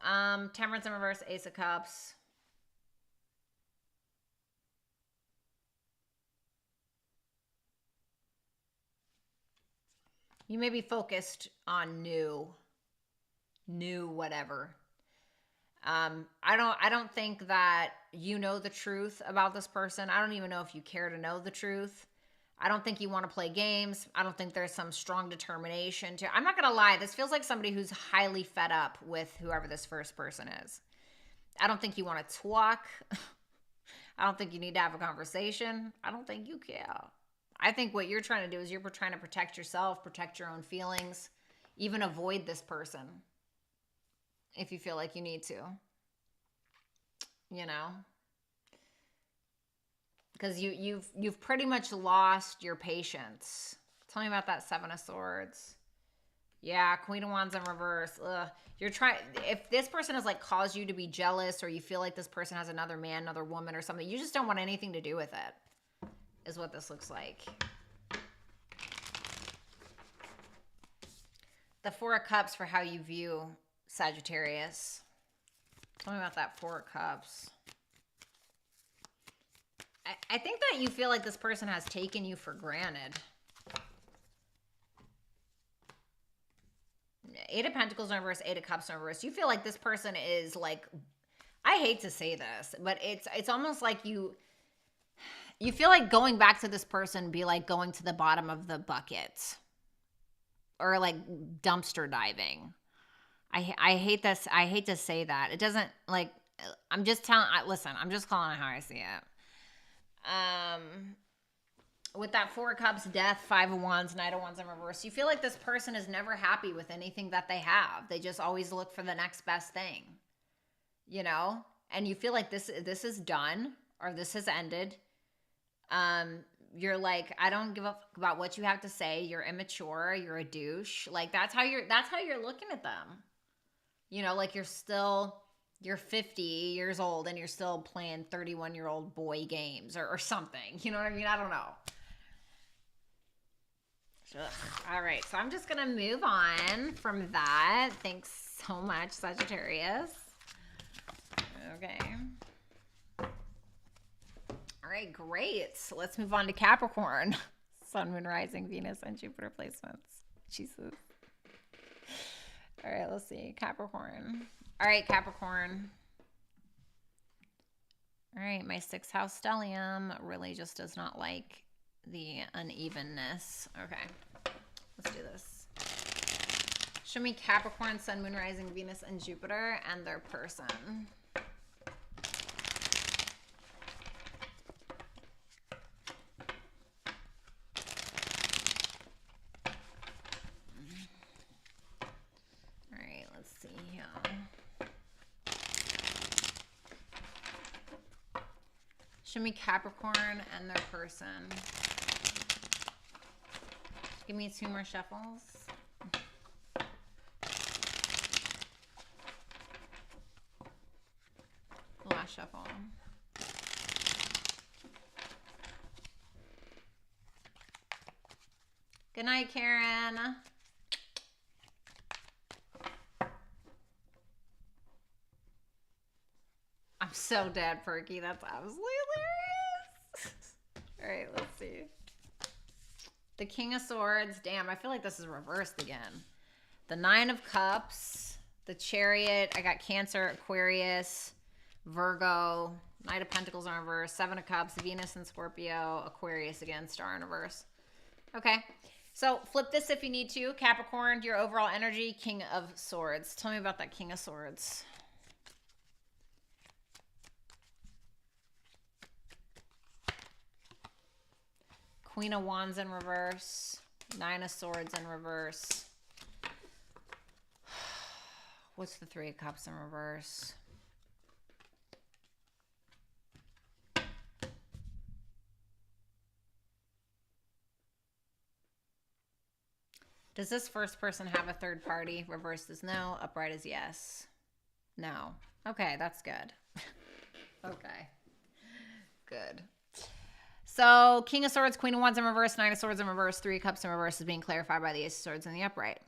Temperance in reverse, Ace of Cups. You may be focused on new whatever. I don't think that you know the truth about this person. I don't even know if you care to know the truth. I don't think you want to play games. I don't think there's some strong determination to. I'm not going to lie. This feels like somebody who's highly fed up with whoever this first person is. I don't think you want to talk. I don't think you need to have a conversation. I don't think you care. I think what you're trying to do is you're trying to protect yourself, protect your own feelings, even avoid this person if you feel like you need to, you know, because you've pretty much lost your patience. Tell me about that Seven of Swords. Yeah, Queen of Wands in reverse. Ugh. You're trying, if this person has like caused you to be jealous, or you feel like this person has another man, another woman or something, you just don't want anything to do with it, is what this looks like. The Four of Cups for how you view Sagittarius. Tell me about that Four of Cups. I think that you feel like this person has taken you for granted. Eight of Pentacles in reverse, Eight of Cups in reverse. You feel like this person is like, I hate to say this, but it's almost like you feel like going back to this person be like going to the bottom of the bucket, or like dumpster diving. I hate this. I hate to say that. It doesn't, like, I'm just telling, listen, I'm just calling it how I see it. With that Four of Cups, Death, Five of Wands, Knight of Wands in reverse, you feel like this person is never happy with anything that they have. They just always look for the next best thing, you know? And you feel like this is done, or this has ended. You're like, I don't give a fuck about what you have to say. You're immature. You're a douche. Like, that's how you're looking at them. You know, like you're 50 years old and you're still playing 31-year-old boy games or something. You know what I mean? I don't know. Ugh. All right. So I'm just going to move on from that. Thanks so much, Sagittarius. Okay. All right, great. So let's move on to Capricorn. Sun, Moon, Rising, Venus, and Jupiter placements. Jesus. All right, let's see. Capricorn. All right, Capricorn. All right, my 6th house stellium really just does not like the unevenness. Okay, let's do this. Show me Capricorn, Sun, Moon, Rising, Venus, and Jupiter, and their person. Show me Capricorn and their person. Give me 2 more shuffles. Last shuffle. Good night, Karen. I'm so dead, Perky. That's absolutely hilarious. All right, let's see. The King of Swords. Damn, I feel like this is reversed again. The 9 of Cups. The Chariot. I got Cancer, Aquarius, Virgo. Knight of Pentacles in reverse. 7 of Cups. Venus and Scorpio. Aquarius again. Star in reverse. Okay. So flip this if you need to. Capricorn, your overall energy. King of Swords. Tell me about that King of Swords. Queen of Wands in reverse. 9 of Swords in reverse. What's the 3 of Cups in reverse? Does this first person have a third party? Reversed is no. Upright is yes. No. Okay, that's good. Okay. good. So King of Swords, Queen of Wands in reverse, Nine of Swords in reverse, Three of Cups in reverse is being clarified by the Ace of Swords in the upright.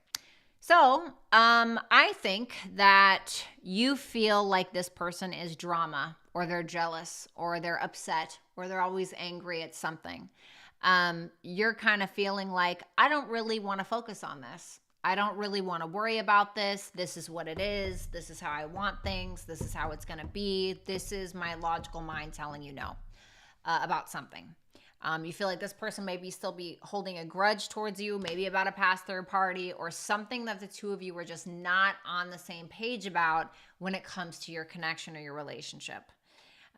So I think that you feel like this person is drama, or they're jealous, or they're upset, or they're always angry at something. You're kind of feeling like, I don't really want to focus on this. I don't really want to worry about this. This is what it is. This is how I want things. This is how it's going to be. This is my logical mind telling you no about something. You feel like this person maybe still be holding a grudge towards you, maybe about a past third party, or something that the two of you were just not on the same page about when it comes to your connection or your relationship.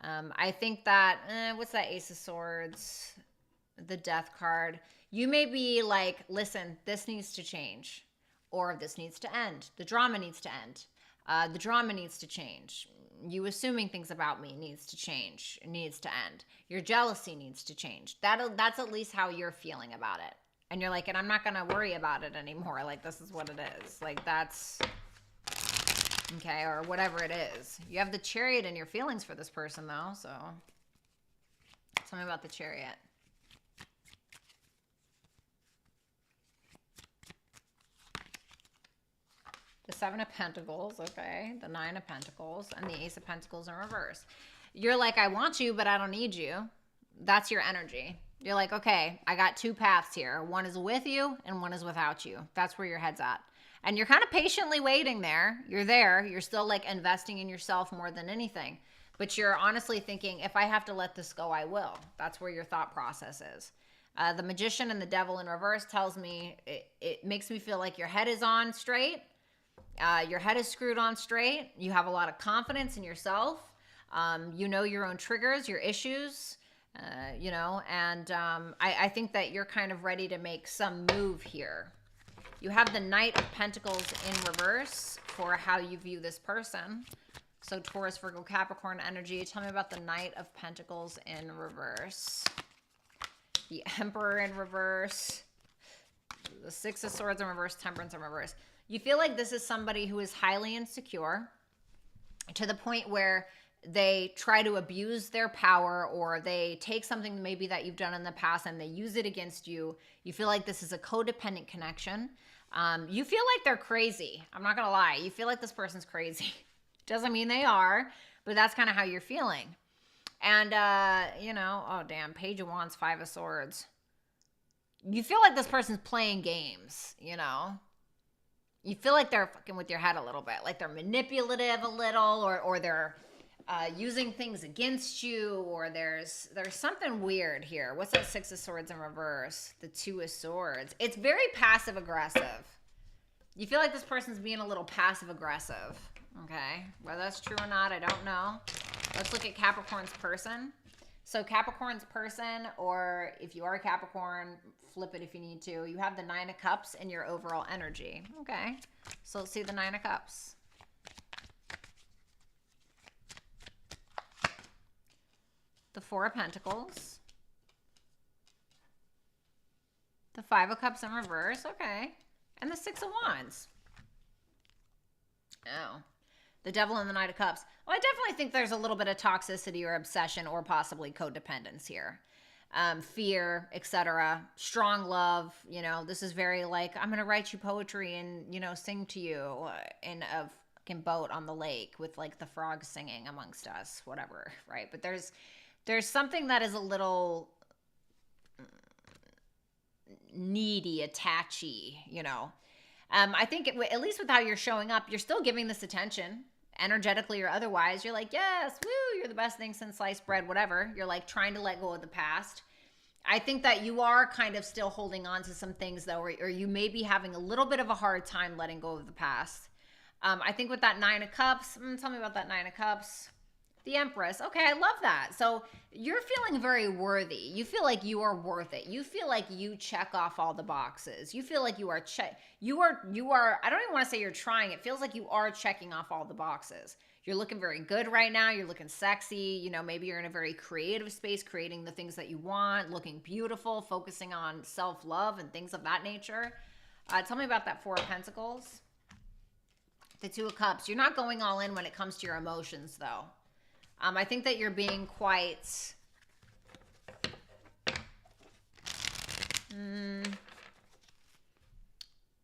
I think that, what's that Ace of Swords? The Death card. You may be like, listen, this needs to change, or this needs to end. The drama needs to end. The drama needs to change. You assuming things about me needs to change, needs to end. Your jealousy needs to change. That's at least how you're feeling about it. And you're like, and I'm not going to worry about it anymore. Like, this is what it is. Like, that's, okay, or whatever it is. You have the Chariot in your feelings for this person, though, so tell me about the Chariot. The Seven of Pentacles, okay, the Nine of Pentacles, and the Ace of Pentacles in reverse. You're like, I want you, but I don't need you. That's your energy. You're like, okay, I got two paths here. One is with you and one is without you. That's where your head's at. And you're kind of patiently waiting there. You're there. You're still like investing in yourself more than anything. But you're honestly thinking, if I have to let this go, I will. That's where your thought process is. The Magician and the Devil in reverse tells me, it makes me feel like your head is on straight. Your head is screwed on straight. You have a lot of confidence in yourself. You know your own triggers, your issues, and I think that you're kind of ready to make some move here. You have the Knight of Pentacles in reverse for how you view this person. So Taurus, Virgo, Capricorn energy. Tell me about the Knight of Pentacles in reverse. The Emperor in reverse. The Six of Swords in reverse, Temperance in reverse. You feel like this is somebody who is highly insecure to the point where they try to abuse their power, or they take something maybe that you've done in the past and they use it against you. You feel like this is a codependent connection. You feel like they're crazy. I'm not going to lie. You feel like this person's crazy. Doesn't mean they are, but that's kind of how you're feeling. And, oh, damn, Page of Wands, Five of Swords. You feel like this person's playing games, You feel like they're fucking with your head a little bit, like they're manipulative a little, or they're using things against you, or there's something weird here. What's that Six of Swords in reverse? The Two of Swords. It's very passive aggressive. You feel like this person's being a little passive aggressive. Okay, whether that's true or not, I don't know. Let's look at Capricorn's person. So Capricorn's person, or if you are a Capricorn, flip it if you need to. You have the Nine of Cups in your overall energy. Okay, so let's see the Nine of Cups. The Four of Pentacles. The Five of Cups in reverse. Okay, and the Six of Wands. Oh. The Devil and the Knight of Cups. Well, I definitely think there's a little bit of toxicity or obsession or possibly codependence here. Fear, etc. Strong love. This is very like, I'm going to write you poetry and, sing to you in a fucking boat on the lake with like the frogs singing amongst us, whatever, right? But there's something that is a little needy, attachy, I think at least with how you're showing up, you're still giving this attention, energetically or otherwise. You're like, yes, woo, you're the best thing since sliced bread, whatever. You're like trying to let go of the past. I think that you are kind of still holding on to some things though, or you may be having a little bit of a hard time letting go of the past. I think with that Nine of Cups, tell me about that Nine of Cups. The Empress. Okay, I love that. So you're feeling very worthy. You feel like you are worth it. You feel like you check off all the boxes. You feel like you are, I don't even want to say you're trying. It feels like you are checking off all the boxes. You're looking very good right now. You're looking sexy. Maybe you're in a very creative space, creating the things that you want, looking beautiful, focusing on self-love and things of that nature. Tell me about that Four of Pentacles. The Two of Cups. You're not going all in when it comes to your emotions though. I think that you're being quite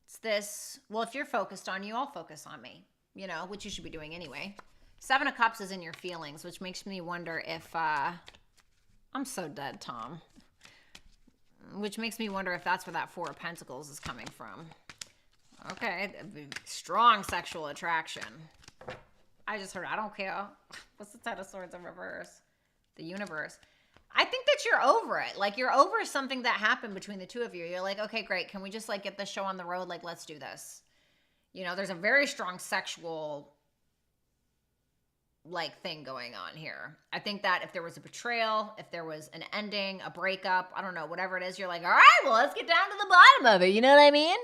It's this, well, if you're focused on you, I'll focus on me, you know, which you should be doing anyway. Seven of Cups is in your feelings, which makes me wonder if, I'm so dead, Tom. Which makes me wonder if that's where that Four of Pentacles is coming from. Okay, strong sexual attraction. I just heard, I don't care. What's the Ten of Swords in reverse? The Universe. I think that you're over it. Like, you're over something that happened between the two of you. You're like, okay, great. Can we just, like, get this show on the road? Like, let's do this. You know, there's a very strong sexual, like, thing going on here. I think that if there was a betrayal, if there was an ending, a breakup, I don't know, whatever it is, you're like, all right, well, let's get down to the bottom of it. You know what I mean?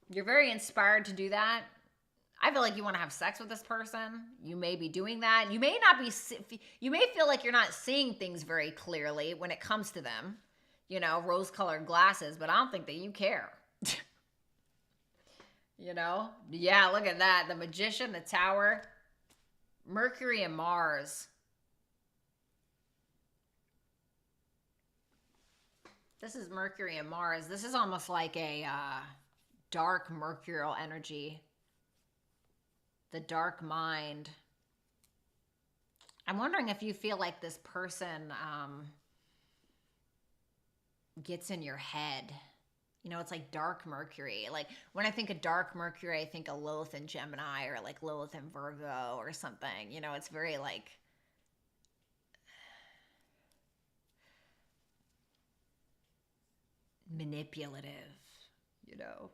You're very inspired to do that. I feel like you want to have sex with this person. You may be doing that. You may not be, you may feel like you're not seeing things very clearly when it comes to them. You know, rose-colored glasses, but I don't think that you care. You know? Yeah, look at that. The Magician, the Tower, Mercury and Mars. This is Mercury and Mars. This is almost like a dark mercurial energy. The dark mind. I'm wondering if you feel like this person gets in your head. You know, it's like dark Mercury. Like, when I think of dark Mercury, I think of Lilith and Gemini, or like Lilith and Virgo or something. You know, it's very like manipulative, you know.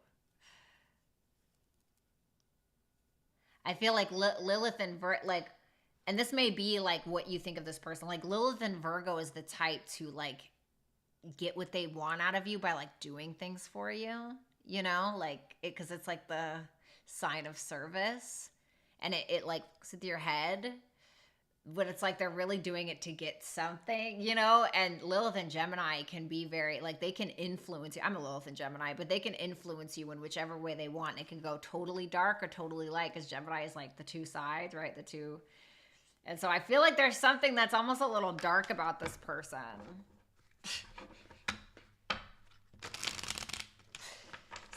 I feel like Lilith and like, and this may be like what you think of this person. Like, Lilith and Virgo is the type to like get what they want out of you by like doing things for you, you know, like it, because it's like the sign of service, and it like goes into your head, but it's like they're really doing it to get something, you know. And Lilith and Gemini can be very, like, they can influence you. I'm a Lilith and Gemini, but they can influence you in whichever way they want. It can go totally dark or totally light, because Gemini is like the two sides, right? The two. And so I feel like there's something that's almost a little dark about this person.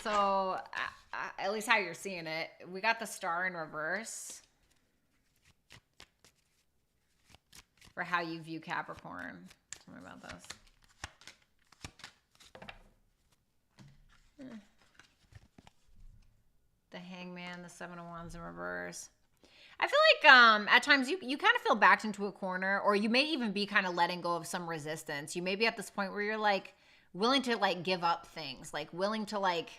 So at least how you're seeing it. We got the Star in reverse for how you view Capricorn. Tell me about this. The Hangman, the Seven of Wands in reverse. I feel like at times you kind of feel backed into a corner, or you may even be kind of letting go of some resistance. You may be at this point where you're like willing to like give up things, like willing to like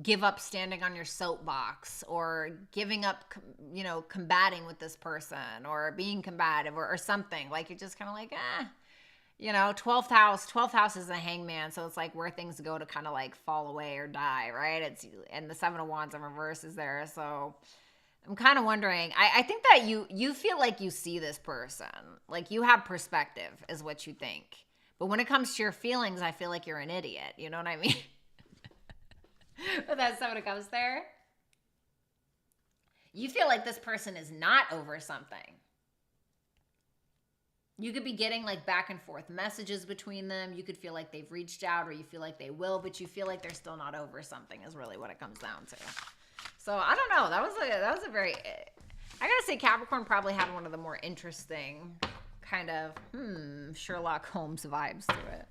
give up standing on your soapbox, or giving up, you know, combating with this person, or being combative, or something. Like, you're just kind of like, you know, 12th house is a Hangman, so it's like where things go to kind of like fall away or die, right? It's, and the Seven of Wands in reverse is there. So I'm kind of wondering, I think that you feel like you see this person, like you have perspective is what you think. But when it comes to your feelings, I feel like you're an idiot. You know what I mean? But that's someone who comes there. You feel like this person is not over something. You could be getting like back and forth messages between them. You could feel like they've reached out, or you feel like they will, but you feel like they're still not over something is really what it comes down to. So I don't know. That was a very, I gotta say Capricorn probably had one of the more interesting kind of Sherlock Holmes vibes to it.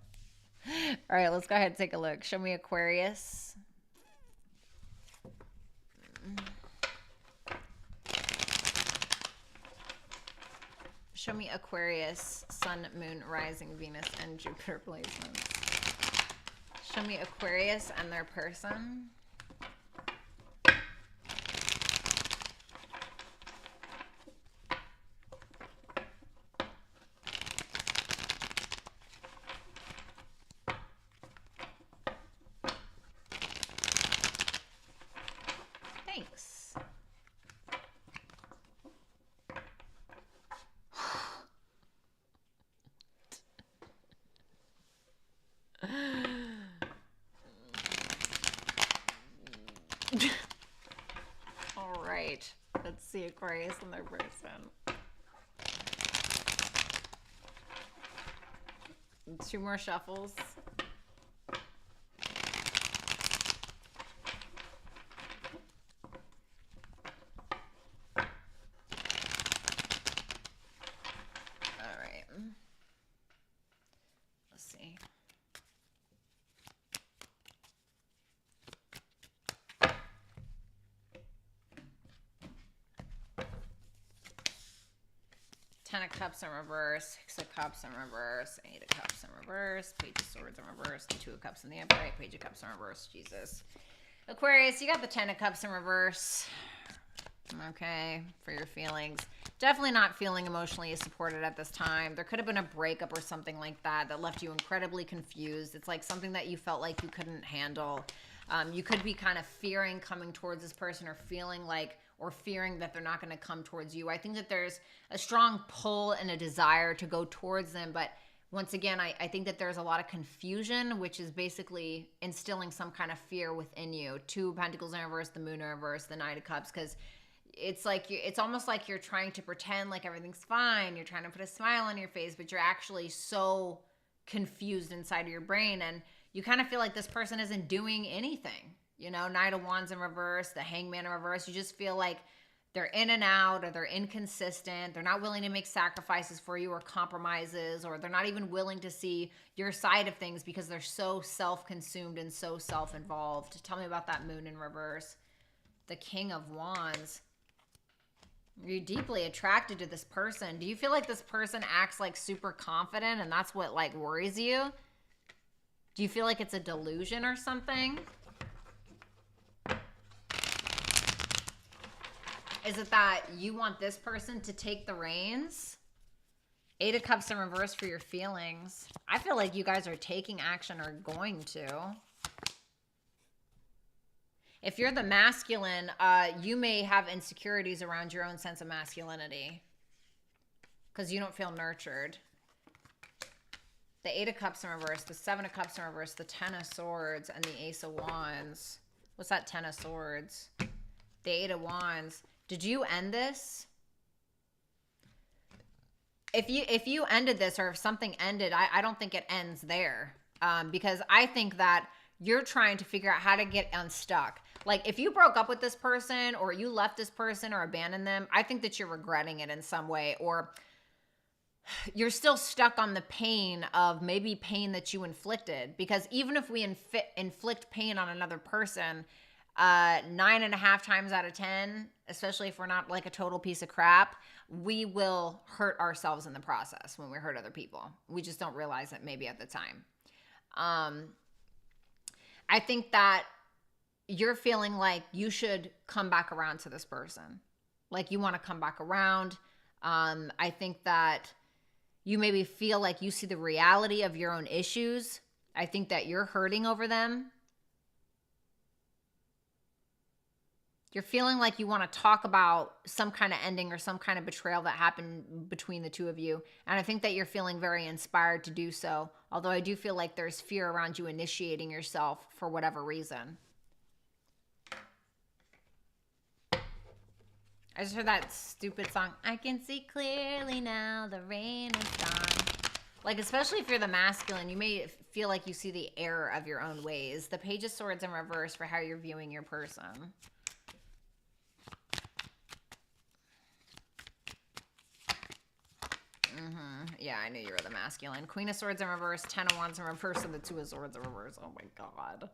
All right, let's go ahead and take a look. Show me Aquarius. Show me Aquarius, Sun, Moon, Rising, Venus, and Jupiter placements. Show me Aquarius and their person. All right, let's see Aquarius and their person. 2 more shuffles. Ten of Cups in reverse, Six of Cups in reverse, Eight of Cups in reverse, Page of Swords in reverse, Two of Cups in the upright, Page of Cups in reverse. Jesus. Aquarius, you got the Ten of Cups in reverse. Okay, for your feelings. Definitely not feeling emotionally supported at this time. There could have been a breakup or something like that that left you incredibly confused. It's like something that you felt like you couldn't handle. You could be kind of fearing coming towards this person, or feeling like, or fearing that they're not going to come towards you. I think that there's a strong pull and a desire to go towards them, but once again, I think that there's a lot of confusion, which is basically instilling some kind of fear within you. Two of Pentacles in reverse, the Moon in reverse, the Knight of Cups, because it's like it's almost like you're trying to pretend like everything's fine. You're trying to put a smile on your face, but you're actually so confused inside of your brain, and you kind of feel like this person isn't doing anything. You know, Knight of Wands in reverse, the Hangman in reverse. You just feel like they're in and out, or they're inconsistent. They're not willing to make sacrifices for you or compromises, or they're not even willing to see your side of things because they're so self-consumed and so self-involved. Tell me about that Moon in reverse. The King of Wands. You're deeply attracted to this person. Do you feel like this person acts like super confident and that's what like worries you? Do you feel like it's a delusion or something? Is it that you want this person to take the reins? Eight of Cups in reverse for your feelings. I feel like you guys are taking action or going to. If you're the masculine, you may have insecurities around your own sense of masculinity because you don't feel nurtured. The Eight of Cups in reverse, the Seven of Cups in reverse, the Ten of Swords, and the Ace of Wands. What's that Ten of Swords? The Eight of Wands. Did you end this? If you ended this, or if something ended, I don't think it ends there, because I think that you're trying to figure out how to get unstuck. Like if you broke up with this person, or you left this person or abandoned them, I think that you're regretting it in some way, or you're still stuck on the pain of maybe pain that you inflicted. Because even if we inflict pain on another person, 9.5 times out of 10, especially if we're not like a total piece of crap, we will hurt ourselves in the process when we hurt other people. We just don't realize it maybe at the time. I think that you're feeling like you should come back around to this person. Like you want to come back around. I think that you maybe feel like you see the reality of your own issues. I think that you're hurting over them. You're feeling like you want to talk about some kind of ending or some kind of betrayal that happened between the two of you. And I think that you're feeling very inspired to do so. Although I do feel like there's fear around you initiating yourself for whatever reason. I just heard that stupid song. I can see clearly now, the rain is gone. Like, especially if you're the masculine, you may feel like you see the error of your own ways. The Page of Swords in reverse for how you're viewing your person. Yeah, I knew you were the masculine. Queen of Swords in reverse, Ten of Wands in reverse, and the Two of Swords in reverse. Oh my God.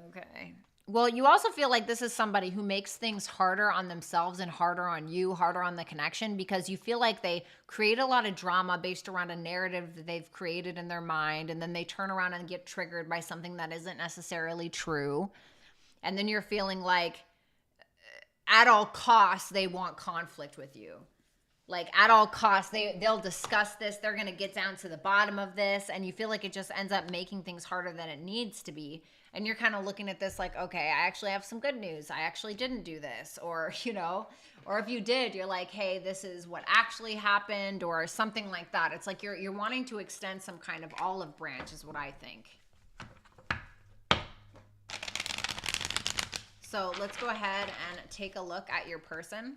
Okay. Well, you also feel like this is somebody who makes things harder on themselves and harder on you, harder on the connection, because you feel like they create a lot of drama based around a narrative that they've created in their mind, and then they turn around and get triggered by something that isn't necessarily true. And then you're feeling like at all costs, they want conflict with you. Like at all costs, they'll discuss this. They're going to get down to the bottom of this. And you feel like it just ends up making things harder than it needs to be. And you're kind of looking at this like, okay, I actually have some good news. I actually didn't do this. Or, you know, or if you did, you're like, hey, this is what actually happened, or something like that. It's like you're wanting to extend some kind of olive branch is what I think. So let's go ahead and take a look at your person.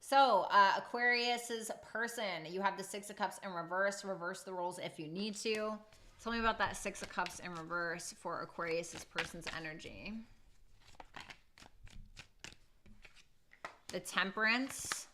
So Aquarius's person, you have the Six of Cups in reverse. Reverse the roles if you need to. Tell me about that Six of Cups in reverse for Aquarius's person's energy. The Temperance,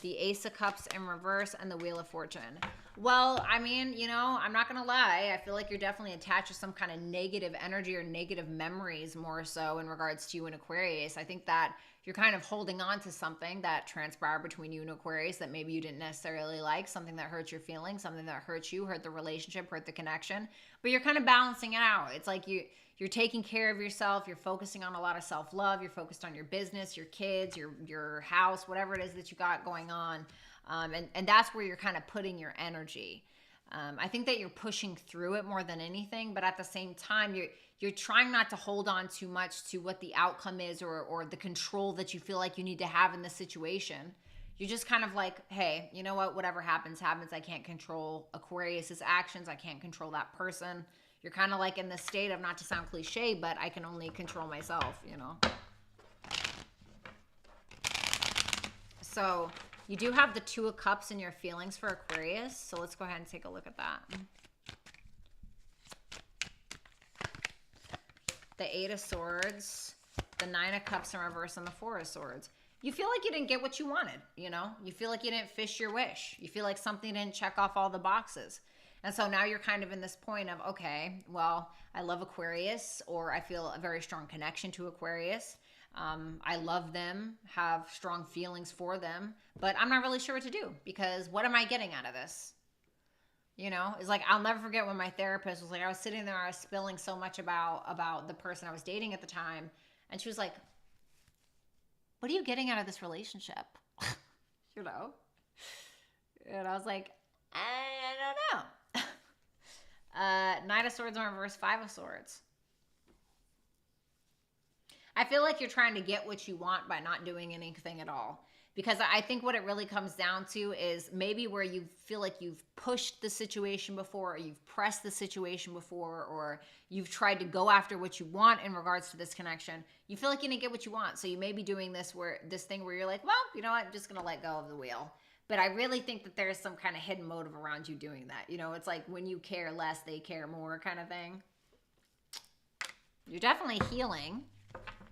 the Ace of Cups in reverse, and the Wheel of Fortune. Well, I mean, you know, I'm not going to lie. I feel like you're definitely attached to some kind of negative energy or negative memories more so in regards to you and Aquarius. I think that you're kind of holding on to something that transpired between you and Aquarius that maybe you didn't necessarily like, something that hurt your feelings, something that hurt you, hurt the relationship, hurt the connection, but you're kind of balancing it out. It's like you're taking care of yourself, you're focusing on a lot of self-love, you're focused on your business, your kids, your house, whatever it is that you got going on. And that's where you're kind of putting your energy. I think that you're pushing through it more than anything, but at the same time, you're trying not to hold on too much to what the outcome is or the control that you feel like you need to have in the situation. You're just kind of like, hey, you know what? Whatever happens, happens. I can't control Aquarius's actions. I can't control that person. You're kind of like in this state of, not to sound cliche, but I can only control myself, you know? So you do have the Two of Cups in your feelings for Aquarius. So let's go ahead and take a look at that. The Eight of Swords, the Nine of Cups in reverse, and the Four of Swords. You feel like you didn't get what you wanted, you know? You feel like you didn't fish your wish. You feel like something didn't check off all the boxes. And so now you're kind of in this point of, okay, well, I love Aquarius, or I feel a very strong connection to Aquarius. I love them, have strong feelings for them, but I'm not really sure what to do, because what am I getting out of this? You know, it's like, I'll never forget when my therapist was like, I was sitting there, I was spilling so much about the person I was dating at the time. And she was like, what are you getting out of this relationship? You know? And I was like, I don't know. Knight of Swords in reverse, Five of Swords. I feel like you're trying to get what you want by not doing anything at all. Because I think what it really comes down to is maybe where you feel like you've pushed the situation before, or you've pressed the situation before, or you've tried to go after what you want in regards to this connection. You feel like you didn't get what you want. So you may be doing this thing where you're like, well, you know what, I'm just going to let go of the wheel. But I really think that there's some kind of hidden motive around you doing that. You know, it's like when you care less, they care more kind of thing. You're definitely healing.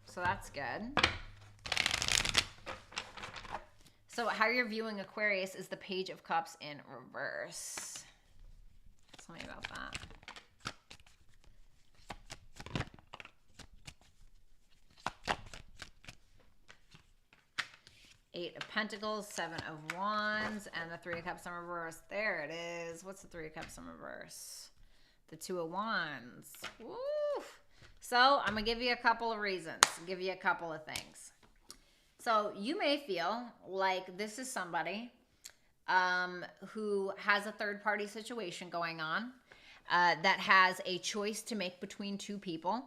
So that's good. So how you're viewing Aquarius is the Page of Cups in reverse. Tell me about that. Eight of Pentacles, Seven of Wands, and the Three of Cups in reverse. There it is. What's the Three of Cups in reverse? The Two of Wands. Woo! So I'm going to give you a couple of reasons. Give you a couple of things. So you may feel like this is somebody who has a third-party situation going on that has a choice to make between two people.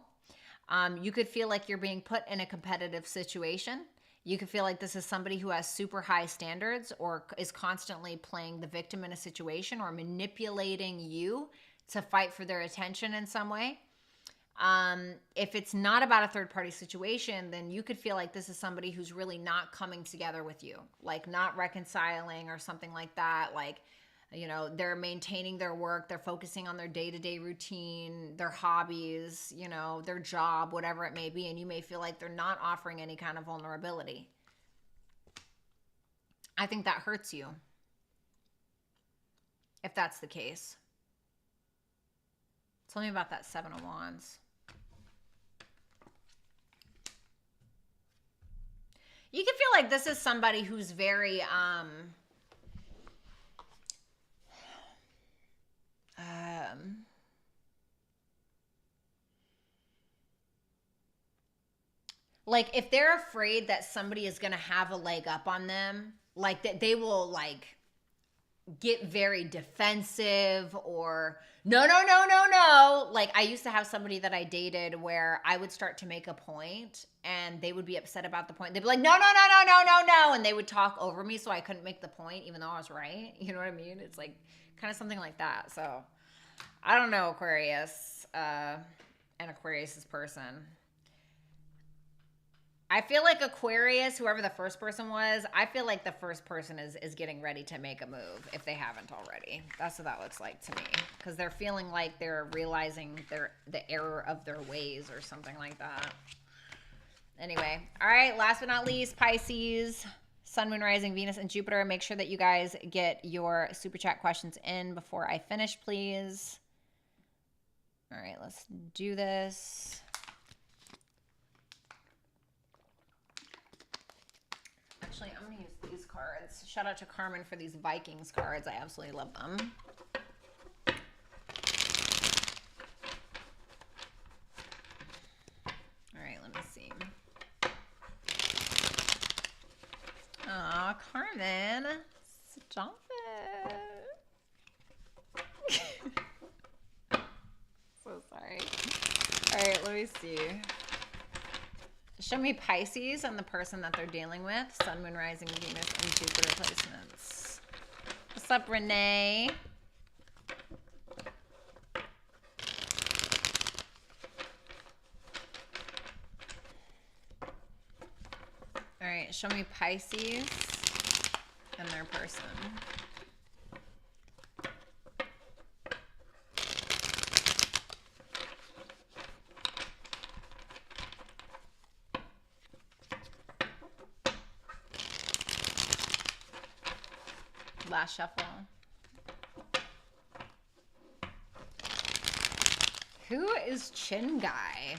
You could feel like you're being put in a competitive situation. You could feel like this is somebody who has super high standards or is constantly playing the victim in a situation or manipulating you to fight for their attention in some way. If it's not about a third-party situation, then you could feel like this is somebody who's really not coming together with you, like not reconciling or something like that. Like, you know, they're maintaining their work, they're focusing on their day-to-day routine, their hobbies, you know, their job, whatever it may be, and you may feel like they're not offering any kind of vulnerability. I think that hurts you, if that's the case. Tell me about that Seven of Wands. You can feel like this is somebody who's very, like if they're afraid that somebody is going to have a leg up on them, like that they will like get very defensive or no. Like I used to have somebody that I dated where I would start to make a point and they would be upset about the point. They'd be like, no. And they would talk over me so I couldn't make the point even though I was right. You know what I mean? It's like kind of something like that. So I don't know, Aquarius and Aquarius's person. I feel like Aquarius, whoever the first person was, I feel like the first person is getting ready to make a move if they haven't already. That's what that looks like to me. Because they're feeling like they're realizing the error of their ways or something like that. Anyway, all right, last but not least, Pisces. Sun, Moon, Rising, Venus, and Jupiter. Make sure that you guys get your super chat questions in before I finish, please. All right, let's do this. Actually, I'm going to use these cards. Shout out to Carmen for these Vikings cards. I absolutely love them. All right, let me see. Aw, Carmen. Stop it. So sorry. All right, let me see. Show me Pisces and the person that they're dealing with. Sun, Moon, Rising, Venus, and Jupiter placements. What's up, Renee? All right, show me Pisces and their person. Last shuffle. Who is Chin Guy?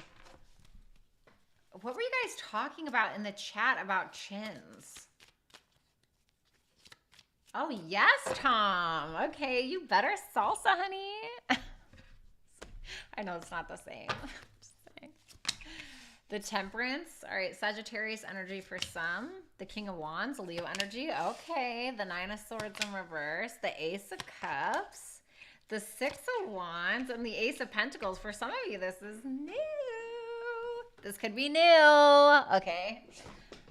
What were you guys talking about in the chat about chins? Oh, yes, Tom. Okay, you better salsa, honey. I know it's not the same. Just saying. The Temperance. All right, Sagittarius energy for some. The King of Wands, Leo energy. Okay, the Nine of Swords in reverse. The Ace of Cups. The Six of Wands and the Ace of Pentacles. For some of you, this is new. This could be new. Okay.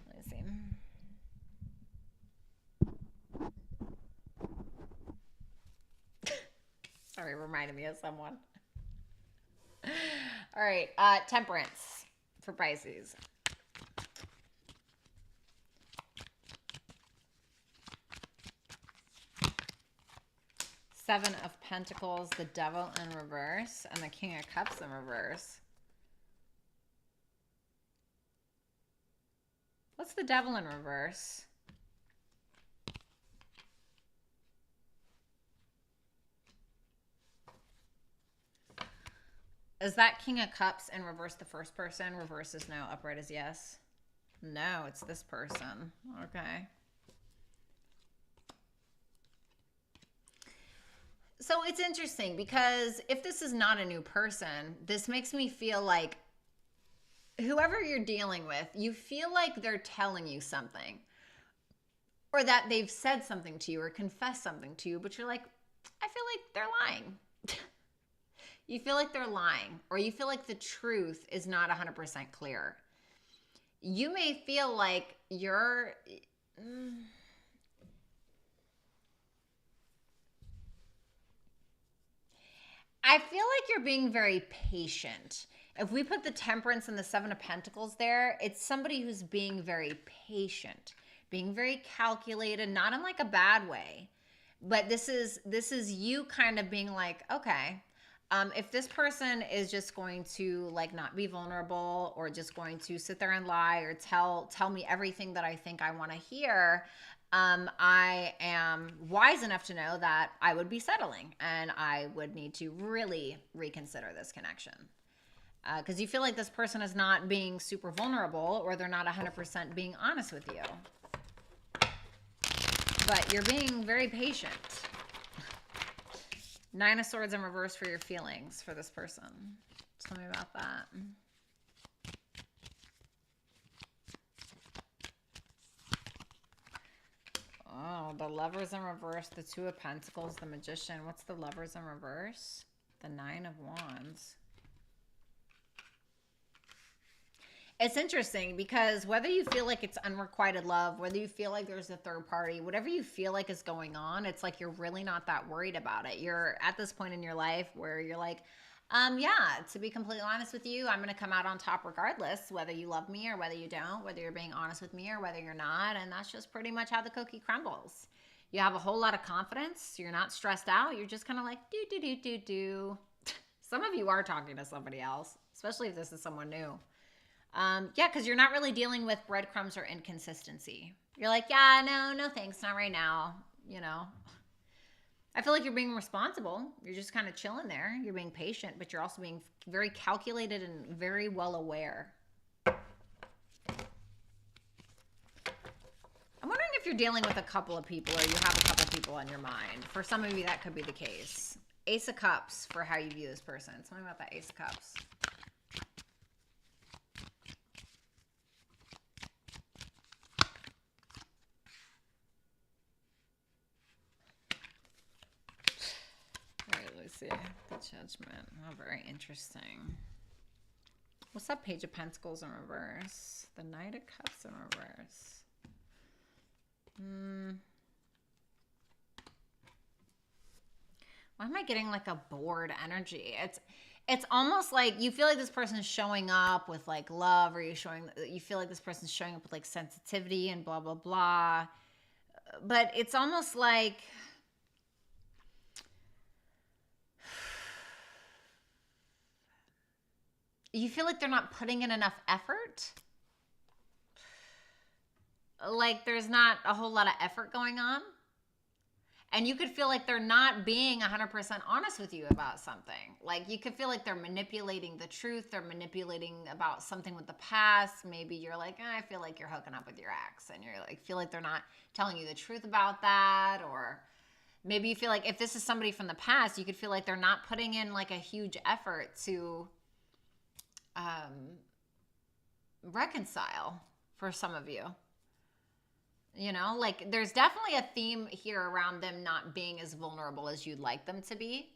Let me see. Sorry, reminded me of someone. All right. Temperance for Pisces. Seven of Pentacles, the Devil in reverse, and the King of Cups in reverse. What's the Devil in reverse? Is that King of Cups in reverse the first person? Reverse is no, upright is yes. No, it's this person. Okay. So it's interesting because if this is not a new person, this makes me feel like whoever you're dealing with, you feel like they're telling you something or that they've said something to you or confessed something to you, but you're like, I feel like they're lying. You feel like they're lying, or you feel like the truth is not 100% clear. You may feel like you're... I feel like you're being very patient. If we put the Temperance and the Seven of Pentacles there, it's somebody who's being very patient, being very calculated, not in like a bad way. But this is you kind of being like, okay, if this person is just going to like not be vulnerable or just going to sit there and lie or tell me everything that I think I want to hear, I am wise enough to know that I would be settling and I would need to really reconsider this connection. Because you feel like this person is not being super vulnerable or they're not 100% being honest with you. But you're being very patient. Nine of Swords in reverse for your feelings for this person. Tell me about that. Oh, the Lovers in reverse, the Two of Pentacles, the Magician. What's the Lovers in reverse? The Nine of Wands. It's interesting because whether you feel like it's unrequited love, whether you feel like there's a third party, whatever you feel like is going on, it's like you're really not that worried about it. You're at this point in your life where you're like, yeah, to be completely honest with you, I'm going to come out on top regardless, whether you love me or whether you don't, whether you're being honest with me or whether you're not. And that's just pretty much how the cookie crumbles. You have a whole lot of confidence. You're not stressed out. You're just kind of like, do. Some of you are talking to somebody else, especially if this is someone new. Yeah, because you're not really dealing with breadcrumbs or inconsistency. You're like, yeah, no thanks, not right now, you know. I feel like you're being responsible. You're just kind of chilling there. You're being patient, but you're also being very calculated and very well aware. I'm wondering if you're dealing with a couple of people or you have a couple of people on your mind. For some of you, that could be the case. Ace of Cups for how you view this person. Tell me about that Ace of Cups. See the Judgment. Oh, very interesting. What's that Page of Pentacles in reverse? The Knight of Cups in reverse. Why am I getting like a bored energy? It's almost like you feel like this person's showing up with like love, or you feel like this person's showing up with like sensitivity and blah blah blah. But it's almost like you feel like they're not putting in enough effort. Like there's not a whole lot of effort going on. And you could feel like they're not being 100% honest with you about something. Like you could feel like they're manipulating the truth. They're manipulating about something with the past. Maybe you're like, I feel like you're hooking up with your ex. And you're like, feel like they're not telling you the truth about that. Or maybe you feel like if this is somebody from the past, you could feel like they're not putting in like a huge effort to reconcile for some of you. You know, like there's definitely a theme here around them not being as vulnerable as you'd like them to be.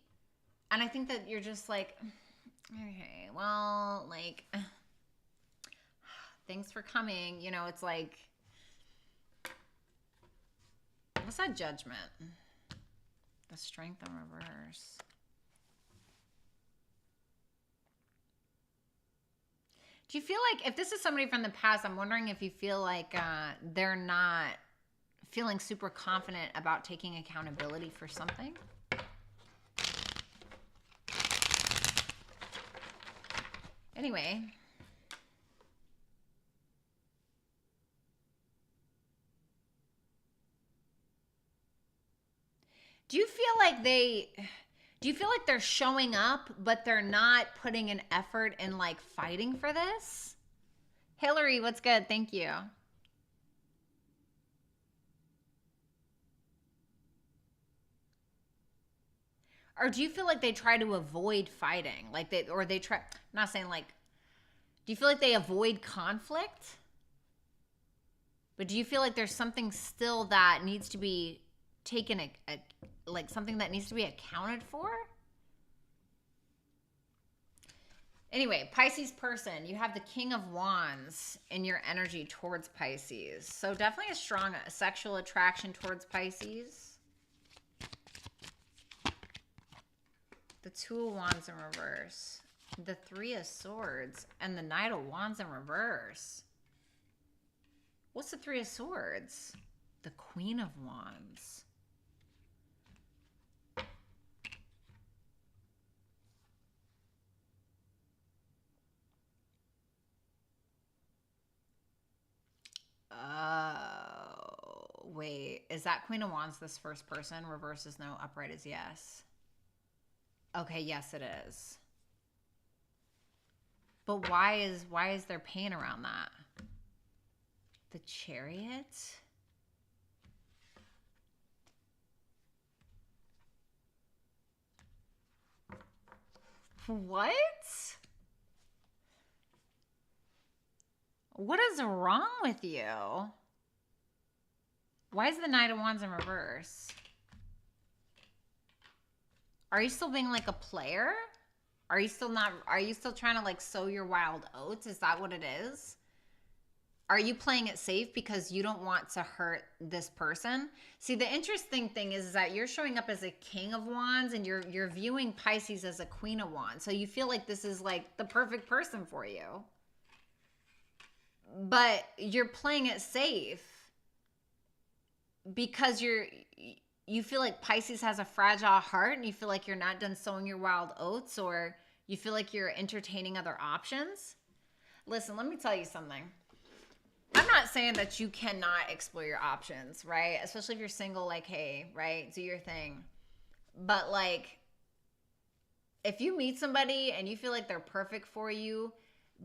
And I think that you're just like, okay, well, like, thanks for coming. You know, it's like, what's that Judgment? The Strength in reverse. Do you feel like if this is somebody from the past, I'm wondering if you feel like they're not feeling super confident about taking accountability for something? Anyway. Do you feel like they're showing up, but they're not putting an effort in like fighting for this? Hillary, what's good? Thank you. Or do you feel like they try to avoid fighting? Like they try, I'm not saying like, do you feel like they avoid conflict? But do you feel like there's something still that needs to be taken, like something that needs to be accounted for? Anyway, Pisces person, you have the King of Wands in your energy towards Pisces. So definitely a strong sexual attraction towards Pisces. The Two of Wands in reverse. The Three of Swords and the Knight of Wands in reverse. What's the Three of Swords? The Queen of Wands. Wait, is that Queen of Wands this first person? Reverse is no, upright is yes. Okay, yes it is. But why is there pain around that? The Chariot? What? What is wrong with you? Why is the Knight of Wands in reverse? Are you still being like a player? Are you still trying to like sow your wild oats? Is that what it is? Are you playing it safe because you don't want to hurt this person? See, the interesting thing is that you're showing up as a King of Wands and you're viewing Pisces as a Queen of Wands. So you feel like this is like the perfect person for you. But you're playing it safe because you feel like Pisces has a fragile heart and you feel like you're not done sowing your wild oats, or you feel like you're entertaining other options. Listen, let me tell you something. I'm not saying that you cannot explore your options, right? Especially if you're single, like, hey, right, do your thing. But like, if you meet somebody and you feel like they're perfect for you,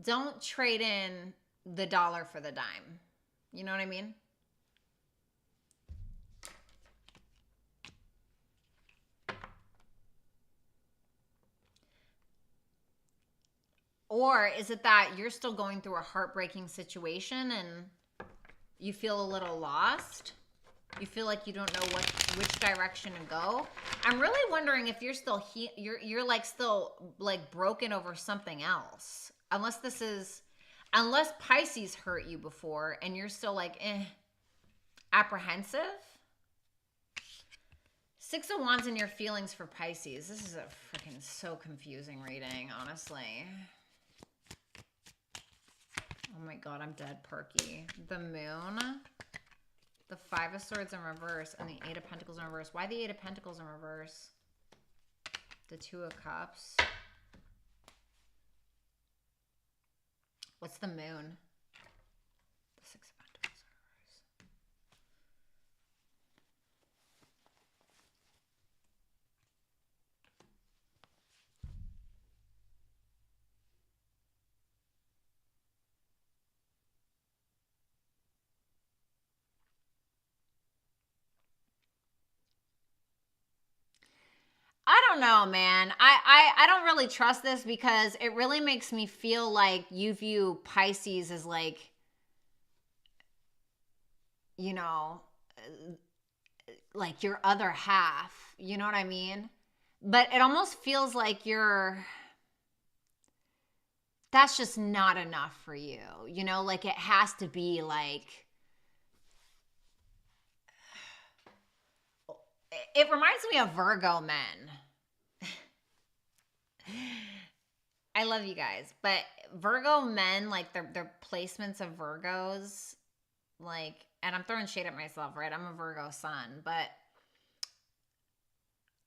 don't trade in the dollar for the dime. You know what I mean? Or is it that you're still going through a heartbreaking situation and you feel a little lost? You feel like you don't know which direction to go? I'm really wondering if you're still you're like still like broken over something else. Unless Pisces hurt you before and you're still like apprehensive. Six of Wands and your feelings for Pisces. This is a freaking so confusing reading, honestly. Oh my God, I'm dead perky. The Moon, the Five of Swords in reverse, and the Eight of Pentacles in reverse. Why the Eight of Pentacles in reverse? The Two of Cups. What's the Moon? The Six of Pentacles in reverse. I don't know, man. I don't really trust this because it really makes me feel like you view Pisces as like, you know, like your other half. You know what I mean? But it almost feels like that's just not enough for you. You know, like it has to be like, it reminds me of Virgo men. I love you guys, but Virgo men, like their placements of Virgos, like, and I'm throwing shade at myself, right? I'm a Virgo sun, but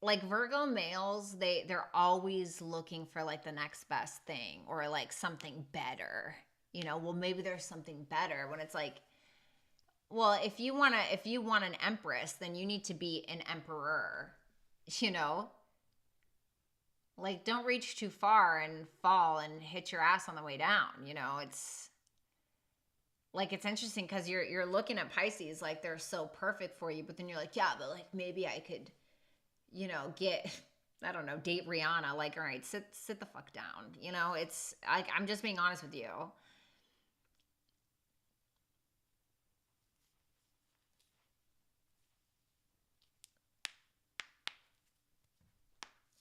like Virgo males, they're always looking for like the next best thing or like something better. You know, well maybe there's something better when it's like, well, if you want an empress, then you need to be an emperor, you know? Like, don't reach too far and fall and hit your ass on the way down. You know, it's like, it's interesting because you're looking at Pisces like they're so perfect for you, but then you're like, yeah, but like maybe I could, you know, I don't know, date Rihanna. Like, all right, sit the fuck down. You know, it's like, I'm just being honest with you.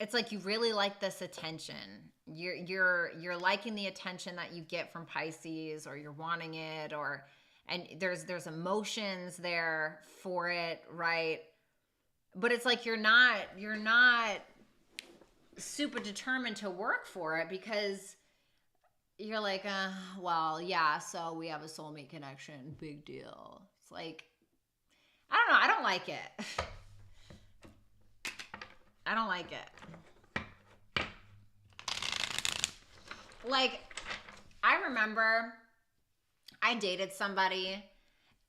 It's like you really like this attention. You're liking the attention that you get from Pisces, or you're wanting it, and there's emotions there for it, right? But it's like you're not super determined to work for it because you're like, well, yeah, so we have a soulmate connection, big deal. It's like, I don't know, I don't like it. I don't like it. Like, I remember I dated somebody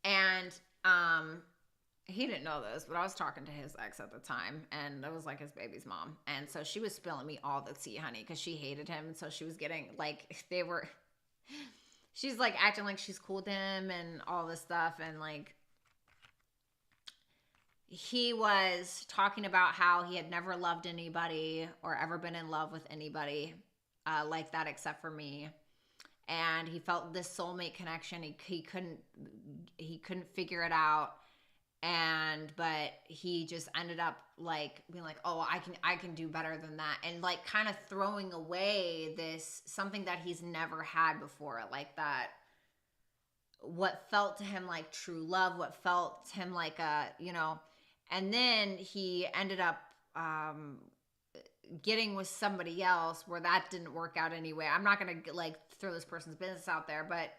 and he didn't know this, but I was talking to his ex at the time, and it was like his baby's mom. And so she was spilling me all the tea, honey, because she hated him. And so she was getting like, she's like acting like she's cool with him and all this stuff. And like, he was talking about how he had never loved anybody or ever been in love with anybody like that except for me. And he felt this soulmate connection. He couldn't figure it out. But he just ended up like being like, oh, I can do better than that. And like kind of throwing away something that he's never had before, like that, what felt to him like true love, what felt to him like and then he ended up getting with somebody else where that didn't work out anyway. I'm not going to like throw this person's business out there, but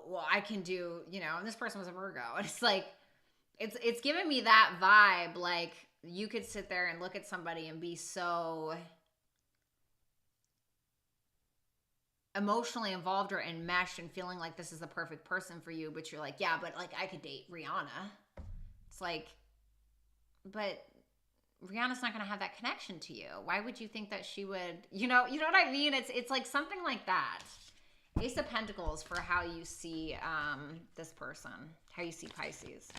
well, I can do, and this person was a Virgo. And it's like, it's giving me that vibe. Like you could sit there and look at somebody and be so emotionally involved or enmeshed and feeling like this is the perfect person for you, but you're like, yeah, but like I could date Rihanna. It's like, but Rihanna's not going to have that connection to you. Why would you think that she would, you know what I mean? It's like something like that. Ace of Pentacles for how you see this person, how you see Pisces.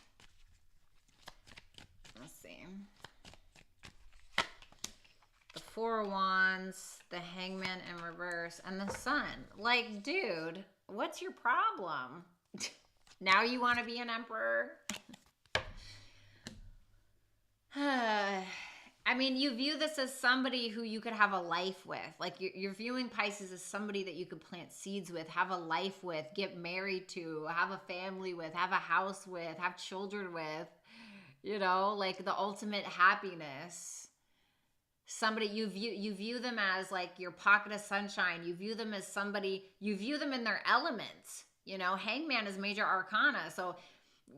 Let's see. The Four of Wands, the Hangman in reverse, and the Sun. Like, dude, what's your problem? Now you want to be an emperor? I mean, you view this as somebody who you could have a life with. Like, you're viewing Pisces as somebody that you could plant seeds with, have a life with, get married to, have a family with, have a house with, have children with. You know, like the ultimate happiness. Somebody you view them as like your pocket of sunshine. You view them as somebody, you view them in their element. You know, Hangman is major arcana. So,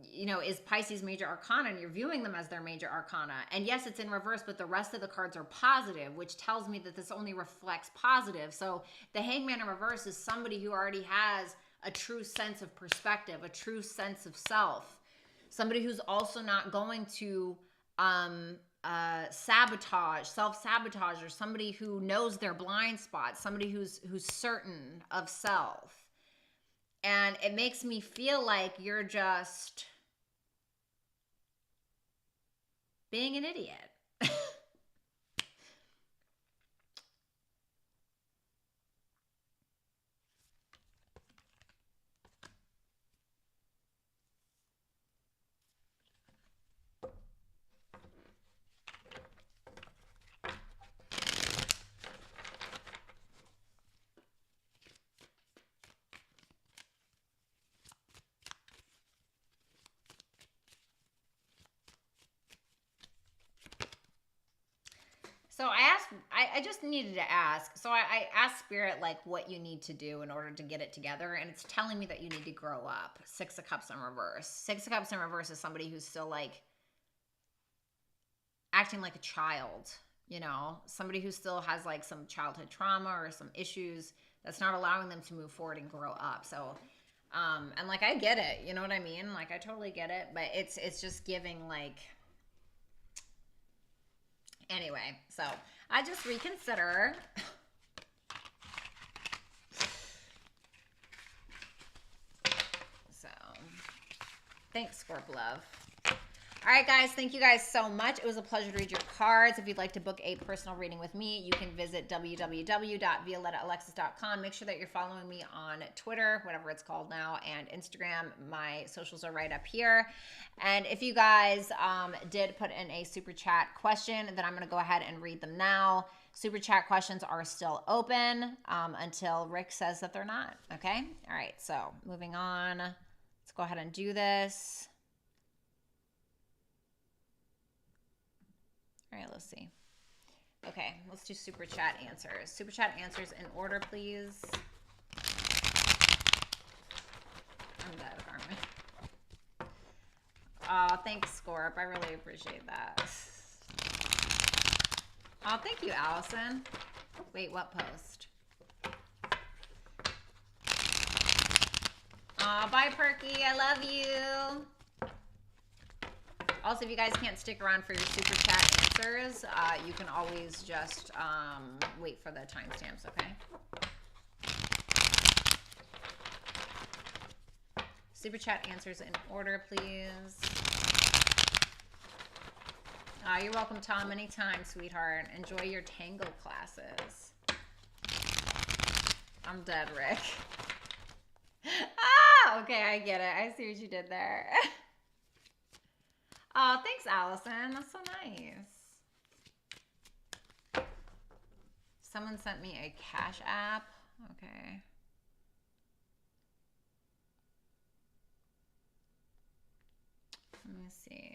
you know, is Pisces major arcana, and you're viewing them as their major arcana. And yes, it's in reverse, but the rest of the cards are positive, which tells me that this only reflects positive. So the Hangman in reverse is somebody who already has a true sense of perspective, a true sense of self. Somebody who's also not going to self-sabotage, or somebody who knows their blind spots, somebody who's certain of self. And it makes me feel like you're just being an idiot. So I just needed to ask. So I asked Spirit like what you need to do in order to get it together. And it's telling me that you need to grow up. Six of Cups in reverse. Six of Cups in reverse is somebody who's still like acting like a child, you know, somebody who still has like some childhood trauma or some issues that's not allowing them to move forward and grow up. So, and like, I get it, you know what I mean? Like, I totally get it, but it's just giving like, anyway, so I just reconsider. So, thanks, Scorp Love. All right, guys, thank you guys so much. It was a pleasure to read your cards. If you'd like to book a personal reading with me, you can visit www.violettaalexis.com. Make sure that you're following me on Twitter, whatever it's called now, and Instagram. My socials are right up here. And if you guys did put in a super chat question, then I'm going to go ahead and read them now. Super chat questions are still open until Rick says that they're not. Okay? All right, so moving on. Let's go ahead and do this. All right, let's see. Okay, let's do super chat answers. Super chat answers in order, please. I'm dead, Carmen. Oh, thanks, Scorp. I really appreciate that. Oh, thank you, Allison. Wait, what post? Oh, bye, Perky. I love you. Also, if you guys can't stick around for your super chat answers, you can always just wait for the timestamps, okay? Super chat answers in order, please. You're welcome, Tom. Anytime, sweetheart. Enjoy your tango classes. I'm dead, Rick. Okay, I get it. I see what you did there. Oh, thanks, Allison. That's so nice. Someone sent me a Cash App. Okay. Let me see.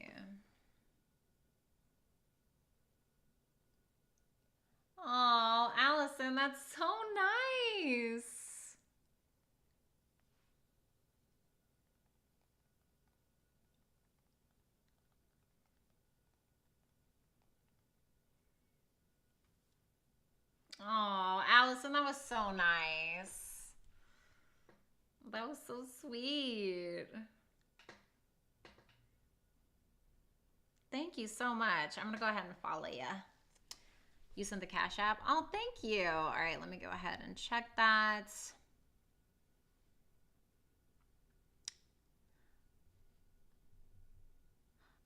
Oh, Allison, that's so nice. Oh, Allison, that was so nice. That was so sweet. Thank you so much. I'm going to go ahead and follow you. You sent the Cash App? Oh, thank you. All right, let me go ahead and check that.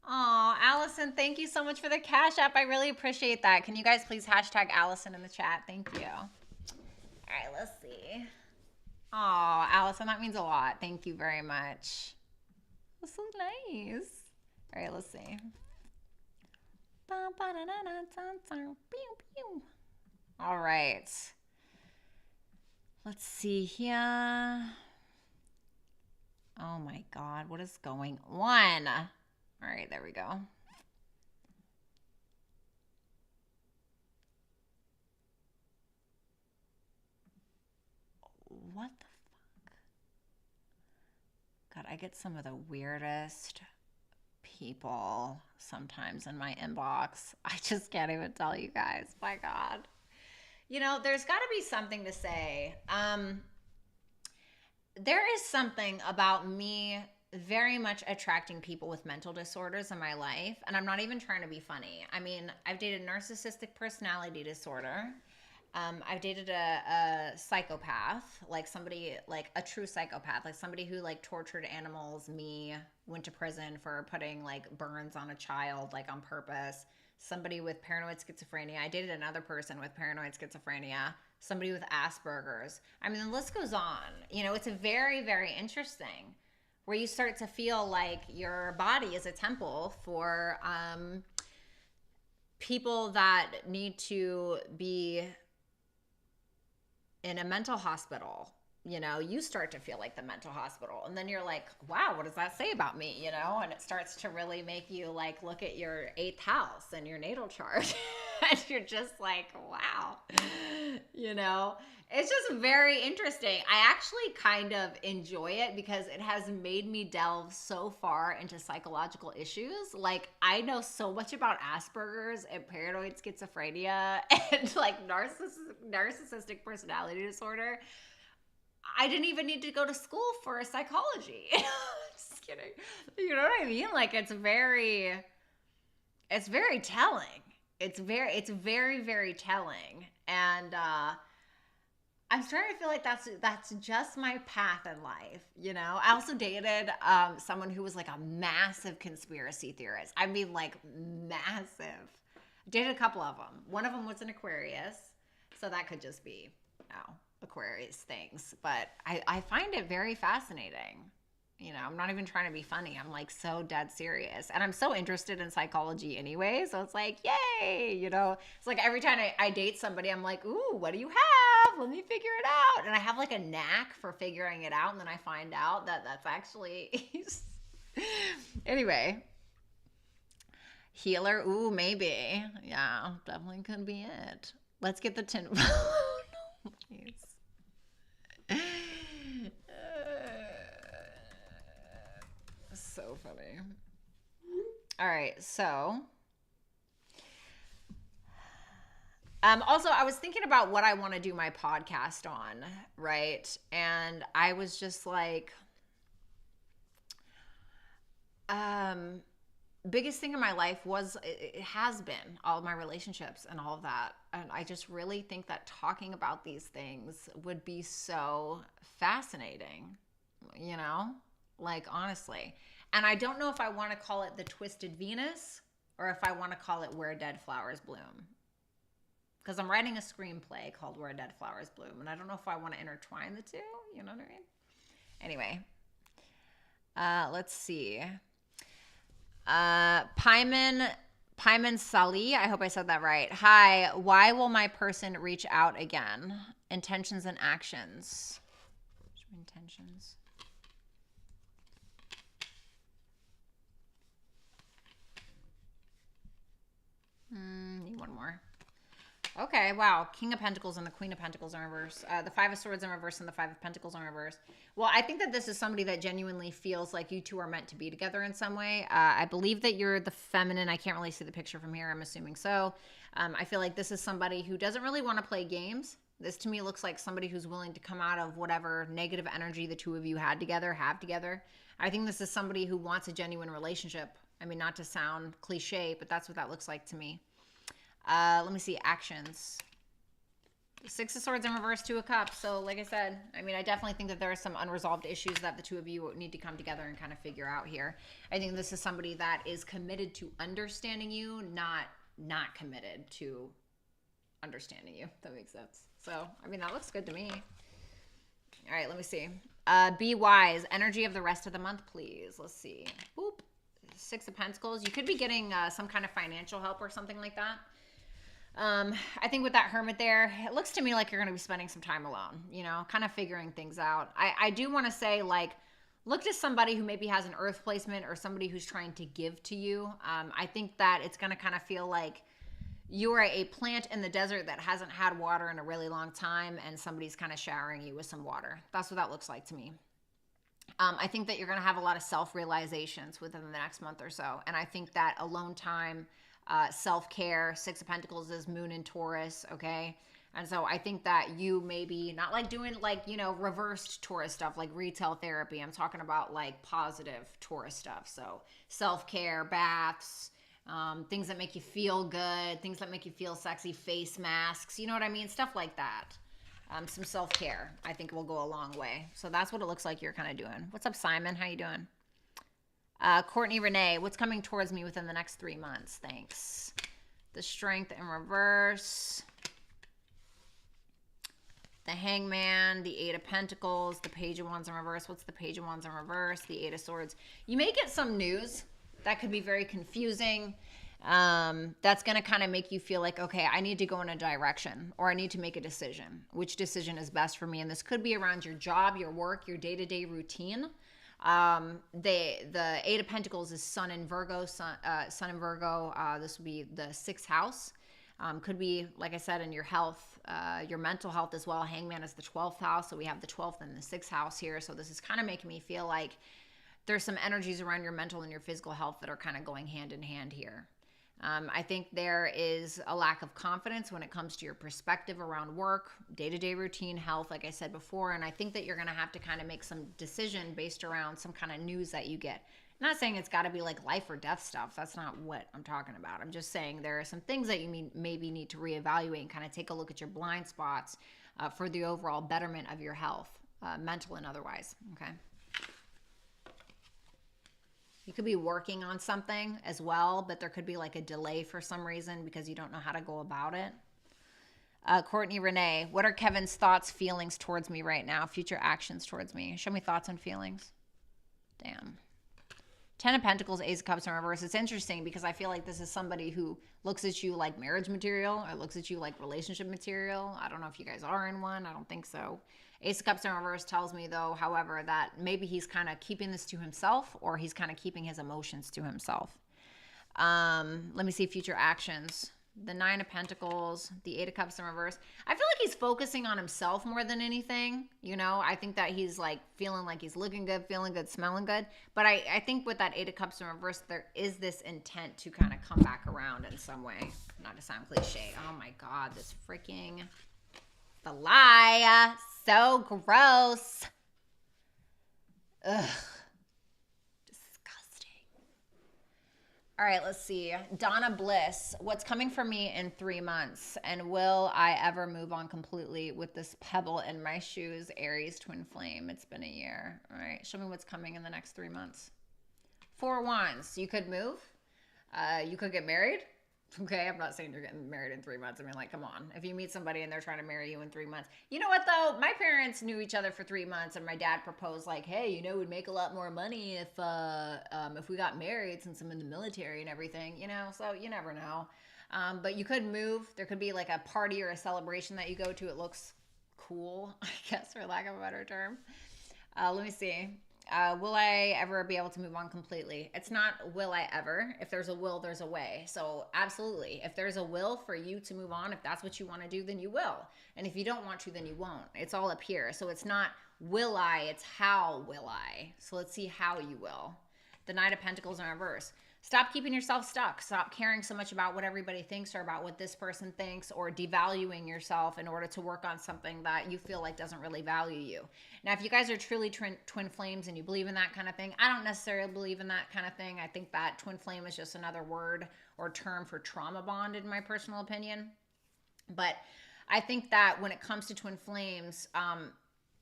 Oh, Allison, thank you so much for the Cash App. I really appreciate that. Can you guys please hashtag Allison in the chat? Thank you. All right, let's see. Oh, Allison, that means a lot. Thank you very much. That's so nice. All right, let's see. All right. Let's see here. Oh my God, what is going on? All right, there we go. What the fuck? God, I get some of the weirdest people sometimes in my inbox. I just can't even tell you guys. My God. You know, there's got to be something to say. There is something about me very much attracting people with mental disorders in my life. And I'm not even trying to be funny. I mean, I've dated narcissistic personality disorder. I've dated a psychopath, like somebody, like a true psychopath, like somebody who like tortured animals, me, went to prison for putting like burns on a child, like on purpose. Somebody with paranoid schizophrenia. I dated another person with paranoid schizophrenia. Somebody with Asperger's. I mean, the list goes on. You know, it's a very, very interesting where you start to feel like your body is a temple for people that need to be in a mental hospital. You know, you start to feel like the mental hospital, and then you're like, wow, what does that say about me? You know, and it starts to really make you like look at your 8th house and your natal chart and you're just like, wow, you know, it's just very interesting. I actually kind of enjoy it because it has made me delve so far into psychological issues. Like, I know so much about Asperger's and paranoid schizophrenia and like narcissistic personality disorder. I didn't even need to go to school for psychology. Just kidding. You know what I mean? Like, it's very telling. It's very, very telling. And I'm starting to feel like that's just my path in life. You know, I also dated someone who was like a massive conspiracy theorist. I mean, like massive. Dated a couple of them. One of them was an Aquarius. So that could just be, Aquarius things, but I find it very fascinating. You know, I'm not even trying to be funny. I'm like so dead serious, and I'm so interested in psychology anyway. So it's like, yay, you know, it's like every time I date somebody, I'm like, ooh, what do you have? Let me figure it out. And I have like a knack for figuring it out. And then I find out that that's actually, anyway, healer. Ooh, maybe. Yeah, definitely could be it. Let's get the tin. Please. So funny. All right, so also I was thinking about what I want to do my podcast on, right? And I was just like, biggest thing in my life was, it has been all of my relationships and all of that. And I just really think that talking about these things would be so fascinating, you know, like honestly. And I don't know if I want to call it The Twisted Venus or if I want to call it Where Dead Flowers Bloom. Because I'm writing a screenplay called Where Dead Flowers Bloom. And I don't know if I want to intertwine the two, you know what I mean? Anyway, let's see. Pyman Sali, I hope I said that right. Hi, why will my person reach out again? Intentions and actions. Intentions. Need one more. Okay, wow. King of Pentacles and the Queen of Pentacles in reverse. The Five of Swords in reverse and the Five of Pentacles in reverse. Well, I think that this is somebody that genuinely feels like you two are meant to be together in some way. I believe that you're the feminine. I can't really see the picture from here. I'm assuming so. I feel like this is somebody who doesn't really want to play games. This to me looks like somebody who's willing to come out of whatever negative energy the two of you have together. I think this is somebody who wants a genuine relationship. I mean, not to sound cliche, but that's what that looks like to me. Let me see, actions. Six of Swords in reverse, Two of Cups. So like I said, I mean, I definitely think that there are some unresolved issues that the two of you need to come together and kind of figure out here. I think this is somebody that is committed to understanding you, not committed to understanding you. If that makes sense. So, I mean, that looks good to me. All right, let me see. Be wise. Energy of the rest of the month, please. Let's see. Boop. Six of Pentacles. You could be getting some kind of financial help or something like that. I think with that Hermit there, it looks to me like you're going to be spending some time alone, you know, kind of figuring things out. I do want to say, like, look to somebody who maybe has an earth placement or somebody who's trying to give to you. I think that it's going to kind of feel like you are a plant in the desert that hasn't had water in a really long time, and somebody's kind of showering you with some water. That's what that looks like to me. I think that you're going to have a lot of self-realizations within the next month or so. And I think that alone time, self-care, Six of Pentacles is Moon in Taurus, okay? And so I think that you maybe not like doing like, you know, reversed Taurus stuff like retail therapy. I'm talking about like positive Taurus stuff. So self-care, baths, things that make you feel good, things that make you feel sexy, face masks, you know what I mean? Stuff like that. Some self-care, I think, will go a long way. So that's what it looks like you're kind of doing. What's up, Simon? How you doing? Courtney Renee, what's coming towards me within the next 3 months? Thanks. The Strength in reverse. The Hangman, the Eight of Pentacles, the Page of Wands in reverse. What's the Page of Wands in reverse? The Eight of Swords. You may get some news that could be very confusing. That's going to kind of make you feel like, okay, I need to go in a direction, or I need to make a decision. Which decision is best for me? And this could be around your job, your work, your day-to-day routine. The Eight of Pentacles is Sun in Virgo. Sun in Virgo. This would be the 6th house. Could be, like I said, in your health, your mental health as well. Hangman is the 12th house. So we have the 12th and the 6th house here. So this is kind of making me feel like there's some energies around your mental and your physical health that are kind of going hand in hand here. I think there is a lack of confidence when it comes to your perspective around work, day-to-day routine, health, like I said before. And I think that you're going to have to kind of make some decision based around some kind of news that you get. I'm not saying it's got to be like life or death stuff. That's not what I'm talking about. I'm just saying there are some things that you maybe need to reevaluate and kind of take a look at your blind spots for the overall betterment of your health, mental and otherwise. Okay. You could be working on something as well, but there could be like a delay for some reason because you don't know how to go about it. Courtney Renee, what are Kevin's thoughts, feelings towards me right now? Future actions towards me. Show me thoughts and feelings. Damn. 10 of Pentacles, Ace of Cups in reverse. It's interesting because I feel like this is somebody who looks at you like marriage material or looks at you like relationship material. I don't know if you guys are in one. I don't think so. Ace of Cups in reverse tells me, though, however, that maybe he's kind of keeping this to himself, or he's kind of keeping his emotions to himself. Let me see future actions. The 9 of Pentacles, the 8 of Cups in reverse. I feel like he's focusing on himself more than anything. You know, I think that he's like feeling like he's looking good, feeling good, smelling good. But I think with that 8 of Cups in reverse, there is this intent to kind of come back around in some way. Not to sound cliche. Oh my God, this freaking... The lie. So gross. Ugh. Disgusting. All right, let's see. Donna Bliss. What's coming for me in 3 months? And will I ever move on completely with this pebble in my shoes? Aries, twin flame. It's been a year. All right, show me what's coming in the next 3 months. 4 of Wands. You could move. You could get married. Okay, I'm not saying you're getting married in 3 months. I mean, like, come on. If you meet somebody and they're trying to marry you in 3 months. You know what, though? My parents knew each other for 3 months, and my dad proposed, like, hey, you know, we'd make a lot more money if we got married since I'm in the military and everything, you know? So you never know. But you could move. There could be, like, a party or a celebration that you go to. It looks cool, I guess, for lack of a better term. Let me see. Will I ever be able to move on completely? It's not will I ever. If there's a will, there's a way. So absolutely. If there's a will for you to move on, if that's what you want to do, then you will. And if you don't want to, then you won't. It's all up here. So it's not will I, it's how will I. So let's see how you will. The Knight of Pentacles in reverse. Stop keeping yourself stuck. Stop caring so much about what everybody thinks or about what this person thinks, or devaluing yourself in order to work on something that you feel like doesn't really value you. Now, if you guys are truly twin flames and you believe in that kind of thing, I don't necessarily believe in that kind of thing. I think that twin flame is just another word or term for trauma bond, in my personal opinion. But I think that when it comes to twin flames,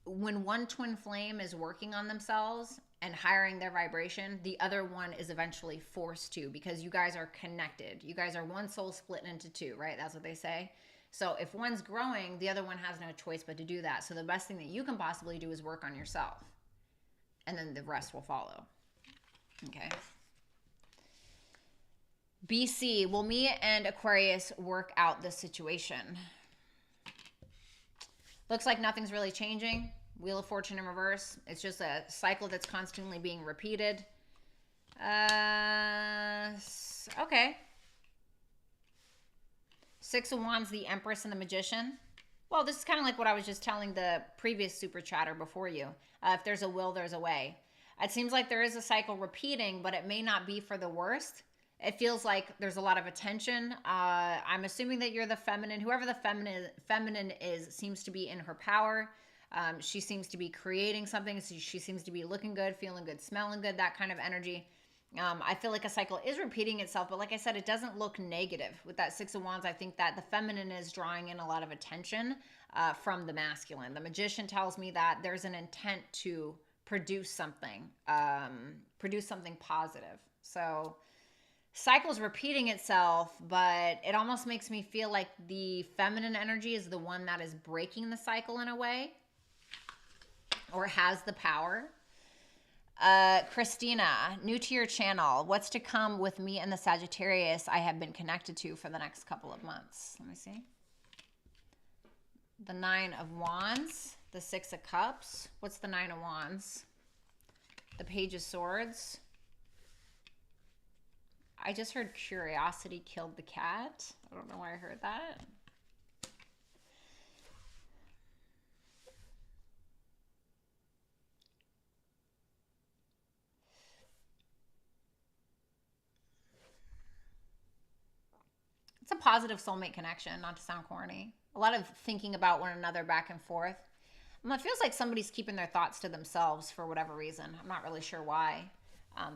when one twin flame is working on themselves and hiring their vibration, the other one is eventually forced to, because you guys are connected. You guys are one soul split into two, right? That's what they say. So if one's growing, the other one has no choice but to do that. So the best thing that you can possibly do is work on yourself, and then the rest will follow. Okay. BC, will me and Aquarius work out this situation? Looks like nothing's really changing. Wheel of Fortune in reverse. It's just a cycle that's constantly being repeated. Okay. Six of Wands, the Empress, and the Magician. Well, this is kind of like what I was just telling the previous super chatter before you. If there's a will, there's a way. It seems like there is a cycle repeating, but it may not be for the worst. It feels like there's a lot of attention. I'm assuming that you're the feminine. Whoever the feminine is seems to be in her power. She seems to be creating something. She seems to be looking good, feeling good, smelling good, that kind of energy. I feel like a cycle is repeating itself, but like I said, it doesn't look negative. With that Six of Wands, I think that the feminine is drawing in a lot of attention from the masculine. The Magician tells me that there's an intent to produce something positive. So cycle's repeating itself, but it almost makes me feel like the feminine energy is the one that is breaking the cycle in a way, or has the power. Christina, new to your channel. What's to come with me and the Sagittarius I have been connected to for the next couple of months? Let me see. The Nine of Wands, the Six of Cups. What's the Nine of Wands? The Page of Swords. I just heard curiosity killed the cat. I don't know why I heard that. It's a positive soulmate connection, not to sound corny. A lot of thinking about one another back and forth. It feels like somebody's keeping their thoughts to themselves for whatever reason. I'm not really sure why.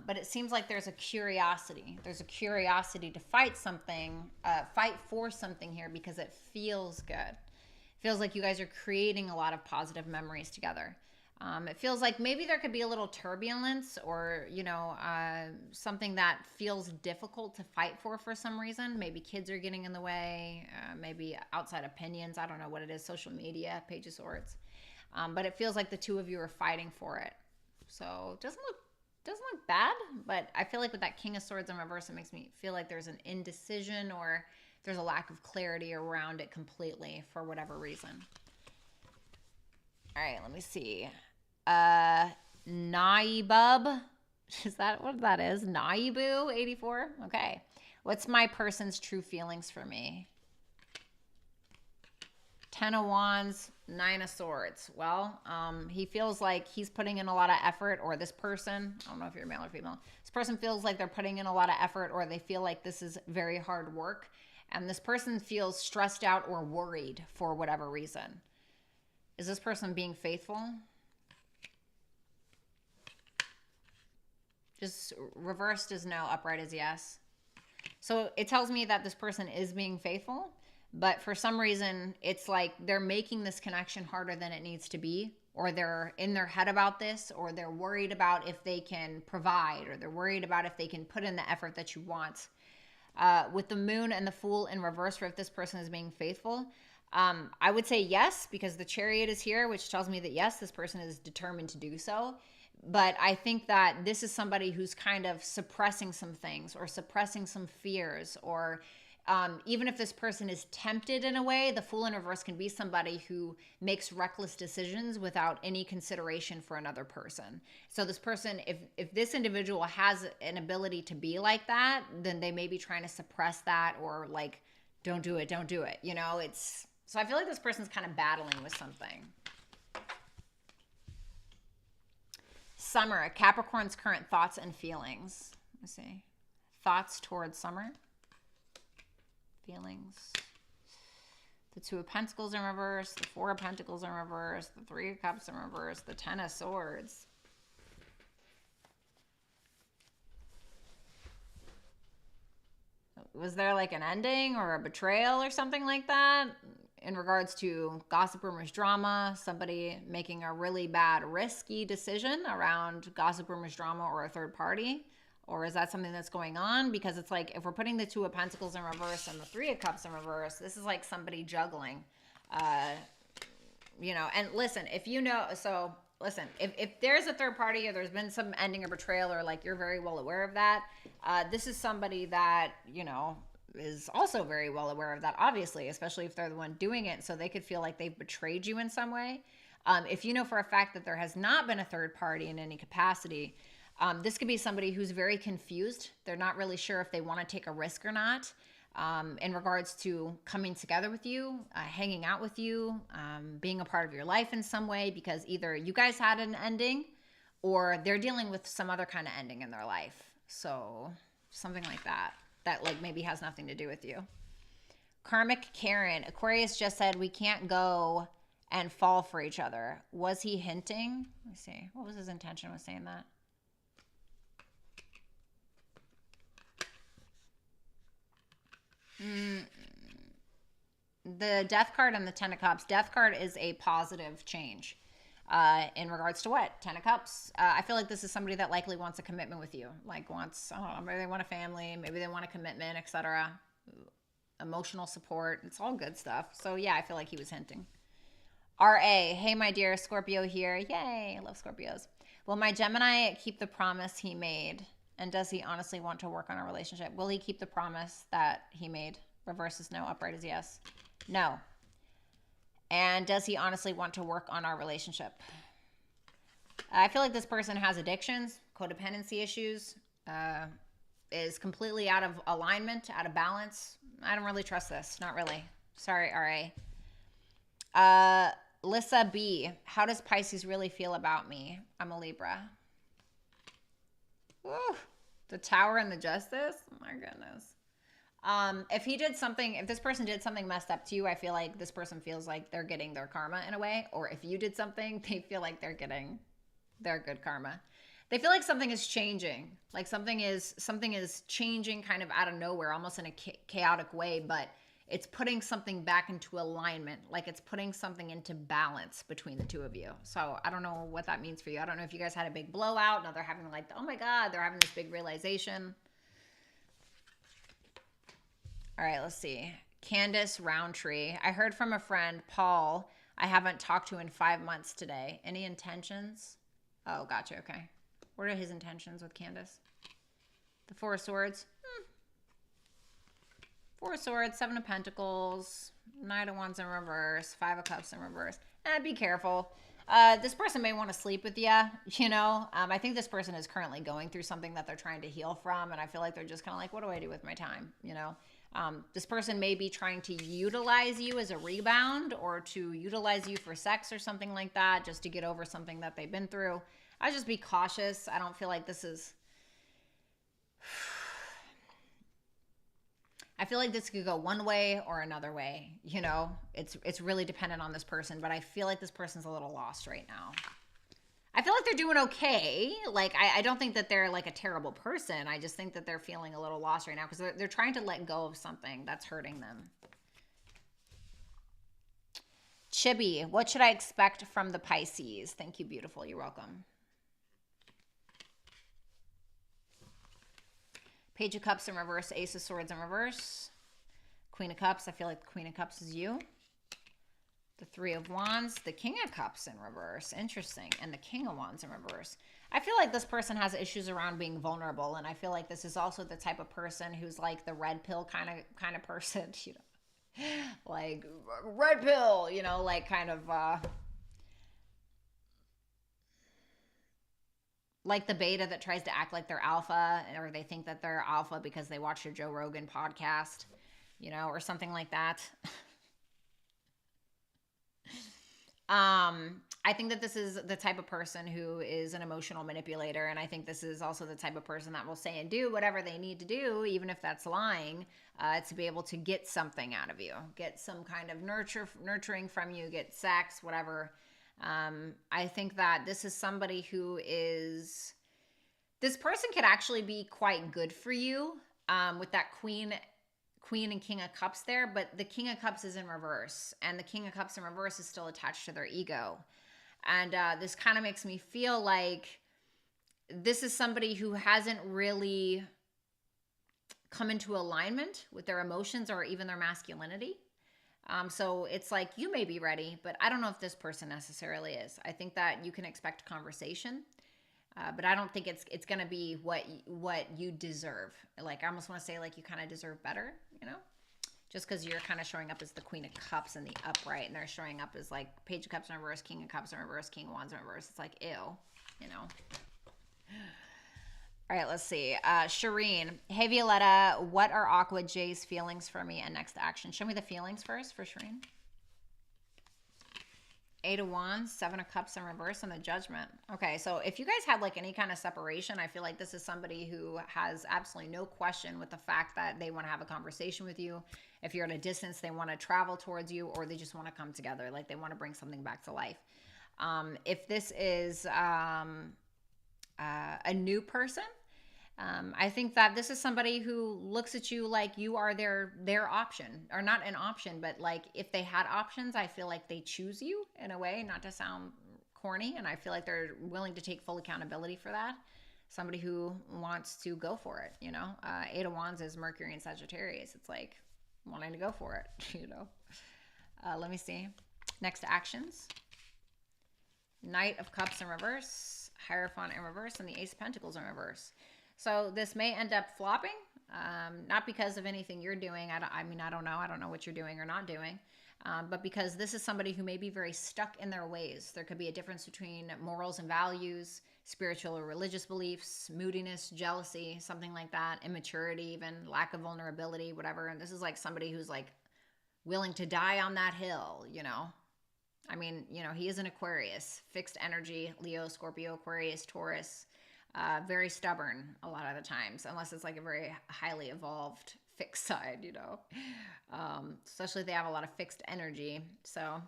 But it seems like there's a curiosity. There's a curiosity to fight something, fight for something here because it feels good. It feels like you guys are creating a lot of positive memories together. It feels like maybe there could be a little turbulence, or, you know, something that feels difficult to fight for some reason. Maybe kids are getting in the way, maybe outside opinions. I don't know what it is. Social media, Page of Swords. But it feels like the two of you are fighting for it. So it doesn't look bad, but I feel like with that King of Swords in reverse, it makes me feel like there's an indecision, or there's a lack of clarity around it completely for whatever reason. All right, let me see. Naibub, is that what that is? Naibu 84. Okay. What's my person's true feelings for me? Ten of Wands, Nine of Swords. Well, he feels like he's putting in a lot of effort, or this person, I don't know if you're male or female, this person feels like they're putting in a lot of effort, or they feel like this is very hard work, and this person feels stressed out or worried for whatever reason. Is this person being faithful? Just reversed is no, upright is yes. So it tells me that this person is being faithful, but for some reason, it's like they're making this connection harder than it needs to be, or they're in their head about this, or they're worried about if they can provide, or they're worried about if they can put in the effort that you want. With the Moon and the Fool in reverse, for if this person is being faithful, I would say yes, because the Chariot is here, which tells me that yes, this person is determined to do so. But I think that this is somebody who's kind of suppressing some things, or suppressing some fears, or even if this person is tempted in a way, the Fool in reverse can be somebody who makes reckless decisions without any consideration for another person. So this person, if this individual has an ability to be like that, then they may be trying to suppress that, or like, don't do it, don't do it. You know, so I feel like this person's kind of battling with something. Summer, Capricorn's current thoughts and feelings. Let's see. Thoughts towards summer. Feelings. The Two of Pentacles in reverse. The Four of Pentacles in reverse. The Three of Cups in reverse. The Ten of Swords. Was there like an ending or a betrayal or something like that in regards to gossip, rumors, drama, somebody making a really bad, risky decision around gossip, rumors, drama, or a third party? Or is that something that's going on? Because it's like, if we're putting the Two of Pentacles in reverse and the Three of Cups in reverse, this is like somebody juggling, you know. And listen, if you know, so listen, if there's a third party or there's been some ending or betrayal, or like you're very well aware of that, this is somebody that, you know, is also very well aware of that, obviously, especially if they're the one doing it. So they could feel like they've betrayed you in some way. If you know for a fact that there has not been a third party in any capacity, this could be somebody who's very confused. They're not really sure if they want to take a risk or not, in regards to coming together with you, hanging out with you, being a part of your life in some way, because either you guys had an ending or they're dealing with some other kind of ending in their life. So something like that, that like maybe has nothing to do with you. Karmic Karen. Aquarius just said we can't go and fall for each other. Was he hinting? Let me see. What was his intention with saying that? The Death card and the Ten of Cups. Death card is a positive change. In regards to what? Ten of Cups. I feel like this is somebody that likely wants a commitment with you. Like wants, I don't know, maybe they want a family, maybe they want a commitment, etc. Emotional support. It's all good stuff. So yeah, I feel like he was hinting. R.A. Hey, my dear, Scorpio here. Yay, I love Scorpios. Will my Gemini keep the promise he made? And does he honestly want to work on a relationship? Will he keep the promise that he made? Reverse is no, upright is yes. No. And does he honestly want to work on our relationship? I feel like this person has addictions, codependency issues, is completely out of alignment, out of balance. I don't really trust this. Not really. Sorry, R.A. Lissa B. How does Pisces really feel about me? I'm a Libra. Ooh, the Tower and the Justice. Oh my goodness. If he did something, if this person did something messed up to you, I feel like this person feels like they're getting their karma in a way. Or if you did something, they feel like they're getting their good karma. They feel like something is changing. Like something is changing kind of out of nowhere, almost in a chaotic way, but it's putting something back into alignment. Like it's putting something into balance between the two of you. So I don't know what that means for you. I don't know if you guys had a big blowout. Now they're having like, oh my God, they're having this big realization. All right, let's see. Candace Roundtree. I heard from a friend, Paul, I haven't talked to in 5 months today. Any intentions? Oh, gotcha. Okay. What are his intentions with Candace? The Four of Swords. Four of Swords, Seven of Pentacles, Knight of Wands in reverse, Five of Cups in reverse. Be careful. This person may want to sleep with you, you know. I think this person is currently going through something that they're trying to heal from, and I feel like they're just kind of like, what do I do with my time, you know? This person may be trying to utilize you as a rebound or to utilize you for sex or something like that, just to get over something that they've been through. I just be cautious. I don't feel like this is... I feel like this could go one way or another way, you know? It's really dependent on this person, but I feel like this person's a little lost right now. I feel like they're doing okay. Like, I don't think that they're like a terrible person. I just think that they're feeling a little lost right now because they're trying to let go of something that's hurting them. Chibi, what should I expect from the Pisces? Thank you, beautiful. You're welcome. Page of Cups in reverse, Ace of Swords in reverse. Queen of Cups, I feel like the Queen of Cups is you. The Three of Wands, the King of Cups in reverse. Interesting. And the King of Wands in reverse. I feel like this person has issues around being vulnerable, and I feel like this is also the type of person who's like the red pill kind of person, you know. Like, red pill, you know, like kind of... like the beta that tries to act like they're alpha, or they think that they're alpha because they watch your Joe Rogan podcast, you know, or something like that. I think that this is the type of person who is an emotional manipulator. And I think this is also the type of person that will say and do whatever they need to do, even if that's lying, to be able to get something out of you, get some kind of nurturing from you, get sex, whatever. I think that this is somebody who is, this person could actually be quite good for you, with that queen and king of cups there, but the king of cups is in reverse, and the king of cups in reverse is still attached to their ego. And this kind of makes me feel like this is somebody who hasn't really come into alignment with their emotions or even their masculinity. So it's like, you may be ready, but I don't know if this person necessarily is. I think that you can expect conversation, but I don't think it's going to be what you deserve. Like, I almost want to say, like, you kind of deserve better, you know? Just because you're kind of showing up as the queen of cups in the upright, and they're showing up as, like, page of cups in reverse, king of cups in reverse, king of wands in reverse. It's like, ew, you know? All right, let's see. Shireen. Hey, Violetta, what are Aqua J's feelings for me and next action? Show me the feelings first for Shireen. 8 of Wands, 7 of Cups in reverse, and the Judgment. Okay, so if you guys had like any kind of separation, I feel like this is somebody who has absolutely no question with the fact that they want to have a conversation with you. If you're at a distance, they want to travel towards you, or they just want to come together. Like, they want to bring something back to life. If this is a new person, I think that this is somebody who looks at you like you are their option, or not an option, but like if they had options, I feel like they choose you in a way, not to sound corny. And I feel like they're willing to take full accountability for that. Somebody who wants to go for it, you know. 8 of Wands is Mercury and Sagittarius. It's like wanting to go for it, you know. Let me see. Next actions. Knight of Cups in reverse, Hierophant in reverse, and the Ace of Pentacles in reverse. So this may end up flopping, not because of anything you're doing. I mean, I don't know. I don't know what you're doing or not doing. But because this is somebody who may be very stuck in their ways. There could be a difference between morals and values, spiritual or religious beliefs, moodiness, jealousy, something like that, immaturity, even lack of vulnerability, whatever. And this is like somebody who's like willing to die on that hill, you know. I mean, you know, he is an Aquarius, fixed energy, Leo, Scorpio, Aquarius, Taurus. Very stubborn a lot of the times, unless it's like a very highly evolved fixed side, you know. Especially if they have a lot of fixed energy. So,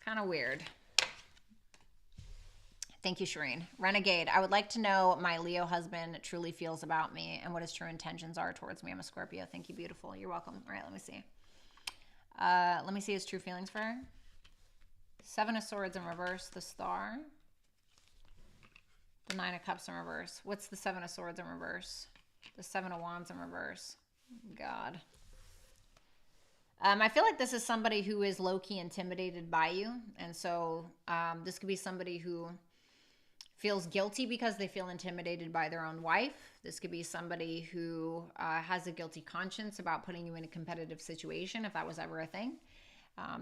kind of weird. Thank you, Shireen. Renegade. I would like to know what my Leo husband truly feels about me and what his true intentions are towards me. I'm a Scorpio. Thank you, beautiful. You're welcome. All right, let me see. Let me see his true feelings for her. 7 of Swords in reverse, the Star. The 9 of Cups in reverse. What's the 7 of Swords in reverse? The 7 of Wands in reverse. God. I feel like this is somebody who is low-key intimidated by you. And so this could be somebody who feels guilty because they feel intimidated by their own wife. This could be somebody who has a guilty conscience about putting you in a competitive situation, if that was ever a thing.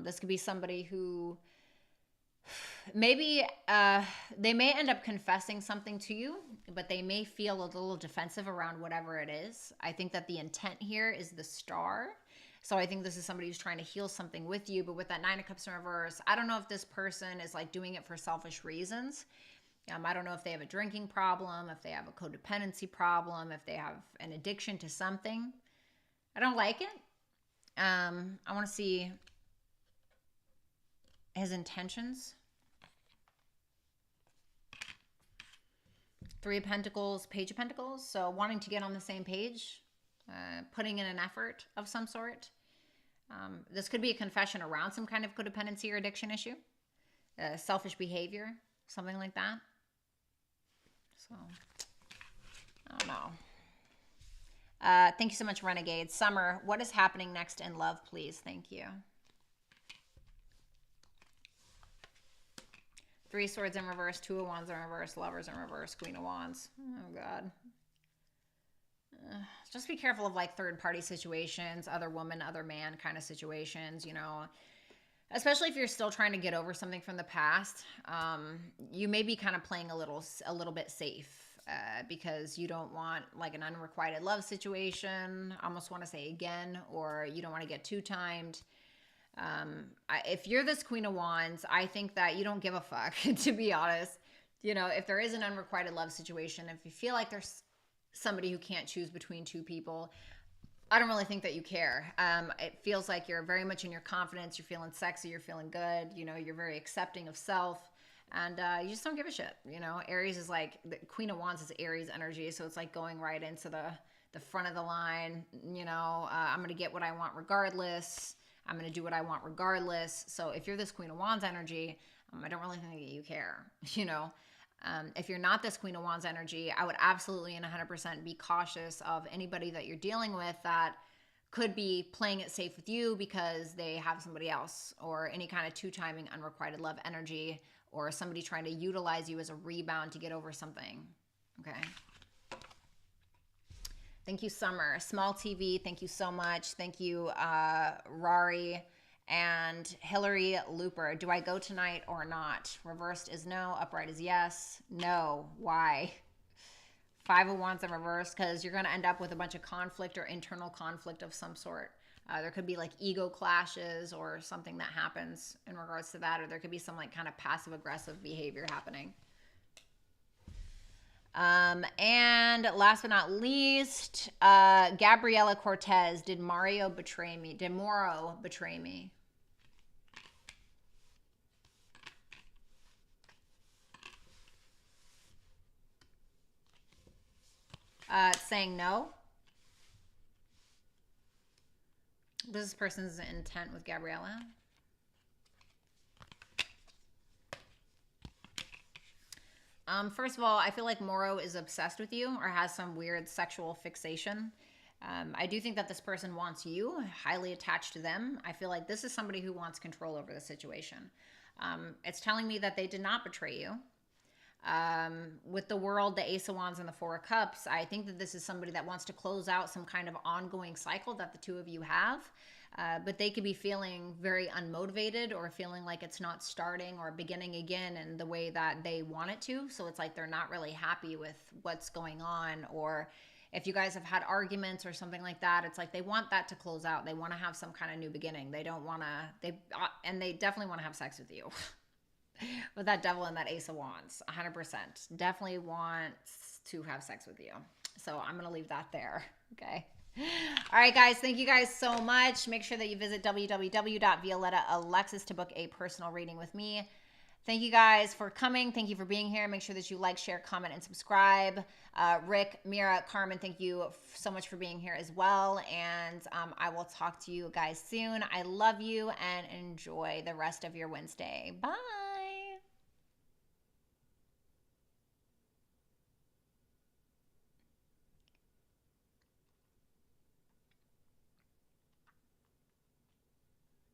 This could be somebody who maybe they may end up confessing something to you, but they may feel a little defensive around whatever it is. I think that the intent here is the Star. So I think this is somebody who's trying to heal something with you. But with that 9 of Cups in reverse, I don't know if this person is like doing it for selfish reasons. I don't know if they have a drinking problem, if they have a codependency problem, if they have an addiction to something. I don't like it. I want to see his intentions. 3 of Pentacles, Page of Pentacles. So wanting to get on the same page, putting in an effort of some sort. This could be a confession around some kind of codependency or addiction issue. Selfish behavior, something like that. So, I don't know. Thank you so much, Renegade. Summer, what is happening next in love, please? Thank you. 3 Swords in reverse, 2 of Wands in reverse, Lovers in reverse, Queen of Wands. Oh, God. Just be careful of like third-party situations, other woman, other man kind of situations, you know. Especially if you're still trying to get over something from the past. You may be kind of playing a little bit safe because you don't want like an unrequited love situation. I almost want to say again, or you don't want to get two-timed. If you're this Queen of Wands, I think that you don't give a fuck, to be honest. You know, if there is an unrequited love situation, if you feel like there's somebody who can't choose between two people, I don't really think that you care. It feels like you're very much in your confidence. You're feeling sexy. You're feeling good. You know, you're very accepting of self. And you just don't give a shit. You know, Aries is like, the Queen of Wands is Aries energy. So it's like going right into the front of the line. You know, I'm going to get what I want regardless. I'm going to do what I want regardless. So if you're this Queen of Wands energy, I don't really think that you care. You know, if you're not this Queen of Wands energy, I would absolutely and 100% be cautious of anybody that you're dealing with that could be playing it safe with you because they have somebody else, or any kind of two-timing unrequited love energy, or somebody trying to utilize you as a rebound to get over something. Okay. Thank you, Summer. Small TV, thank you so much. Thank you, Rari and Hillary Looper. Do I go tonight or not? Reversed is no, upright is yes. No. Why? Five of Wands in reverse, because you're going to end up with a bunch of conflict or internal conflict of some sort. There could be like ego clashes or something that happens in regards to that, or there could be some like kind of passive aggressive behavior happening. And last but not least, Gabriela Cortez, did Mario betray me? Did Moro betray me? Saying no. What is this person's intent with Gabriella? First of all, I feel like Moro is obsessed with you or has some weird sexual fixation. I do think that this person wants you, highly attached to them. I feel like this is somebody who wants control over the situation. It's telling me that they did not betray you. With the World, the Ace of Wands, and the Four of Cups, I think that this is somebody that wants to close out some kind of ongoing cycle that the two of you have. But they could be feeling very unmotivated or feeling like it's not starting or beginning again in the way that they want it to. So it's like they're not really happy with what's going on. Or if you guys have had arguments or something like that, it's like they want that to close out. They want to have some kind of new beginning. They don't want to, and they definitely want to have sex with you. With that Devil and that Ace of Wands, 100%. Definitely wants to have sex with you. So I'm going to leave that there. Okay. All right, guys. Thank you guys so much. Make sure that you visit www.violettaalexis to book a personal reading with me. Thank you guys for coming. Thank you for being here. Make sure that you like, share, comment, and subscribe. Rick, Mira, Carmen, thank you so much for being here as well. And I will talk to you guys soon. I love you and enjoy the rest of your Wednesday. Bye.